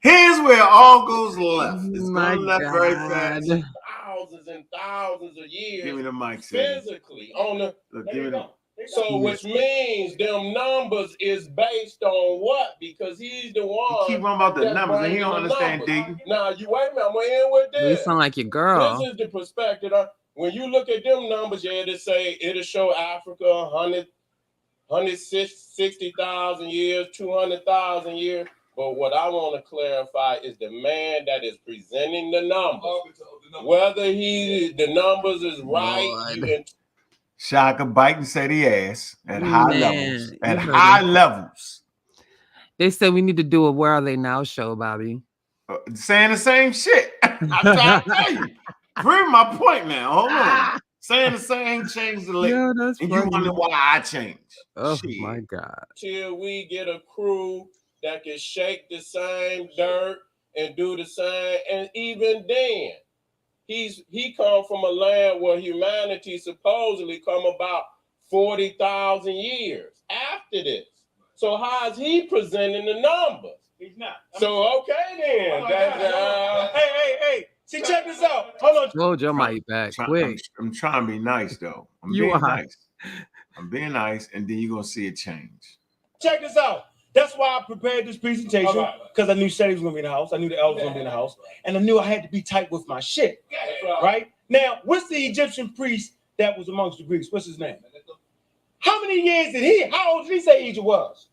Here's where it all goes left. It's going left very fast. Thousands and thousands of years. Give me the mic, physically on the. Look, give me the. So which means them numbers is based on what? Because he's the one. You keep on about the numbers and he don't understand, do you? Now you wait a minute, I'm gonna end with this. You sound like your girl. This is the perspective. When you look at them numbers, it'll show Africa 160,000 years, 200,000 years. But what I want to clarify is the man that is presenting the numbers. Whether the numbers is right. Shaka bite and say the ass at high levels. At high levels. They said we need to do a Where Are They Now show, Bobby. Saying the same shit. I'm trying to tell you. Prove my point now. Hold on. Saying the same, change the lick. Yeah, that's and funny. you wonder why I changed. Oh my God. Till we get a crew that can shake the same dirt and do the same. And even then, he come from a land where humanity supposedly come about 40,000 years after this. So how is he presenting the numbers? He's not. So okay then. Hey. See, check this out. Hold on. Hold your mic back quick. I'm trying to be nice though. I'm being nice, and then you're gonna see a change. Check this out. That's why I prepared this presentation, because I knew Shetty was gonna be in the house. I knew the elders was gonna be in the house, and I knew I had to be tight with my shit. Right? Now, what's the Egyptian priest that was amongst the Greeks? What's his name? How many years how old did he say Egypt was?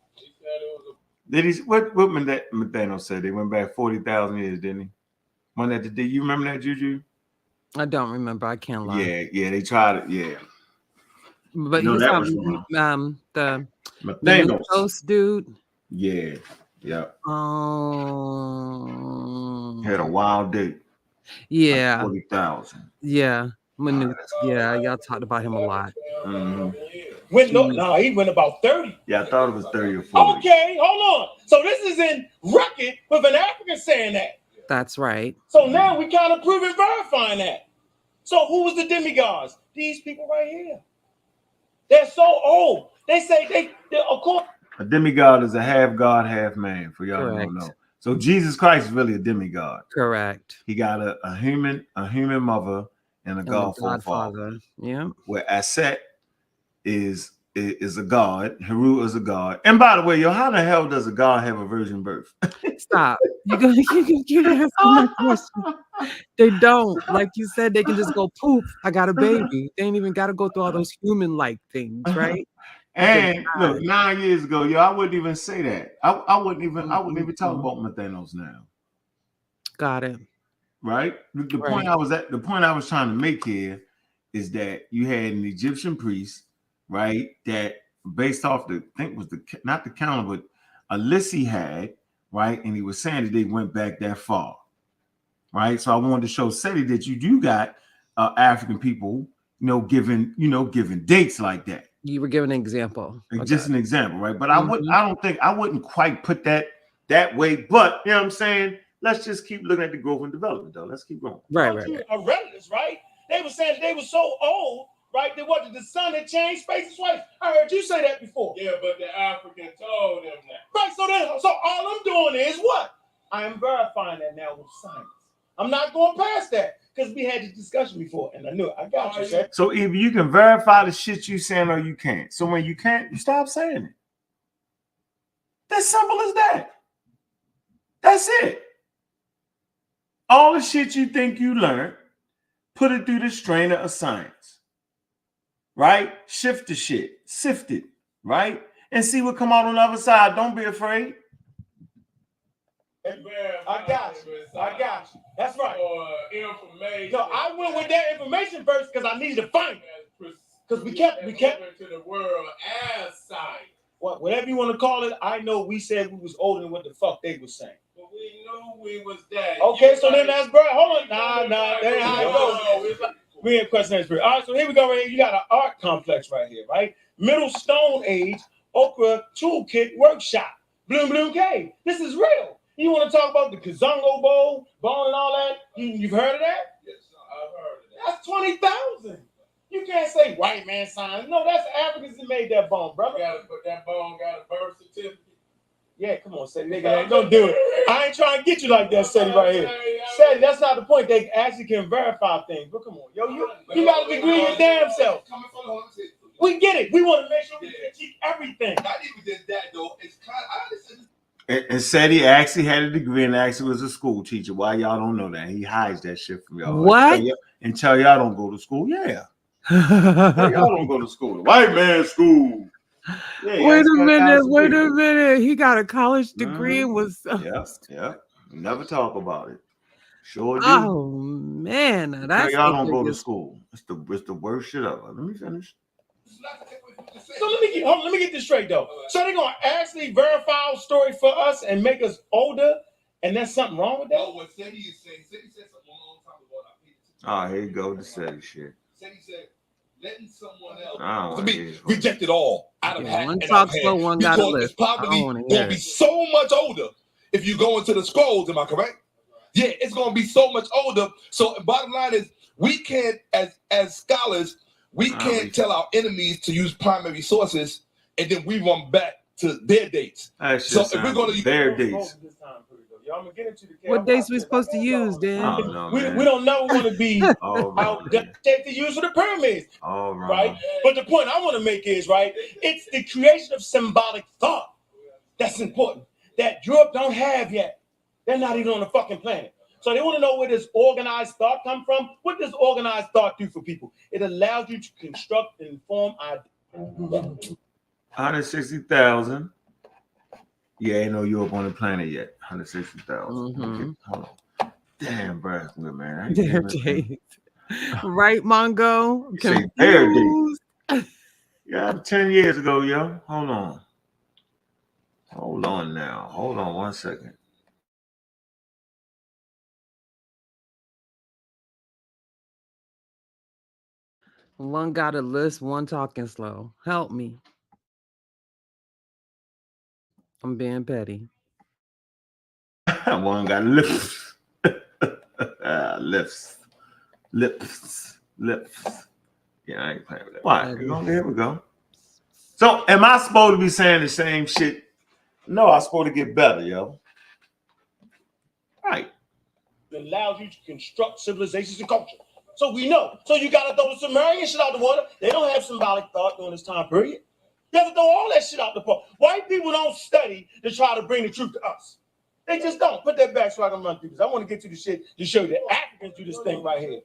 What Matheno said? They went back 40,000 years, didn't he? Did you remember that, Juju? I don't remember. I can't lie. Yeah, they tried it. Yeah, but he's the Mythos dude. Yeah. Had a wild date. Yeah, 40,000. Yeah, y'all talked about him a lot. Mm-hmm. He went about 30. Yeah, I thought it was 30 or 40. Okay, hold on. So this is in record with an African saying that. That's right. So now we kind of prove and verifying that. So who was the demigods? These people right here. They're so old. They say they're of course. A demigod is a half god, half man. For y'all who don't know. So Jesus Christ is really a demigod. Correct. He got a human mother and a God father. Yeah. Where Aset is a god, Heru is a god. And by the way, how the hell does a god have a virgin birth? Stop. You can answer my question. They don't. Like you said, they can just go poof, I got a baby. They ain't even gotta go through all those human-like things, right? And look, 9 years ago, I wouldn't even say that. I wouldn't even talk about Mythenos now. Got it. right? The point I was trying to make here is that you had an Egyptian priest, right? That based off I think was not the calendar, but a list he had, right? And he was saying that they went back that far, right? So I wanted to show Seti that you do got African people, giving dates like that. You were giving an example. Just an example, right? But I wouldn't quite put that way. But you know what I'm saying? Let's just keep looking at the growth and development, though. Let's keep going. Right. Our relatives, right? They were saying they were so old, right? That what the sun had changed space twice. I heard you say that before. Yeah, but the African told them that. Right. So all I'm doing is what? I am verifying that now with science. I'm not going past that because we had this discussion before, and I knew it. I got you, sir. So either you can verify the shit you saying or you can't. So when you can't, you stop saying it. That's simple as that. That's it. All the shit you think you learned, put it through the strainer of science. Right? Shift the shit. Sift it. Right? And see what come out on the other side. Don't be afraid. I got you. That's right. Information. No, I went with that information first because I needed to find it. Because we kept to the world as science. Whatever you want to call it, I know we said we was older than what the fuck they was saying. But we knew we was that. Okay, so then that's bro. Hold on. Nah. That ain't how it goes. We ain't question that spirit. All right, so here we go right here. You got an art complex right here, right? Middle Stone Age Okra Toolkit Workshop. Bloom Cave. This is real. You want to talk about the Kazongo Bowl and all that? You've heard of that? Yes, I've heard of that. That's 20,000. You can't say white man sign. No, that's Africans that made that bone, brother. But that bone got a birth certificate. Yeah, come on, Seti. Nigga, don't do it. I ain't trying to get you like that, Seti, right here. Seti, that's not the point. They actually can verify things. But come on, yo, you got to degree your damn self. We get it. We want to make sure we critique everything. Not even just that, though. It's kind of, I understand. And said he actually had a degree and actually was a school teacher. Why y'all don't know that? He hides that shit from y'all. What? And tell y'all don't go to school. Yeah. Y'all don't go to school. The white man school. Yeah, wait a minute. He got a college degree and was. Yeah. Never talk about it. Sure do. Oh man, that's y'all don't go to school. It's the worst shit ever. Let me finish. So let me get this straight though. So they're gonna actually verify our story for us and make us older, and there's something wrong with that? No, what Seti is saying, Seti said something a long time ago. Here you go, the Seti shit. Seti said, letting someone else to be rejected all out of hand. One talk slow, one got a list. It's probably going to be so much older if you go into the scrolls. Am I correct? Yeah, it's going to be so much older. So bottom line is, we can't, as scholars, we can't tell our enemies to use primary sources, and then we run back to their dates. So if we're going to use their dates. What dates we supposed to use, Dan? We don't know what to be outdated to use for the pyramids. Right? But the point I want to make is, right, it's the creation of symbolic thought that's important that Europe don't have yet. They're not even on the fucking planet. So they want to know where this organized thought come from. What does organized thought do for people? It allows you to construct and form ideas. 160,000. Yeah, ain't no Europe on the planet yet. 160,000. Mm-hmm. Hold on. Damn, bro, man. Right, Mongo? Say their days. Yeah, 10 years ago, yo. Hold on now. Hold on 1 second. One got a list, one talking slow. Help me. I'm being petty. One got lips. Lips. Yeah, I ain't playing with that. Why? Here we go. So, am I supposed to be saying the same shit? No, I'm supposed to get better, yo. Right. It allows you to construct civilizations and culture. So we know. So you got to throw the Sumerian shit out the water. They don't have symbolic thought during this time period. You have to throw all that shit out the pot. White people don't study to try to bring the truth to us. They just don't. Put that back so I can run through this. I want to get to the shit to show you that Africans do this thing right here.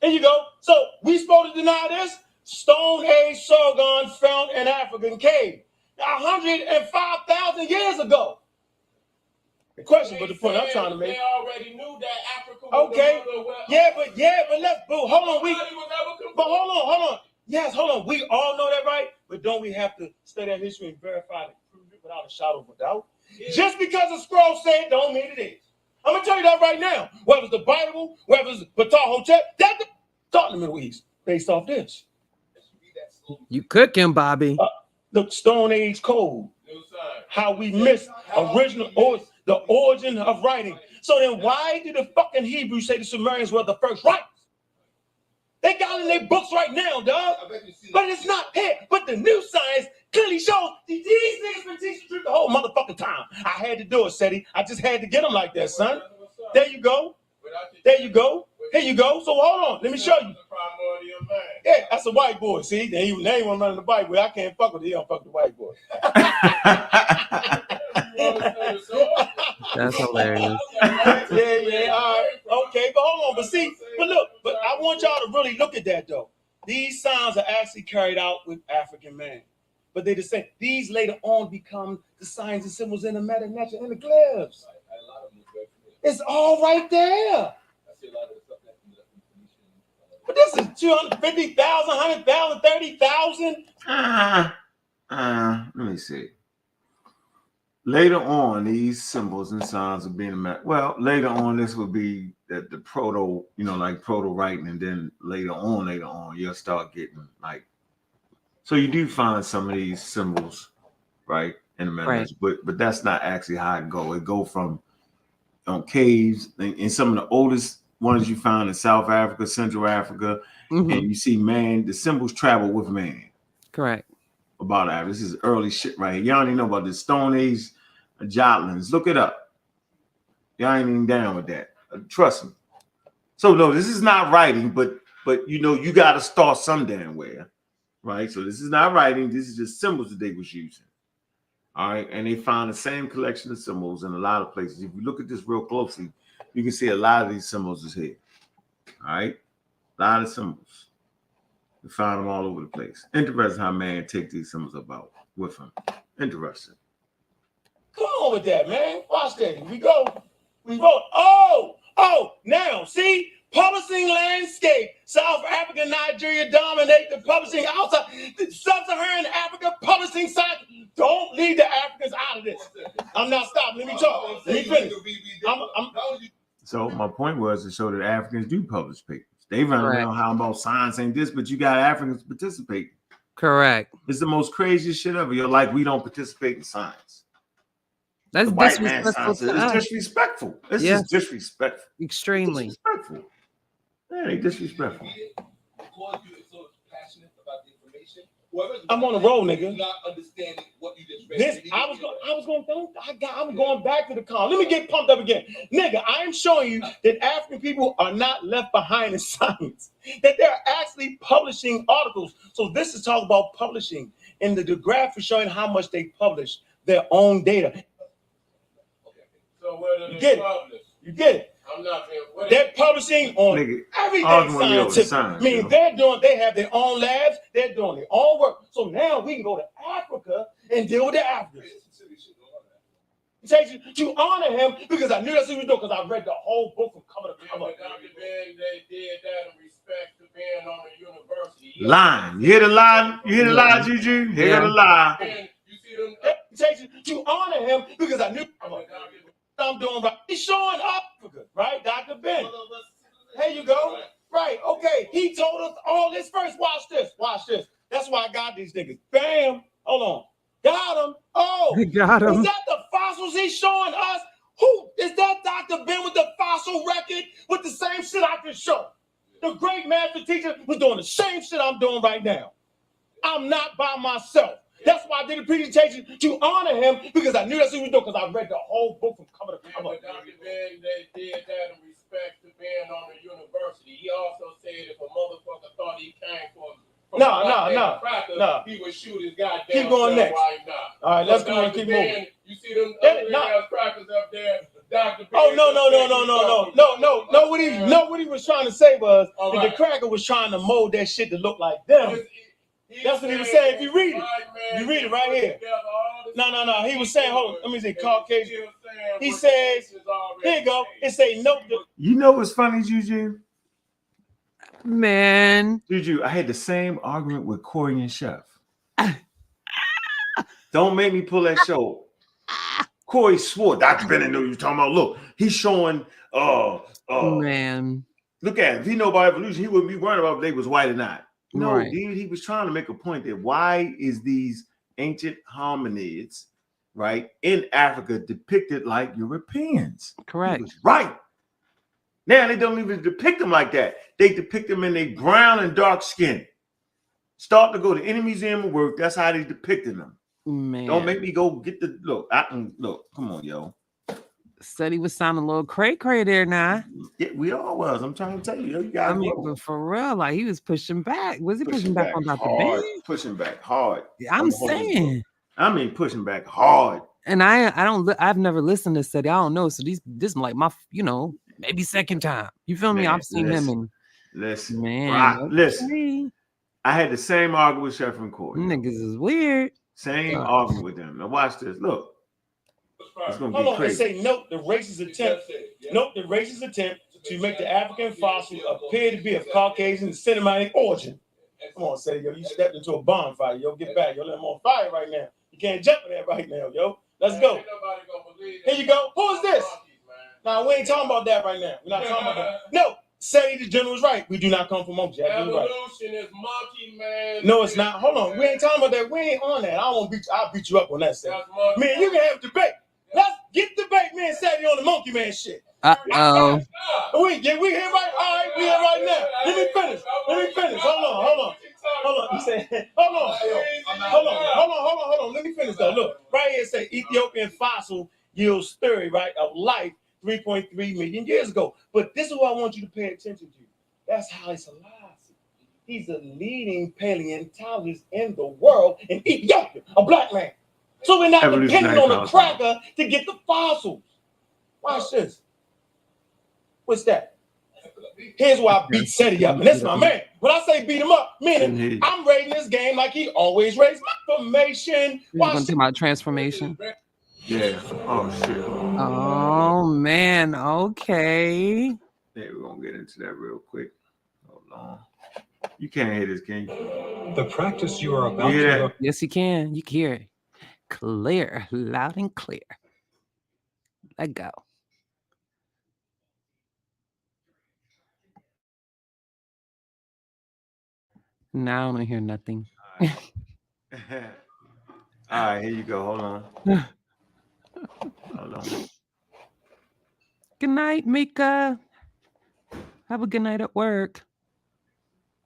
There you go. So we supposed to deny this? Stone Age Sargon found in African cave 105,000 years ago. the question, but the point I'm trying to make. They already knew that Africa was Okay. the mother of Yeah, but let's hold on. Nobody was ever But hold on. Yes, hold on. We all know that, right? But don't we have to study that history and verify it and prove it without a shadow of a doubt? Yeah. Just because a scroll said don't mean it is. I'm gonna tell you that right now. Whether it's the Bible, whether it's Ptah Hotep, that's the thought in the Middle East based off this. You cooking, Bobby? The Stone Age code. How we missed the origin of writing. So then why did the fucking Hebrews say the Sumerians were the first writers? They got it in their books right now, dog. But it's not here. But the new science clearly shows these niggas been teaching the truth the whole motherfucking time. I had to do it, Seti. I just had to get them like that, son. There you go. There you go. Here you go. So hold on. Let me show you. Yeah, that's a white boy. See, they ain't want to run the white boy. I can't fuck with it. He don't fuck with the white boy. That's hilarious. Yeah. All right. Okay, but hold on. But look, I want y'all to really look at that though. These signs are actually carried out with African man. But they the same. These later on become the signs and symbols in the meta-nature and the glyphs. It's all right there. But this is 250,000, 100,000, 30,000. Let me see. Later on, these symbols and signs are being met. Well, later on, this would be the proto, like proto writing, and then later on, you'll start getting like. So you do find some of these symbols, right, in the metaverse, right. but that's not actually how it go. It go from caves and some of the oldest ones you find in South Africa, Central Africa, and you see the symbols travel with man. Correct. About that. This is early shit right here. Y'all don't even know about the Stone Age Jotlins. Look it up. Y'all ain't even down with that. Trust me. So no, this is not writing, but you got to start some damn where, right? So this is not writing. This is just symbols that they was using. All right, and they found the same collection of symbols in a lot of places. If you look at this real closely, you can see a lot of these symbols is here. All right, a lot of symbols. We found them all over the place. Interesting how man take these symbols about with him. Interesting. Come on with that, man. Watch that. We wrote. Now see, publishing landscape. South Africa, Nigeria dominate the publishing outside. Sub-Saharan Africa publishing side. Don't leave the Africans out of this. I'm not stopping. Let me talk. Let me finish. So my point was to show that Africans do publish papers. They run around how about science ain't this, but you got Africans participating. Correct. It's the most craziest shit ever. You're like, we don't participate in science. That's disrespectful. It's disrespectful. It's just disrespectful. Extremely. Disrespectful. Yeah, they disrespectful. I'm on the road, nigga. Not understanding what you just read. I'm going back to the con. Let me get pumped up again. Nigga, I am showing you that African people are not left behind in science. That they're actually publishing articles. So this is talking about publishing. And the graph is showing how much they publish their own data. So where do they publish? You get it? I'm not being. They're publishing on everything scientific. They have their own labs, they're doing their own work. So now we can go to Africa and deal with the Africans. To honor him because I knew that's what he was doing, because I read the whole book from cover to cover. Dr. Ben, they did that in respect to being on the university. Line. You hear the line? You hear the lie, Juju? Hear the lie. And you see them. To honor him because I knew I'm doing right. He's showing Africa, right, Dr. Ben? Here you go. Right, okay. He told us all this first. Watch this. That's why I got these niggas. Bam. Hold on. Got him. Oh, got him. Is that the fossils he's showing us? Who is that Dr. Ben with the fossil record with the same shit I just showed? The great master teacher was doing the same shit I'm doing right now. I'm not by myself. That's why I did a presentation to honor him because I knew that's what he was doing, because I read the whole book from cover to cover. Dr. Ben, they did that in respect to being on the university. He also said if a motherfucker thought he came from he would shoot his goddamn. Keep going next. Why not? All right, let's go and keep moving. You see them ass crackers up there, Dr. Ben. Oh no! What he was trying to say was that the cracker was trying to mold that shit to look like them. That's what he was saying. If you read it, you read it right here. No. He was saying, hold on, let me say Caucasian. He says, here you go. It say note. You know what's funny, Juju? Man. Juju, I had the same argument with Corey and Chef. Don't make me pull that show. Corey swore. Dr. Bennett knew you were talking about. Look, he's showing man. Look at him. If he know about evolution, he wouldn't be worried about if they was white or not. No, Right. dude, he was trying to make a point that why is these ancient hominids, right, in Africa depicted like Europeans? Correct. He was right. Now they don't even depict them like that. They depict them in their brown and dark skin. Start to go to any museum of work. That's how they depicted them. Man. Don't make me go get the look. I can look. Come on, yo. Said he was sounding a little cray there now. Yeah, we all was. I'm trying to tell you. You guys but for real, like he was pushing back. Was he pushing back on Dr. hard, Ben? pushing back hard. I'm saying. I mean, pushing back hard. And I've never listened to Seti. I don't know. So this is like my, maybe second time. You feel me? Man, I've seen him and listen, man. Listen. I had the same argument with Chef and Corey. Niggas is weird. Same argument with them. Now watch this. Look. It's gonna be crazy. They say note the racist attempt to make the African fossil appear to be of Caucasian Semitic origin. Come on, say yo, you stepped into a bonfire, yo. Get back, yo. Let them on fire right now. You can't jump in there right now, yo. Let's go. Here you go. Who is this? Now we ain't talking about that right now. We're not talking about that. No, Seti the general is right. We do not come from monkeys. Evolution is monkey man. No, it's not. Hold on. We ain't talking about that. We ain't on that. I'll beat you up on that, Seti. Man, you can have a debate. Let's get debate, man. Seti on the monkey man shit. Uh-oh. We here right. All right, we here right now. Let me finish. Hold on. He said, hold on. Let me finish though. Look, right here it say Ethiopian fossil yields theory, right, of life 3.3 million years ago. But this is what I want you to pay attention to. That's Haile Selassie. He's the leading paleontologist in the world in Ethiopia, a black man. So we're not depending on a cracker to get the fossils. Watch this. What's that? Here's why I beat Seti up, and that's my man. When I say beat him up, meaning I'm rating this game like he always rates my information. We're gonna talk about transformation. Yeah. Oh shit. Oh man. Okay. Yeah, we're gonna get into that real quick. Hold on. You can't hear this, can you? The practice you are about to. Yes, you can. You can hear it clear, loud and clear. Let go. Now I don't hear nothing. All right, here you go. Hold on. Good night, Mika. Have a good night at work.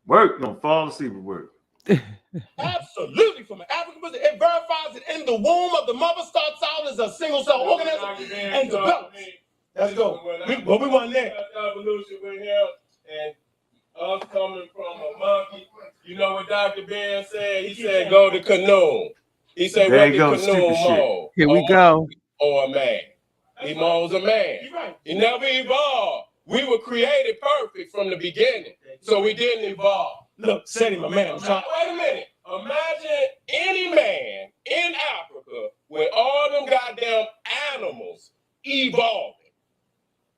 Work. Don't fall asleep at work. Absolutely, from an African perspective, it verifies that in the womb of the mother starts out as a single cell organism and develops. Let's go. We want there. Evolution with him and us coming from a monkey. You know what Dr. Ben said? He said, go to canoe. He said, what did canoe mold? Here we go. Or a man. He molds a man. He never evolved. We were created perfect from the beginning, so we didn't evolve. Look, Seti, my man. Wait a minute. Imagine any man in Africa with all them goddamn animals evolving.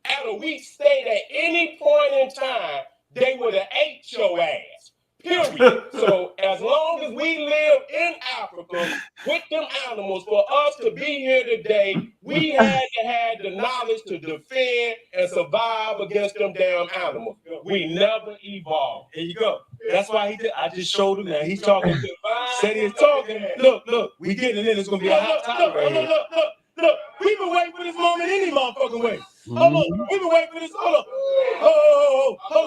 At a weak state at any point in time, they would have ate your ass. Period. So as long as we live in Africa with them animals, for us to be here today, we had to have the knowledge to defend and survive against them damn animals. We never evolved. Here you go. That's why he did. I just showed him that he's talking. Said he's talking. Look. We getting it in. It's gonna be a hot topic right here. Look. We've been waiting for this moment any motherfucking way. Hold on. We've been waiting for this. Hold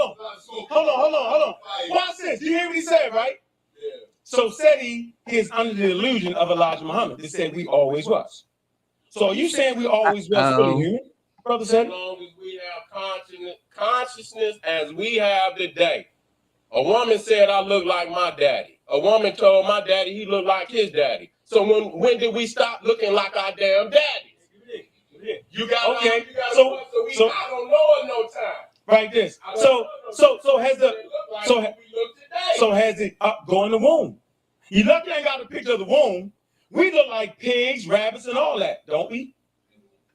on. Watch this. You hear what he said, right? Yeah. So Seti is under the illusion of Elijah Muhammad. They said we always was. So are you saying we always was really human? Brother Seti? As long as we have consciousness as we have today. A woman said I look like my daddy. A woman told my daddy he looked like his daddy. So when did we stop looking like our damn daddies? You got okay. I don't know in no time. Right this. So has it go in the womb? You lucky I ain't got a picture of the womb. We look like pigs, rabbits, and all that, don't we?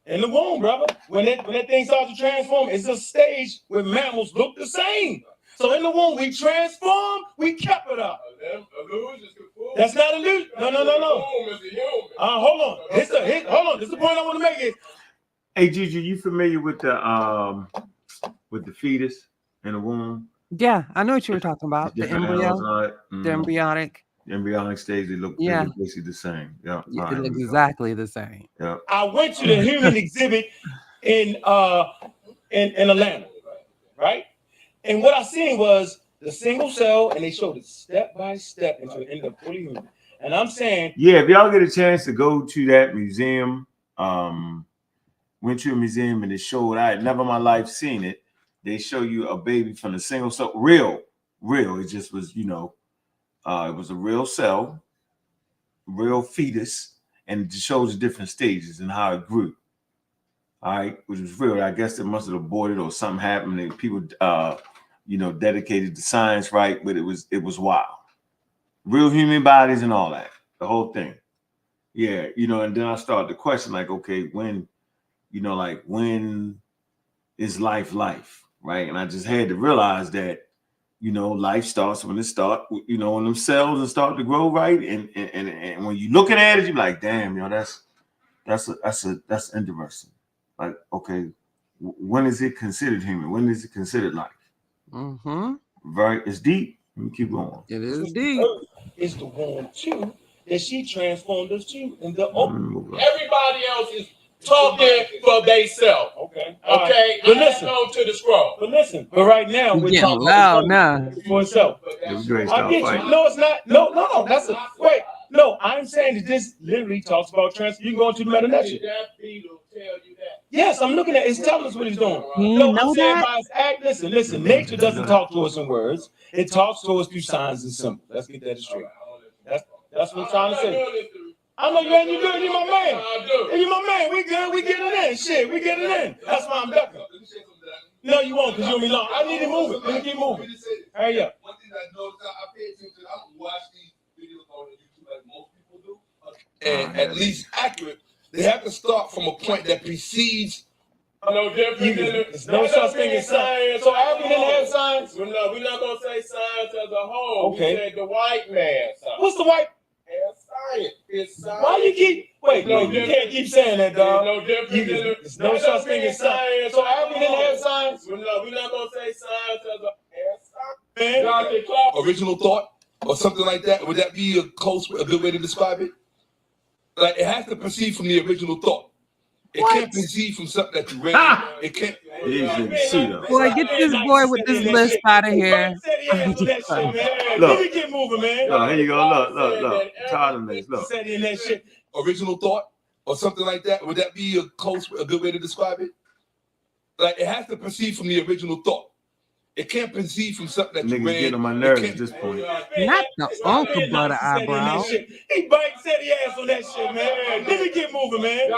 In the womb, brother. When that thing starts to transform, it's a stage where mammals look the same. So in the womb, we transform, we kept it up. That's not illusion. No. Hold on. Hold on. This is the point I want to make. Hey, Juju, you familiar with the fetus in the womb? Yeah, I know what you were talking about. The embryo, the embryonic stage. They look basically the same. Yeah, it looks exactly the same. Yeah. I went to the human exhibit in Atlanta, right? And what I seen was the single cell, and they showed it step by step into the end of fully human. And I'm saying, yeah, if y'all get a chance to go to that museum, went to a museum and it showed. I had never in my life seen it. They show you a baby from the single cell, real. It just was, it was a real cell, real fetus, and it just shows the different stages and how it grew. All right, which was real. I guess it must have aborted or something happened. And people, dedicated to science, right? But it was wild. Real human bodies and all that, the whole thing. Yeah, and then I started to question, like, okay, when is life, right? And I just had to realize that, life starts when when them cells start to grow, right? And when you looking at it, you're like, damn, that's interesting. Like, okay, when is it considered human? When is it considered life? Mm-hmm. Right, it's deep. Let me keep going. It is deep. It's the one too that she transformed us to, and everybody else is talking for themselves. Okay. But listen, go to the scroll. But right now we're talking loud now for itself. I get you. No, it's not. No. That's wait. No, I'm saying that this literally talks about trans. You can go into the meta-nation. Yes, I'm looking at it. It's telling us what he's doing. I'm saying by his act. Listen. Nature doesn't talk to us in words. It talks to us through signs and symbols. Let's get that straight. That's what I'm trying to say. I know you ain't you good. You my man. You my man. We good. We getting in. Shit, we getting in. That's why I'm ducking. No, you won't, because you'll be long. I need to move it. Let me keep moving. Hurry up. One thing I noticed, I pay attention. I don't watch these videos on YouTube like most people do. And at least accurate. They have to start from a point that precedes. No different. There's no such thing as science. So African didn't have science. We're not gonna say science as a whole. Okay. We said the white man science. What's the white? Science. It's science. Why you keep? Wait, you can't keep saying that, dog. No different. There's no such thing as science. So African didn't have science. We're not gonna say science as a original thought or something like that. Would that be a good way to describe it? Like, it has to proceed from the original thought. It can't proceed from something that you read. It can't. Boy, get this boy with this list out of here. Look, let me get moving, man. No, here you go. Look. Tired of this. Look. Original thought or something like that. Would that be a good way to describe it? Like, it has to proceed from the original thought. It can't proceed from something that you read. Getting on my nerves at this point. Not the uncle butter eyebrow. He said he ass on that shit, man. Let me get moving, man.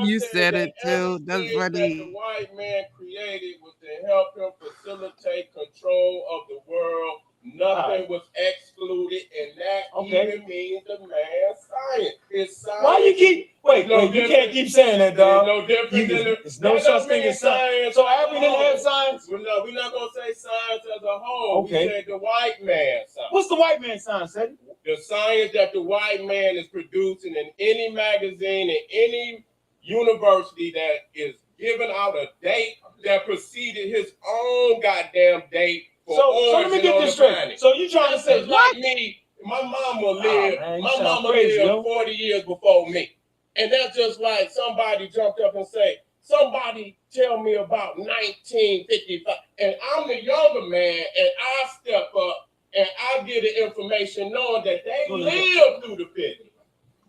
You said it too. That's funny. The white man created was to help him facilitate control of the world. Nothing was excluded, and that even means the man's science. It's science. Why you keep? Wait, you can't keep saying that, dog. No different. There's no such thing as science. So African didn't have science. We're not gonna say science as a whole. Okay. We said the white man science. What's the white man science, Eddie? The science that the white man is producing in any magazine, in any university that is giving out a date that preceded his own goddamn date. So let me get this straight. So you trying to say like me? My mama lived. My mama lived 40 years before me, and that's just like somebody jumped up and say, "Somebody tell me about 1955," and I'm the younger man, and I step up and I get the information knowing that they lived through the 50s.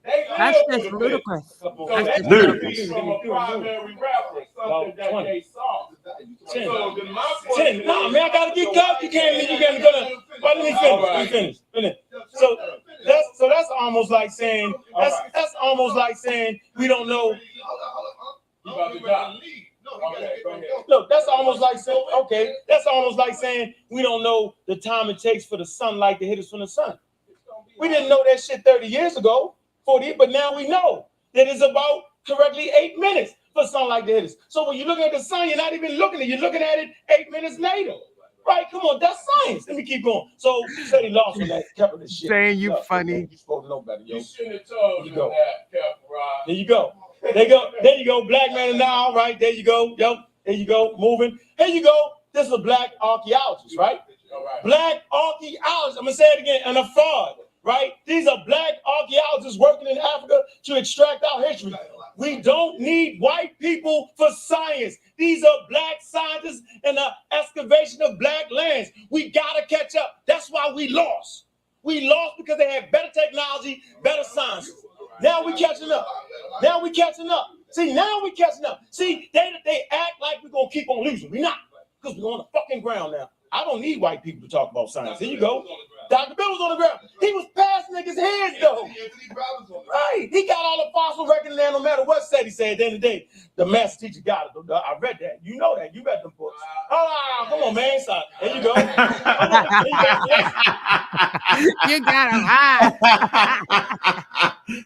That's just ludicrous. That's ludicrous. From a primary reference, something that they saw. 10. No, man, I gotta get up. You can't leave. You gotta go. Let me finish. So that's almost like saying that's almost like saying we don't know. Look, that's almost like saying That's almost like saying we don't know the time it takes for the sunlight to hit us from the sun. We didn't know that shit 30 years ago. 40, but now we know that it's about correctly 8 minutes for something like this. So when you're looking at the sun, you're not even looking at it. You're looking at it 8 minutes later. Right? Come on, that's science. Let me keep going. So said he lost on that Kepler shit. Saying you funny. You supposed to know better, yo. You shouldn't have told him that, Kepler. There you go. There you go. Black man now, right? There you go. Yo, there you go. Moving. Here you go. This is a black archaeologist, right? All right. Black archaeologists. I'm gonna say it again. And a fraud, right? These are black archaeologists working in Africa to extract our history. We don't need white people for science. These are black scientists in the excavation of black lands. We gotta catch up. That's why we lost. We lost because they had better technology, better science. Now we catching up. Now we catching up. See, now we catching up. See, they act like we're gonna keep on losing. We're not, because we're on the fucking ground now. I don't need white people to talk about science. Here you go. Dr. Bill was on the ground. He was past niggas' heads though. Right. He got all the fossil records there no matter what said he said at the end of the day. The master teacher got it. I read that. You know that. You read them books. Oh, come on, man. Son. There you go. There you go. You got him high.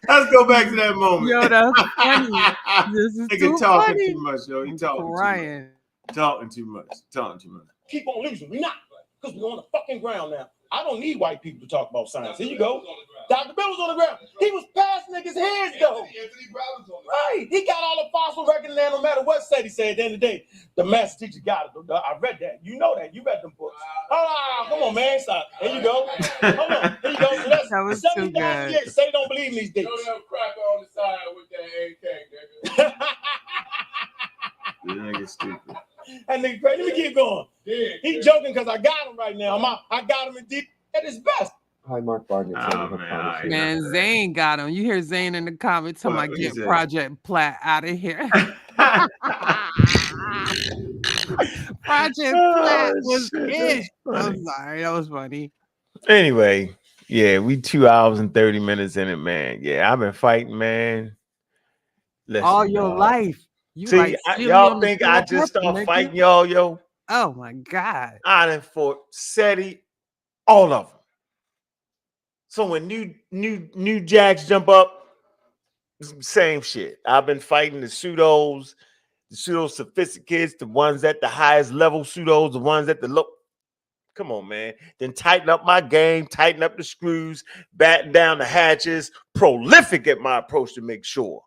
Let's go back to that moment. Yo, that's funny. This is Nigga too talking funny. too much, yo. He talking Ryan. Talking too much. Talking too much. Keep on losing. We're not, because we're on the fucking ground now. I don't need white people to talk about science. Here you go. Dr. Bill was on the ground. He was past niggas' heads though. Right. He got all the fossil records there no matter what said he said at the end of the day. The master teacher got it. I read that. You know that. You read them books. Oh, come on, man. Stop. There you go. Hold on. Here you go. So that's That was 70,000 years. Say don't believe in these dates. Throw them cracker on the side with that AK, nigga. You nigga stupid. And nigga, let me keep going. He joking because I got him right now. I got him in deep at his best. Hi, Mark Barnett. Oh, man, Man, Zane got him. You hear Zane in the comments talking about get Project Platt out of here. Project Platt was it. I'm sorry, that was funny. Anyway, yeah, we 2 hours and 30 minutes in it, man. Yeah, I've been fighting, man. Listen, All your life. You see, like y'all think I just start fighting y'all, yo? Oh my God. I done fought SETI, all of them. So when new jacks jump up, same shit. I've been fighting the pseudo sophisticates, the ones at the highest level pseudos, the ones at the low. Come on, man. Then tighten up my game, tighten up the screws, batten down the hatches, prolific at my approach to make sure.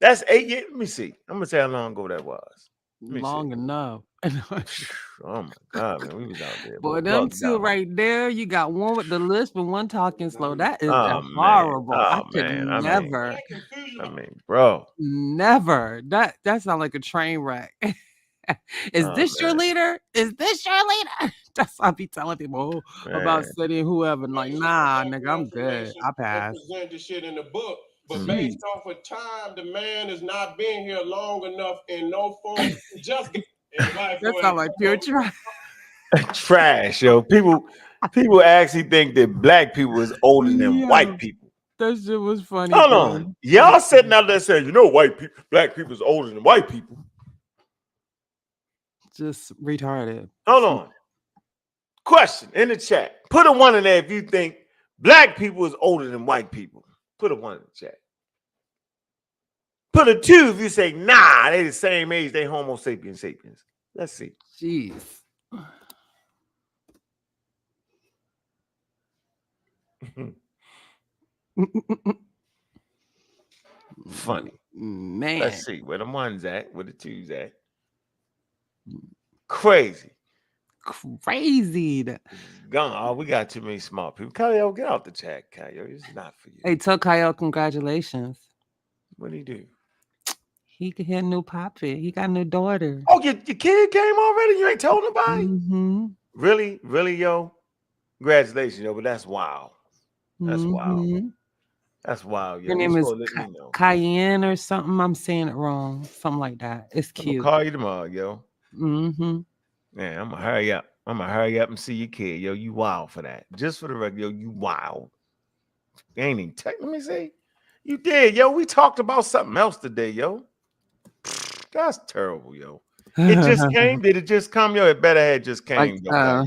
That's 8 years. Let me see. I'm gonna say how long ago that was. Long enough. Oh my God, man. We was out there. Boy, them two right there, you got one with the lisp and one talking slow. That is horrible. I could never. I mean, bro. Never. That sounds like a train wreck. Is this your leader? Is this your leader? That's what I be telling people about studying whoever. Like, nah, nigga, I'm good. I pass. Present this shit in the book. But based off of time, the man has not been here long enough in no form. Just that sounds like pure trash. Trash, yo. People actually think that black people is older than white people. That shit was funny. Hold on. Y'all sitting out there saying, black people is older than white people. Just retarded. Hold on. Question in the chat. Put a 1 in there if you think black people is older than white people. Put a 1 in the chat. Put a 2 if you say, nah, they the same age, they Homo sapiens sapiens. Let's see. Jeez. Funny. Man. Let's see where the 1's at, where the 2's at. Crazy. Gone. Oh, we got too many smart people. Kyle, get out the chat, Kyle. It's not for you. Hey, tell Kyle congratulations. What did he do? He could hit a new poppy. He got a new daughter. Oh, your kid came already? You ain't told nobody? Mm-hmm. Really? Really, yo? Congratulations, yo, but that's wild. That's wild. That's wild, yo. Her name is Cayenne or something. I'm saying it wrong. Something like that. It's cute. I'm gonna call you tomorrow, yo. Mm-hmm. Man, I'm gonna hurry up. I'm gonna hurry up and see your kid, yo. You wild for that. Just for the record, yo, you wild. You ain't even let me see. You did, yo. We talked about something else today, yo. That's terrible, yo. It just came. Did it just come, yo? It better had just came, yo.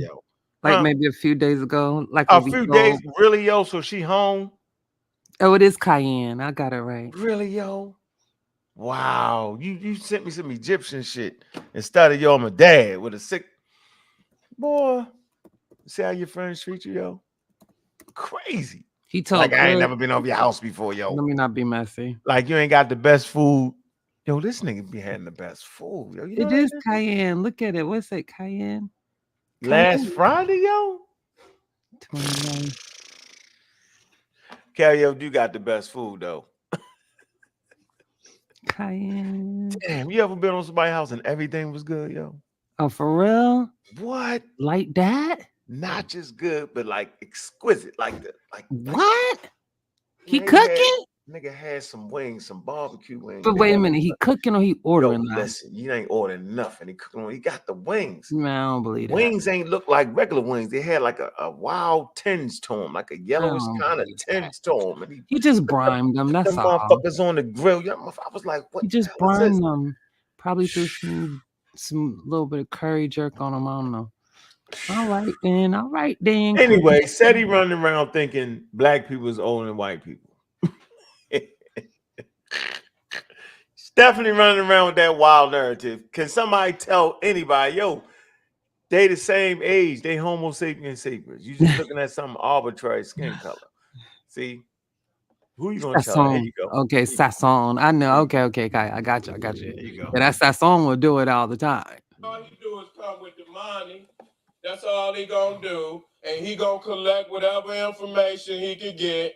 Like maybe a few days ago. Like a few days, really, yo. So she home. Oh, it is Cayenne. I got it right. Really, yo. Wow, you sent me some Egyptian shit instead of yo, I'm a dad with a sick boy. See how your friends treat you, yo? Crazy. He told Like I ain't Chris, never been over your house before, yo. let me not be messy. Like you ain't got the best food. Yo, this nigga be having the best food. Yo, you know It that is shit? cayenne. Look at it. What's it? Cayenne? Last Friday, yo. 29. Yo, you got the best food though. Cayenne. Damn, you ever been on somebody's house and everything was good, yo? Oh, for real? What? Like that? Not just good, but like exquisite. Like What? He nigga cooking? Nigga had some wings, some barbecue wings. But wait a minute, he cooking or he Yo, ordering that? listen, you ain't ordering nothing. He cooking. He got the wings. Man, I don't believe that. Wings ain't look like regular wings. They had like a wild tinge to them, like a yellowish don't kind of believe tinge to them. And He just brined them. That's them all. motherfuckers on the grill. I was like, what He the just hell is this? brined them. Probably threw some little bit of curry jerk on them. I don't know. All right then. All right then. Anyway, said he running around thinking black people is older than white people. He's definitely running around with that wild narrative. Can somebody tell anybody, yo, they the same age, they Homo sapiens sapiens. You just looking at some arbitrary skin color. See, who you gonna tell? There you go. Okay, Sasson. I know. Okay, I got you. There you go. Yeah, that Sasson will do it all the time. All he do is come with the money. That's all he gonna do. And he gonna collect whatever information he could get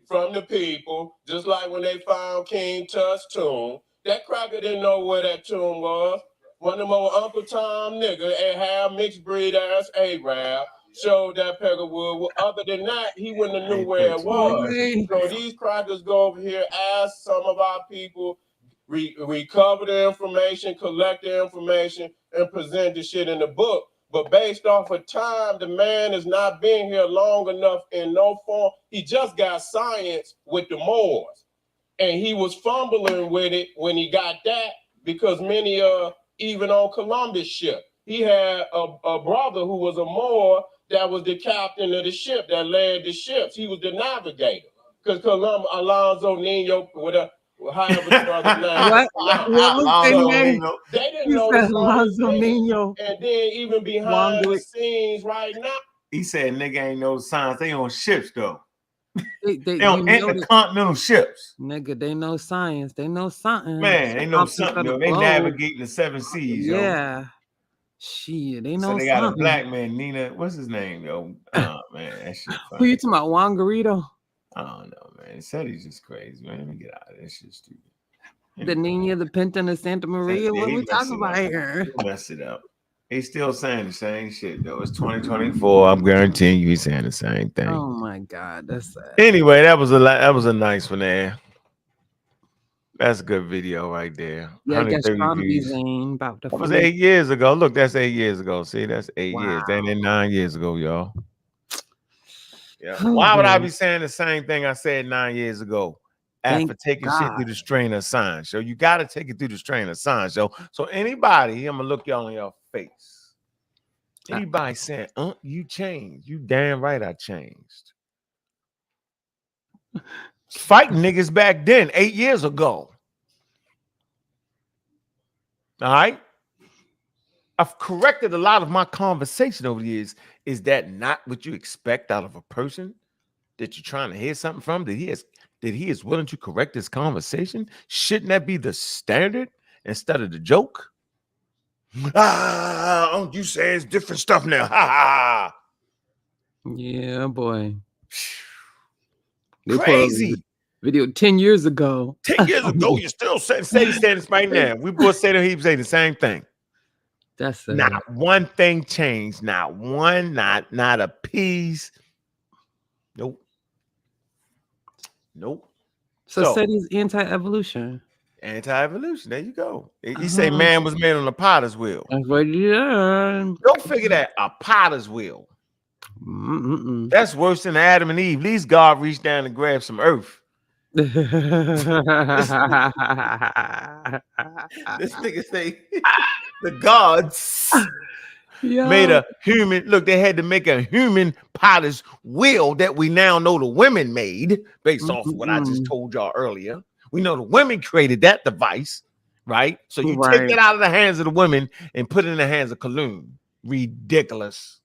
from the people. Just like when they found King Tut's tomb. That cracker didn't know where that tomb was. One of them old Uncle Tom nigga and half mixed breed ass Arab showed that Peckerwood. Well, other than that, he wouldn't have knew where it was. So these crackers go over here, ask some of our people, recover the information, collect the information, and present the shit in the book. But based off of time, the man has not been here long enough in no form. He just got science with the Moors. And he was fumbling with it when he got that because many even on Columbus ship, he had a brother who was a Moor that was the captain of the ship that led the ships. He was the navigator because Alonzo Nino, whatever. However, the other name. What was the name? They didn't know the Alonzo Nino. And then even behind the scenes right now. He said nigga ain't no science. They on ships though. They on intercontinental ships. Nigga, they know science. They know something. Man, they know something. Yo. They navigate the 7 seas. Yo. Yeah. Shit, they know so they something. got a black man, Nina. What's his name, yo? Oh man, that shit funny. Who you talking about? Wangarito? I don't know, man. He said he's just crazy, man. Let me get out of this shit, stupid. The Nina, the Pinta, and the Santa Maria. What we talking about here? He'll mess it up. He's still saying the same shit, though. It's 2024. I'm guaranteeing you he's saying the same thing. Oh my god, that's sad. Anyway, that was a nice one there. That's a good video right there. Yeah, I guess Zane about the. That was 8 years ago. Look, that's 8 years ago. See, that's 8 years. That ain't 9 years ago, y'all. Yeah. Why would I be saying the same thing I said 9 years ago? After taking shit through the strain of science, yo. You got to take it through the strain of science, yo. So anybody, I'm going to look y'all in your face. Anybody saying, you changed. You damn right I changed. Fighting niggas back then, 8 years ago. All right? I've corrected a lot of my conversation over the years. Is that not what you expect out of a person that you're trying to hear something from? That he is willing to correct this conversation? Shouldn't that be the standard instead of the joke? You say it's different stuff now. Ha ha. Yeah, boy. Crazy. Video 10 years ago. 10 years ago, you still say the standards right now. We both say that he say the same thing. That's not one thing changed. Not one, not a piece. Nope. So said he's anti-evolution. Anti-evolution. There you go. He say man was made on a potter's wheel. That's what you done. Don't figure that. A potter's wheel. That's worse than Adam and Eve. At least God reached down and grabbed some earth. This nigga say the gods made a human. Look, they had to make a human potter's wheel that we now know the women made based off of what I just told y'all earlier. We know the women created that device, right? So you take that out of the hands of the women and put it in the hands of Kaloon. Ridiculous.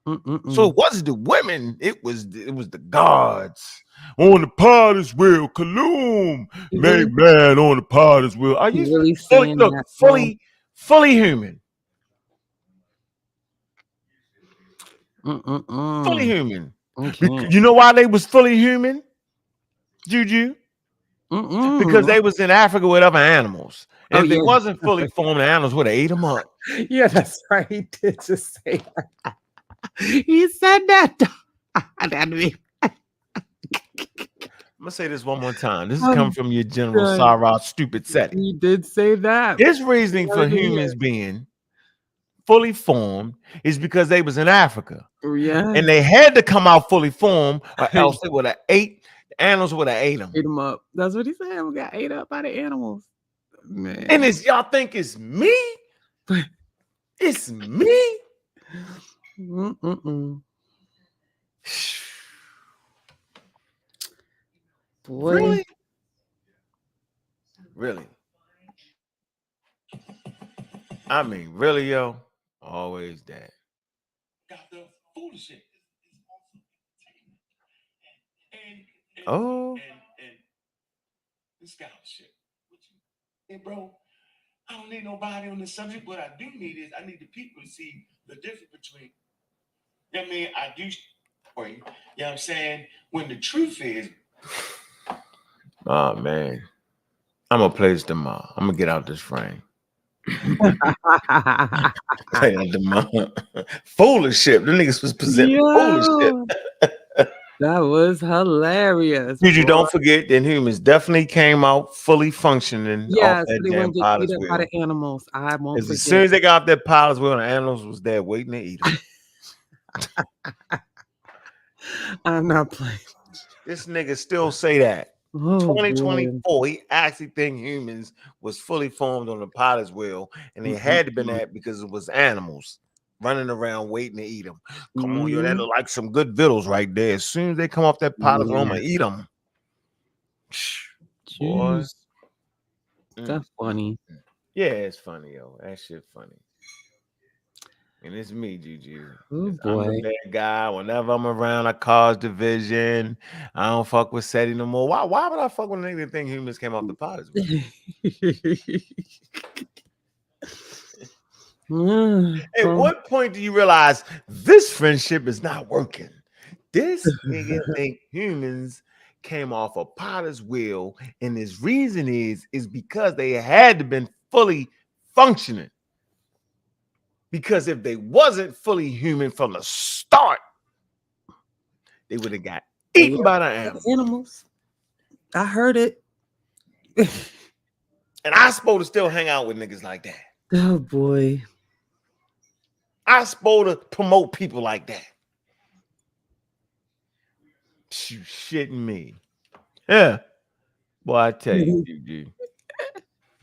So it wasn't the women, it was the gods on the potter's wheel. Kaloon made man on the potter's wheel. Are you really fully, saying look, that? fully human? Mm-mm-mm. Fully human. Okay. You know why they was fully human, Juju? Because they was in Africa with other animals. And if they wasn't fully formed, the animals would have ate them up. Yeah, that's right. He did just say that. He said that. I'm gonna say this one more time. This is coming from your general Sarah stupid setting. He did say that. His reasoning for humans being fully formed is because they was in Africa. Yeah. And they had to come out fully formed, or else they would have ate, the animals would have ate them. Ate them up. That's what he said. We got ate up by the animals. Man. And it's y'all think it's me? It's me? Boy. Really? Really? I mean, really, yo? Always that. Got the foolish shit. Oh. And this scholarship. Hey, bro, I don't need nobody on this subject. What I do need is I need the people to see the difference between. I mean, I do for you. You know what I'm saying? When the truth is. Oh, man. I'm going to play this tomorrow. I'm going to get out this frame. Foolishship. The niggas was presenting foolishship. That was hilarious. You don't forget that humans definitely came out fully functioning. Yes, off that they damn wouldn't get potter's eat up wheel. by the animals. I won't forget. As soon as they got off that potter's wheel, the animals was there waiting to eat them. I'm not playing. This nigga still say that. Oh, 2024, boy. he actually think humans was fully formed on the potter's wheel, and they had to been that because it was animals running around waiting to eat them. Come on, yo, that look like some good vittles right there. As soon as they come off that potter's wheel, I'm gonna eat them. Boy. That's funny. Yeah, it's funny, yo. That shit funny. And it's me, Juju. Oh, I'm the bad guy. Whenever I'm around, I cause division. I don't fuck with SETI no more. Why would I fuck with a nigga that think humans came off the potter's wheel? At what point do you realize this friendship is not working? This nigga think humans came off a potter's wheel, and his reason is because they had to been fully functioning. Because if they wasn't fully human from the start, they would have got eaten by the animals. I heard it. And I supposed to still hang out with niggas like that. Oh, boy. I supposed to promote people like that. You shitting me. Yeah. Boy, I tell you, dude.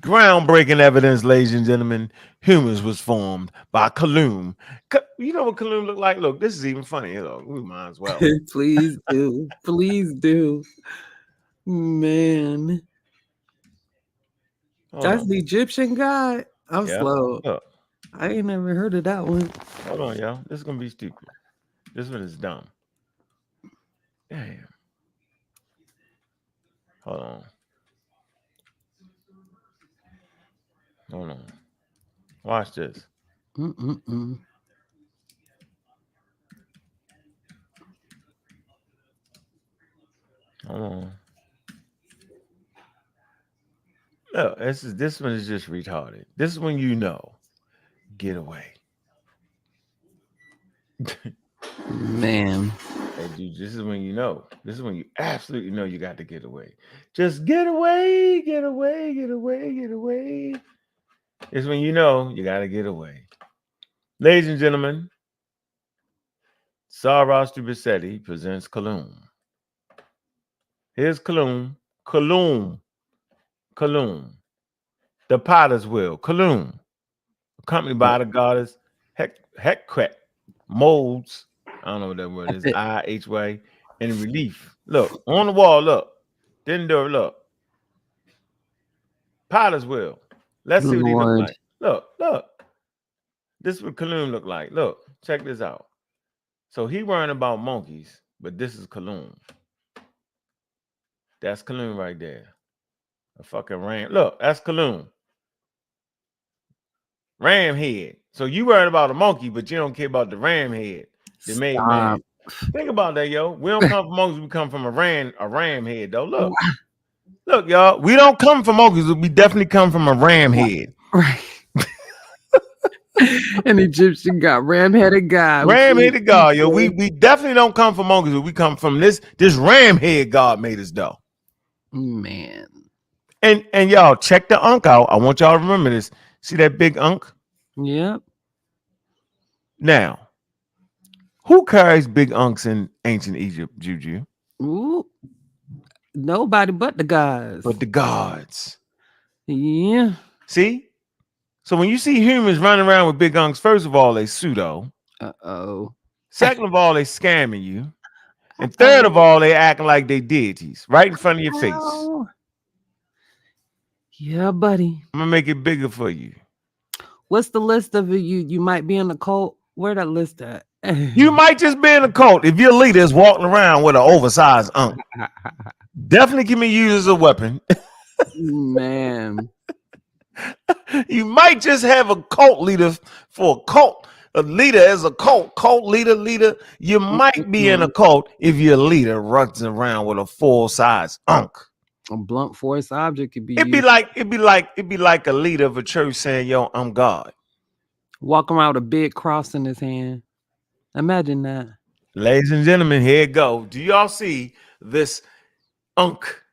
Groundbreaking evidence, ladies and gentlemen. Humans was formed by Kaloon. You know what Kaloon look like? Look, this is even funny. Look, we might as well. Please do. Please do. Man. That's the Egyptian god. I'm slow. Look. I ain't never heard of that one. Hold on, y'all. This is gonna be stupid. This one is dumb. Damn. Hold on. Hold on. Watch this. Mm-mm-mm. Hold on. No, this one is just retarded. This is when you know. Get away. Man. Hey, dude, this is when you know. This is when you absolutely know you got to get away. Just get away, get away, get away, get away. It's when you know you got to get away. Ladies and gentlemen, Sarah Stupid presents Kaloon. Here's Kaloon. Kaloon. Kaloon. The Potter's Wheel. Kaloon. Accompanied by the goddess Hekret. Molds. I don't know what that word is. IHY. In relief. Look. On the wall. Look. Didn't do it. Look. Potter's wheel. Let's see what he look Lord. like. Look. This is what Kaloon look like. Look, check this out. So he worrying about monkeys, but this is Kaloon. That's Kaloon right there. A fucking ram. Look, that's Kaloon. Ram head. So you worried about a monkey, but you don't care about the ram head. The made man. Think about that, yo. We don't come from monkeys, we come from a ram head, though. Look, y'all. We don't come from monkeys, we definitely come from a ram head. Right. An Egyptian god, ram-headed god. Ram-headed god, yo. We definitely don't come from monkeys, we come from this ram head god made us, though. Man. And y'all check the Ankh out. I want y'all to remember this. See that big Ankh? Yep. Now, who carries big Ankhs in ancient Egypt, Juju? Ooh. Nobody but the gods. But the gods. Yeah. See? So when you see humans running around with big Ankhs, first of all, they pseudo. Uh-oh. Second of all, they scamming you. And third of all, they acting like they deities right in front of your face. Oh. Yeah, buddy. I'm gonna make it bigger for you. What's the list of you might be in a cult? Where that list at? You might just be in a cult if your leader is walking around with an oversized Ankh. Definitely can be used as a weapon. Man. You might just have a cult leader for a cult. A leader as a cult leader. You might be in a cult if your leader runs around with a full-size Ankh. A blunt force object could be It'd be like a leader of a church saying, "Yo, I'm God." Walking around with a big cross in his hand. Imagine that. Ladies and gentlemen, here it go. Do y'all see this Ankh?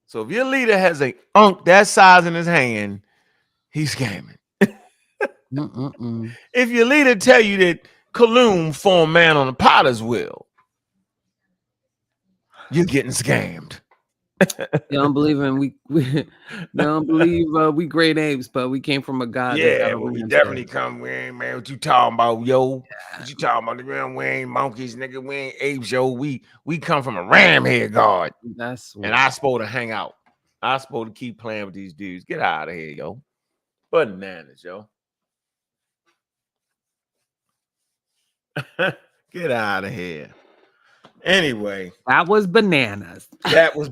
So if your leader has a Ankh that size in his hand, he's scamming. If your leader tell you that Kaloon formed man on a potter's wheel, you're getting scammed. You don't believe in we don't believe we great apes, but we came from a god. Yeah, well, we definitely come. We ain't, man, what you talking about, yo? What you talking about? We ain't monkeys, nigga. We ain't apes, yo. We come from a ram head god. That's and I supposed to hang out. I supposed to keep playing with these dudes. Get out of here, yo. Bananas, yo. Get out of here. Anyway, that was bananas. That was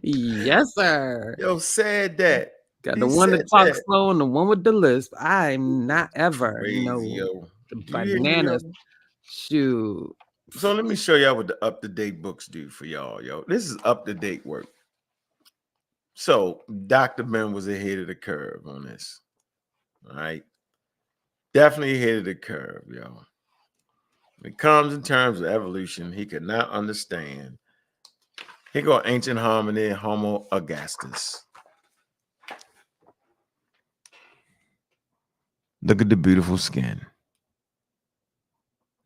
yes, sir. Yo, said that. Got the one that talks slow and the one with the lisp. I'm not ever, crazy, yo. The bananas. Shoot. So let me show y'all what the up-to-date books do for y'all, yo. This is up-to-date work. So Dr. Ben was ahead of the curve on this. All right. Definitely ahead of the curve, yo. When it comes in terms of evolution, he could not understand. Here go ancient hominid, Homo augustus. Look at the beautiful skin.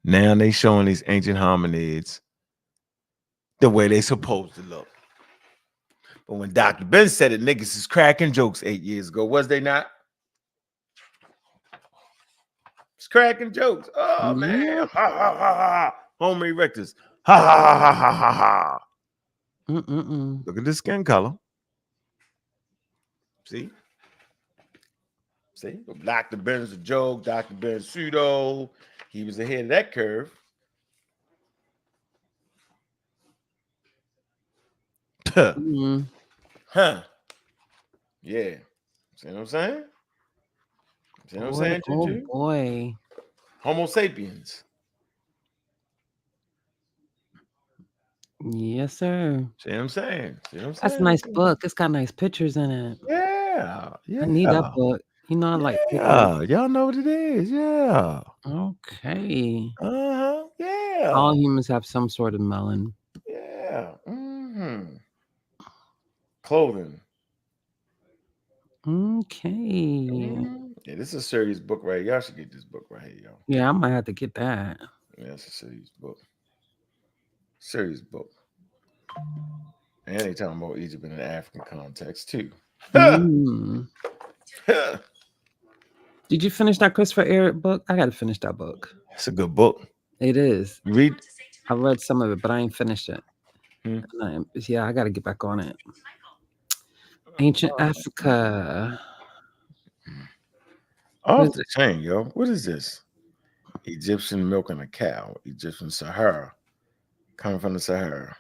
Now they showing these ancient hominids the way they supposed to look. But when Dr. Ben said it, niggas is cracking jokes 8 years ago, was they not? It's cracking jokes. Oh, man. Ha, ha, ha, ha. Homo erectus. Ha, ha, ha, ha, ha, ha. Look at the skin color. See? Dr. Ben's a joke. Dr. Ben's pseudo. He was ahead of that curve. Huh. Yeah. See what I'm saying? See what I'm saying, Juju? Oh, boy. Homo sapiens. Yes, sir. See what I'm saying? That's a nice book. It's got nice pictures in it. Yeah. I need that book. You know, I like pictures. Y'all know what it is. Yeah. Okay. Yeah. All humans have some sort of melon. Yeah. Clothing. Okay. Yeah, this is a serious book right here. Y'all should get this book right here, yo. Yeah, I might have to get that. Yeah, it's a serious book. Serious book. And they talking about Egypt in an African context too. Did you finish that Christopher Eric book? I gotta finish that book. It's a good book. It is. You read? I read some of it, but I ain't finished it. Yeah, I got to get back on it. Ancient Africa. Off the chain, yo. What is this? Egyptian milking a cow. Egyptian Sahara. Coming from the Sahara.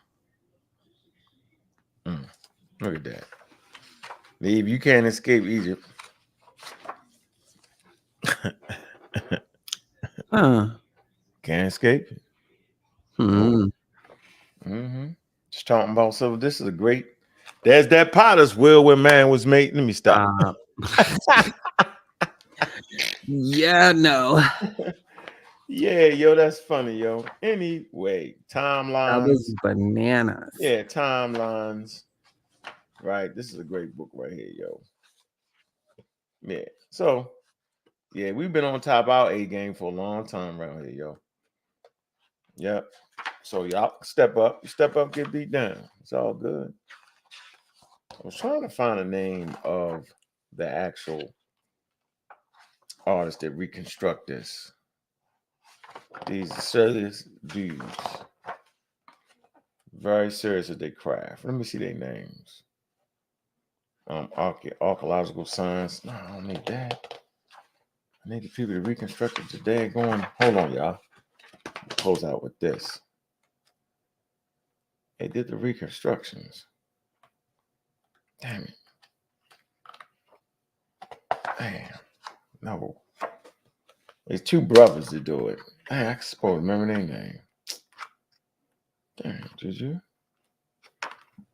Look at that. Leave, you can't escape Egypt. Can't escape it. Just talking about, so this is a great. There's that potter's wheel where man was made. Let me stop. Yeah, no. Yeah, yo, that's funny, yo. Anyway, timelines. That was bananas. Yeah, timelines. Right. This is a great book right here, yo. Yeah. So, yeah, we've been on top of our A game for a long time around here, yo. Yep. So y'all step up. You step up, get beat down. It's all good. I was trying to find a name of the actual artists that reconstruct this. These serious dudes. Very serious at their craft. Let me see their names. Archaeological science. No, I don't need that. I need the people to reconstruct it today. Going, hold on, y'all. Close out with this. They did the reconstructions. Damn it. Damn. No. There's two brothers that do it. Dang, I can supposed to remember their name. Damn, Juju.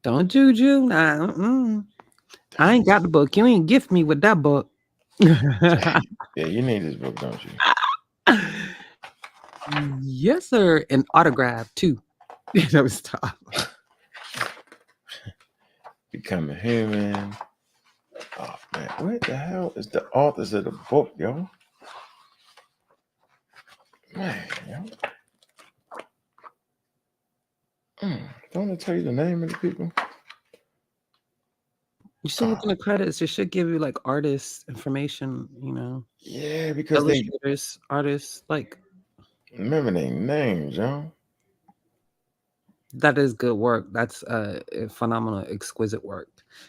Don't Juju. Nah, I ain't got the book. You ain't gift me with that book. Yeah, you need this book, don't you? Yes, sir. An autograph too. That was tough. Becoming Human. Oh man, what the hell is the authors of the book, yo? Man, yo. Don't I tell you the name of the people? You should look in the credits. It should give you like artist information, you know. Yeah, because illustrators, artists, like remember their names, yo. That is good work. That's phenomenal, exquisite work.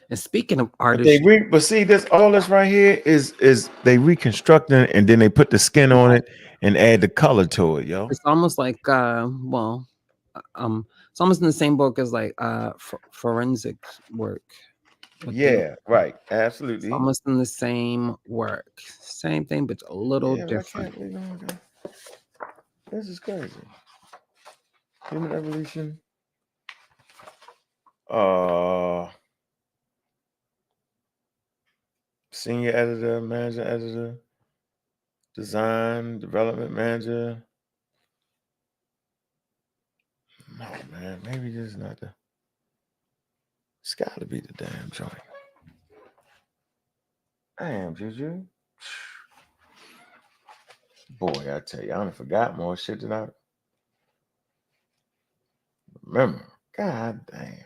And speaking of artists, But see, this all this right here is they reconstructing it and then they put the skin on it and add the color to it, yo. It's almost like it's almost in the same book as like forensic work. Yeah, right. Absolutely. It's almost in the same work. Same thing, but a little different. This is crazy. Human evolution. Senior editor, manager editor, design, development manager. No, man, maybe this is not the. It's got to be the damn joint. Damn, Juju. Boy, I tell you, I done forgot more shit than I remember. God damn.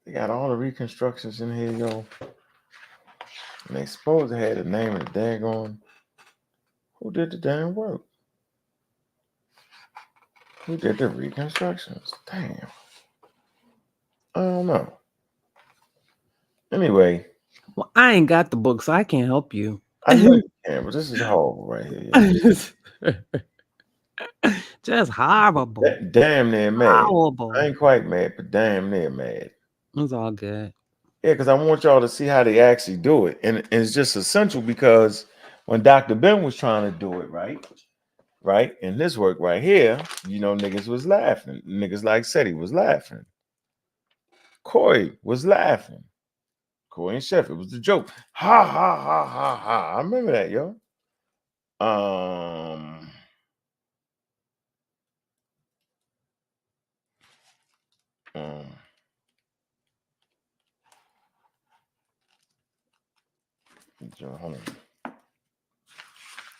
They got all the reconstructions in here, yo. And they supposed to have the name of the daggone. Who did the damn work? Who did the reconstructions? Damn. I don't know. Anyway. Well, I ain't got the book, so I can't help you. I know you can, but this is horrible right here. Just horrible. Damn near mad. Horrible. I ain't quite mad, but damn near mad. It's all good. Yeah, because I want y'all to see how they actually do it. And it's just essential because when Dr. Ben was trying to do it, right, in this work right here, you know, niggas was laughing. Niggas like Seti was laughing. Corey was laughing. Corey and Chef, it was the joke. Ha, ha, ha, ha, ha. I remember that, yo. Hold on.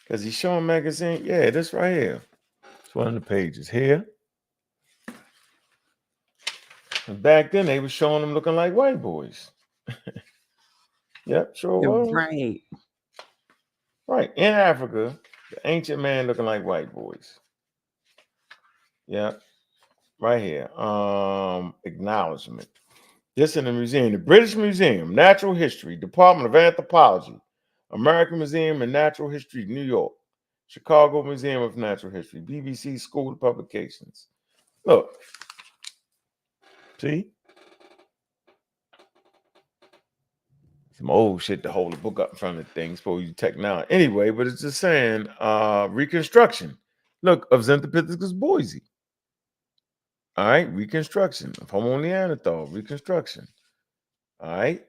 Because he's showing magazine. Yeah, this right here. It's one of the pages here. And back then, they were showing them looking like white boys. Yep, sure was. Right. Right. In Africa, the ancient man looking like white boys. Yep. right here. Acknowledgement. This in the museum, the British Museum, Natural History, Department of Anthropology, American Museum of Natural History, New York, Chicago Museum of Natural History, BBC School of Publications. Look, see? Some old shit to hold the book up in front of the things for you technology. Anyway, but it's just saying reconstruction. Look, of Zinthopithecus boise. All right, reconstruction of Homo Neanderthal, reconstruction. All right.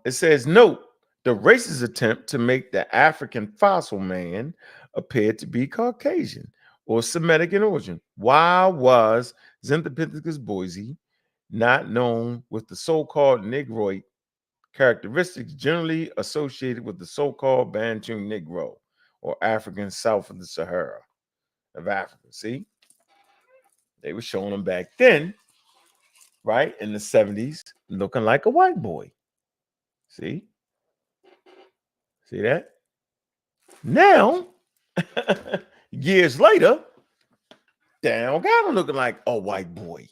It says, note, the racist attempt to make the African fossil man appear to be Caucasian or Semitic in origin. Why was Zinthopithecus boise not known with the so-called Negroid characteristics generally associated with the so-called Bantu Negro or African south of the Sahara of Africa? See, they were showing them back then, right, in the 70s, looking like a white boy. See that? Now, years later, damn, got him looking like a white boy.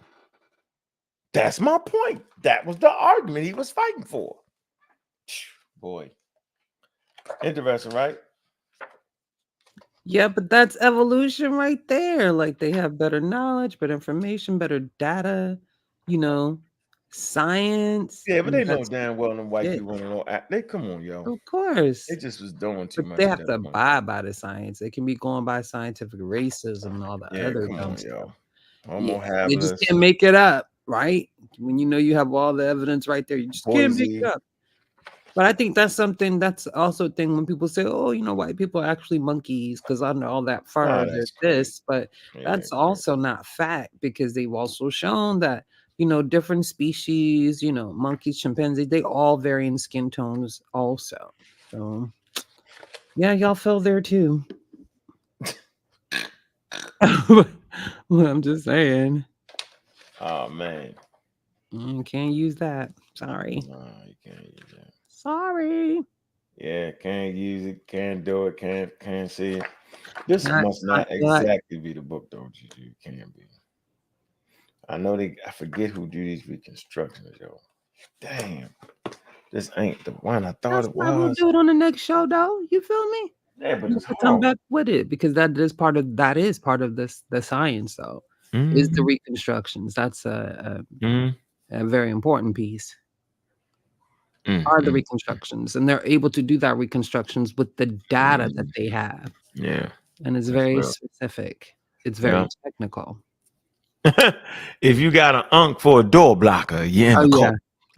That's my point. That was the argument he was fighting for. Boy, interesting, right? Yeah, but that's evolution right there. Like they have better knowledge, better information, better data, science. Yeah, but they know That's damn well them white it. people want to know. They come on, yo. Of course. They just was doing too But much. they at have that to point. abide by the science. They can be going by scientific racism and all the Yeah, other come dumb on, stuff. yo. Homo They just habilis, can't make it up, right? When you have all the evidence right there, you just can't make it Boise. up. But I think that's something that's also a thing when people say, oh, white people are actually monkeys because under all that fur, Nah, they're that's crazy. this. But Yeah, that's also not fact because they've also shown that, different species, monkeys, chimpanzees, they all vary in skin tones also. So, yeah, y'all fell there too. Well, I'm just saying. Oh, man. Can't use that. Sorry. No, you can't use that. Sorry. Yeah, can't use it, can't do it, can't see it. This Not- must not not- exactly be the book, though. You can't be. I know I forget who do these reconstructions, yo. Damn. This ain't the one I thought That's it why we'll was. do it on the next show, though. You feel me? Yeah, but You it's can come hard. back with it because that is part of this the science, though. Is the reconstructions. That's a very important piece. Are the reconstructions, and they're able to do that reconstructions with the data that they have. Yeah. And it's That's very real. specific. It's very Yeah. technical. If you got an unk for a door blocker, you're in the cold.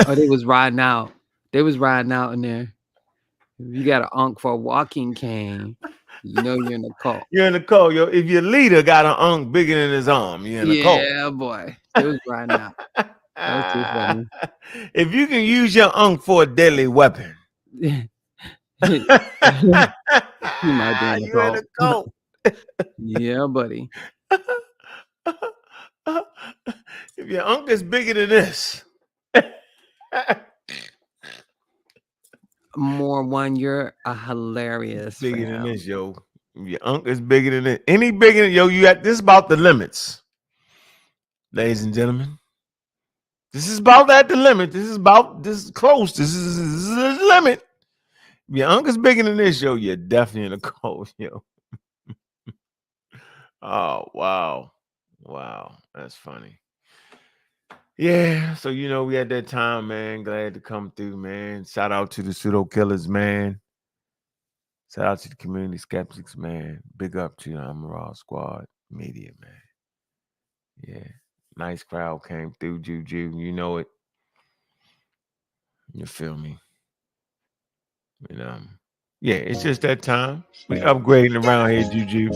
Oh, they was riding out. They was riding out in there. If you got an unk for a walking cane, you're in the cult. You're in the cold, yo. If your leader got an unk bigger than his arm, you're in the cold. Yeah, boy. They was riding out. That's too funny. If you can use your unk for a deadly weapon, You might be in the you're in the cold. Yeah, buddy. If your unk is bigger than this, More one, you're a hilarious bigger than fam. this, yo. If your unk is bigger than it, any bigger than yo, this is about the limits, ladies and gentlemen. This is about at the limit. This is close. This is the limit. If your unk is bigger than this, yo, you're definitely in the cold, yo. Oh, wow. Wow, that's funny. Yeah, so we had that time, man. Glad to come through, man. Shout out to the pseudo killers, man. Shout out to the community skeptics, man. Big up to the Raw Squad Media, man. Yeah, nice crowd came through, Juju. You know it. You feel me? And yeah, it's just that time. We upgrading around here, Juju.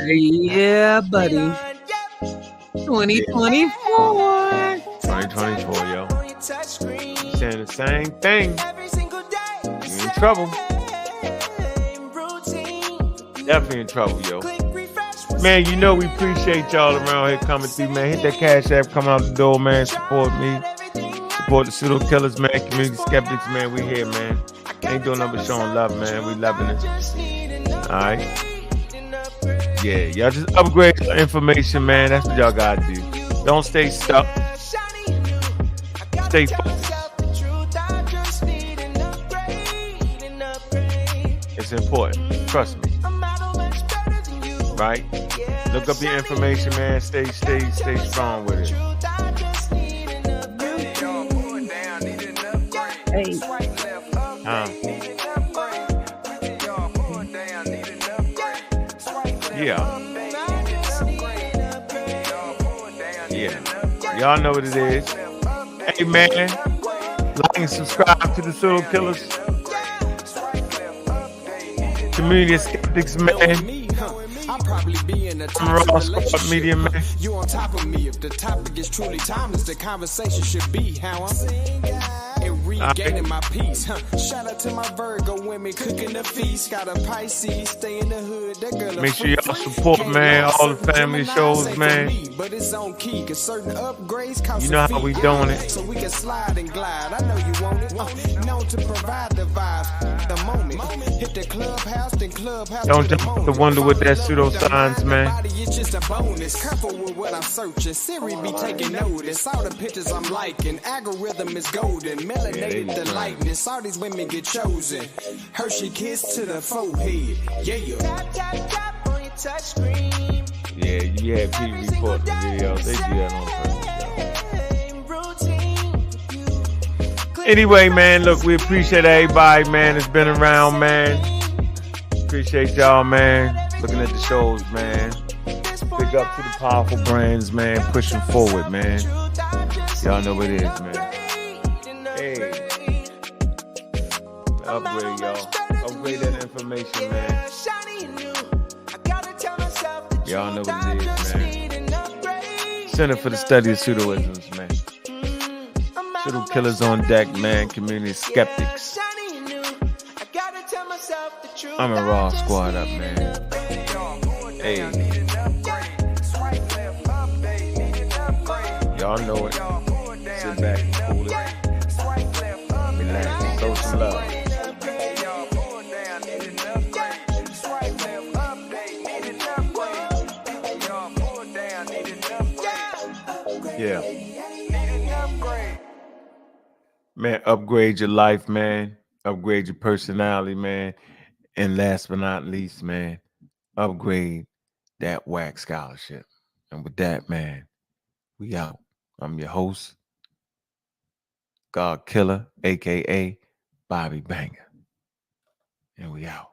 Yeah, buddy. 2024. 2024, yo. Saying the same thing. You're in trouble. Definitely in trouble, yo. Man, we appreciate y'all around here coming through, man. Hit that Cash App, come out the door, man. Support me. Support the pseudo killers, man. Community skeptics, man. We here, man. Ain't doing nothing but showing love, man. We loving it. All right. Yeah, y'all just upgrade your information, man. That's what y'all gotta do. Don't stay stuck. Stay focused. It's important. Trust me. Right? Look up your information, man. Stay strong with it. Hey. Yeah. Y'all know what it is. Hey, man. Like and subscribe to the Serial Killers. Community Skeptics, man. I'm probably being a Raw Squad Media, man. You on top of me. If the topic is truly timeless, the conversation should be how I'm saying and regaining my peace. Shout out to my Virgo women cooking the feast. Got a Pisces, stay in the hood. That girl make sure y'all support, man, all the family shows, man. But it's on key, cause certain upgrades cost you know how we doing it. So we can slide and glide. I know you want it. Known to provide the vibe, the moment. Hit the clubhouse, then clubhouse. Don't jump to wonder what that pseudoscience, man. It's just a bonus. Careful with what I'm searching. Siri be taking notice. All the pictures I'm liking. Algorithm is golden. Melanated the lightness. All these women get chosen. Hershey kiss to the forehead. Yeah. Tap, tap, tap on your touch screen. Yeah, you had people report the videos. They do that on purpose. Anyway, man, look, we appreciate everybody, man, that's been around, man. Appreciate y'all, man. Looking at the shows, man. Big up to the powerful brands, man. Pushing forward, man. Y'all know what it is, man. Hey. Upgrade, y'all. Upgrade that information, man. Y'all know what it is, man. Center for the Study of Pseudoisms, man. Pseudo Killers on deck, man. Community Skeptics. I'm a Raw Squad up, man. Hey. Y'all know it. Sit back and cool it. Relax. Show some love. Yeah. Man, upgrade your life, man. Upgrade your personality, man. And last but not least, man, upgrade that WAC scholarship. And with that, man, we out. I'm your host, Godkilla, a.k.a. Bobby Banger. And we out.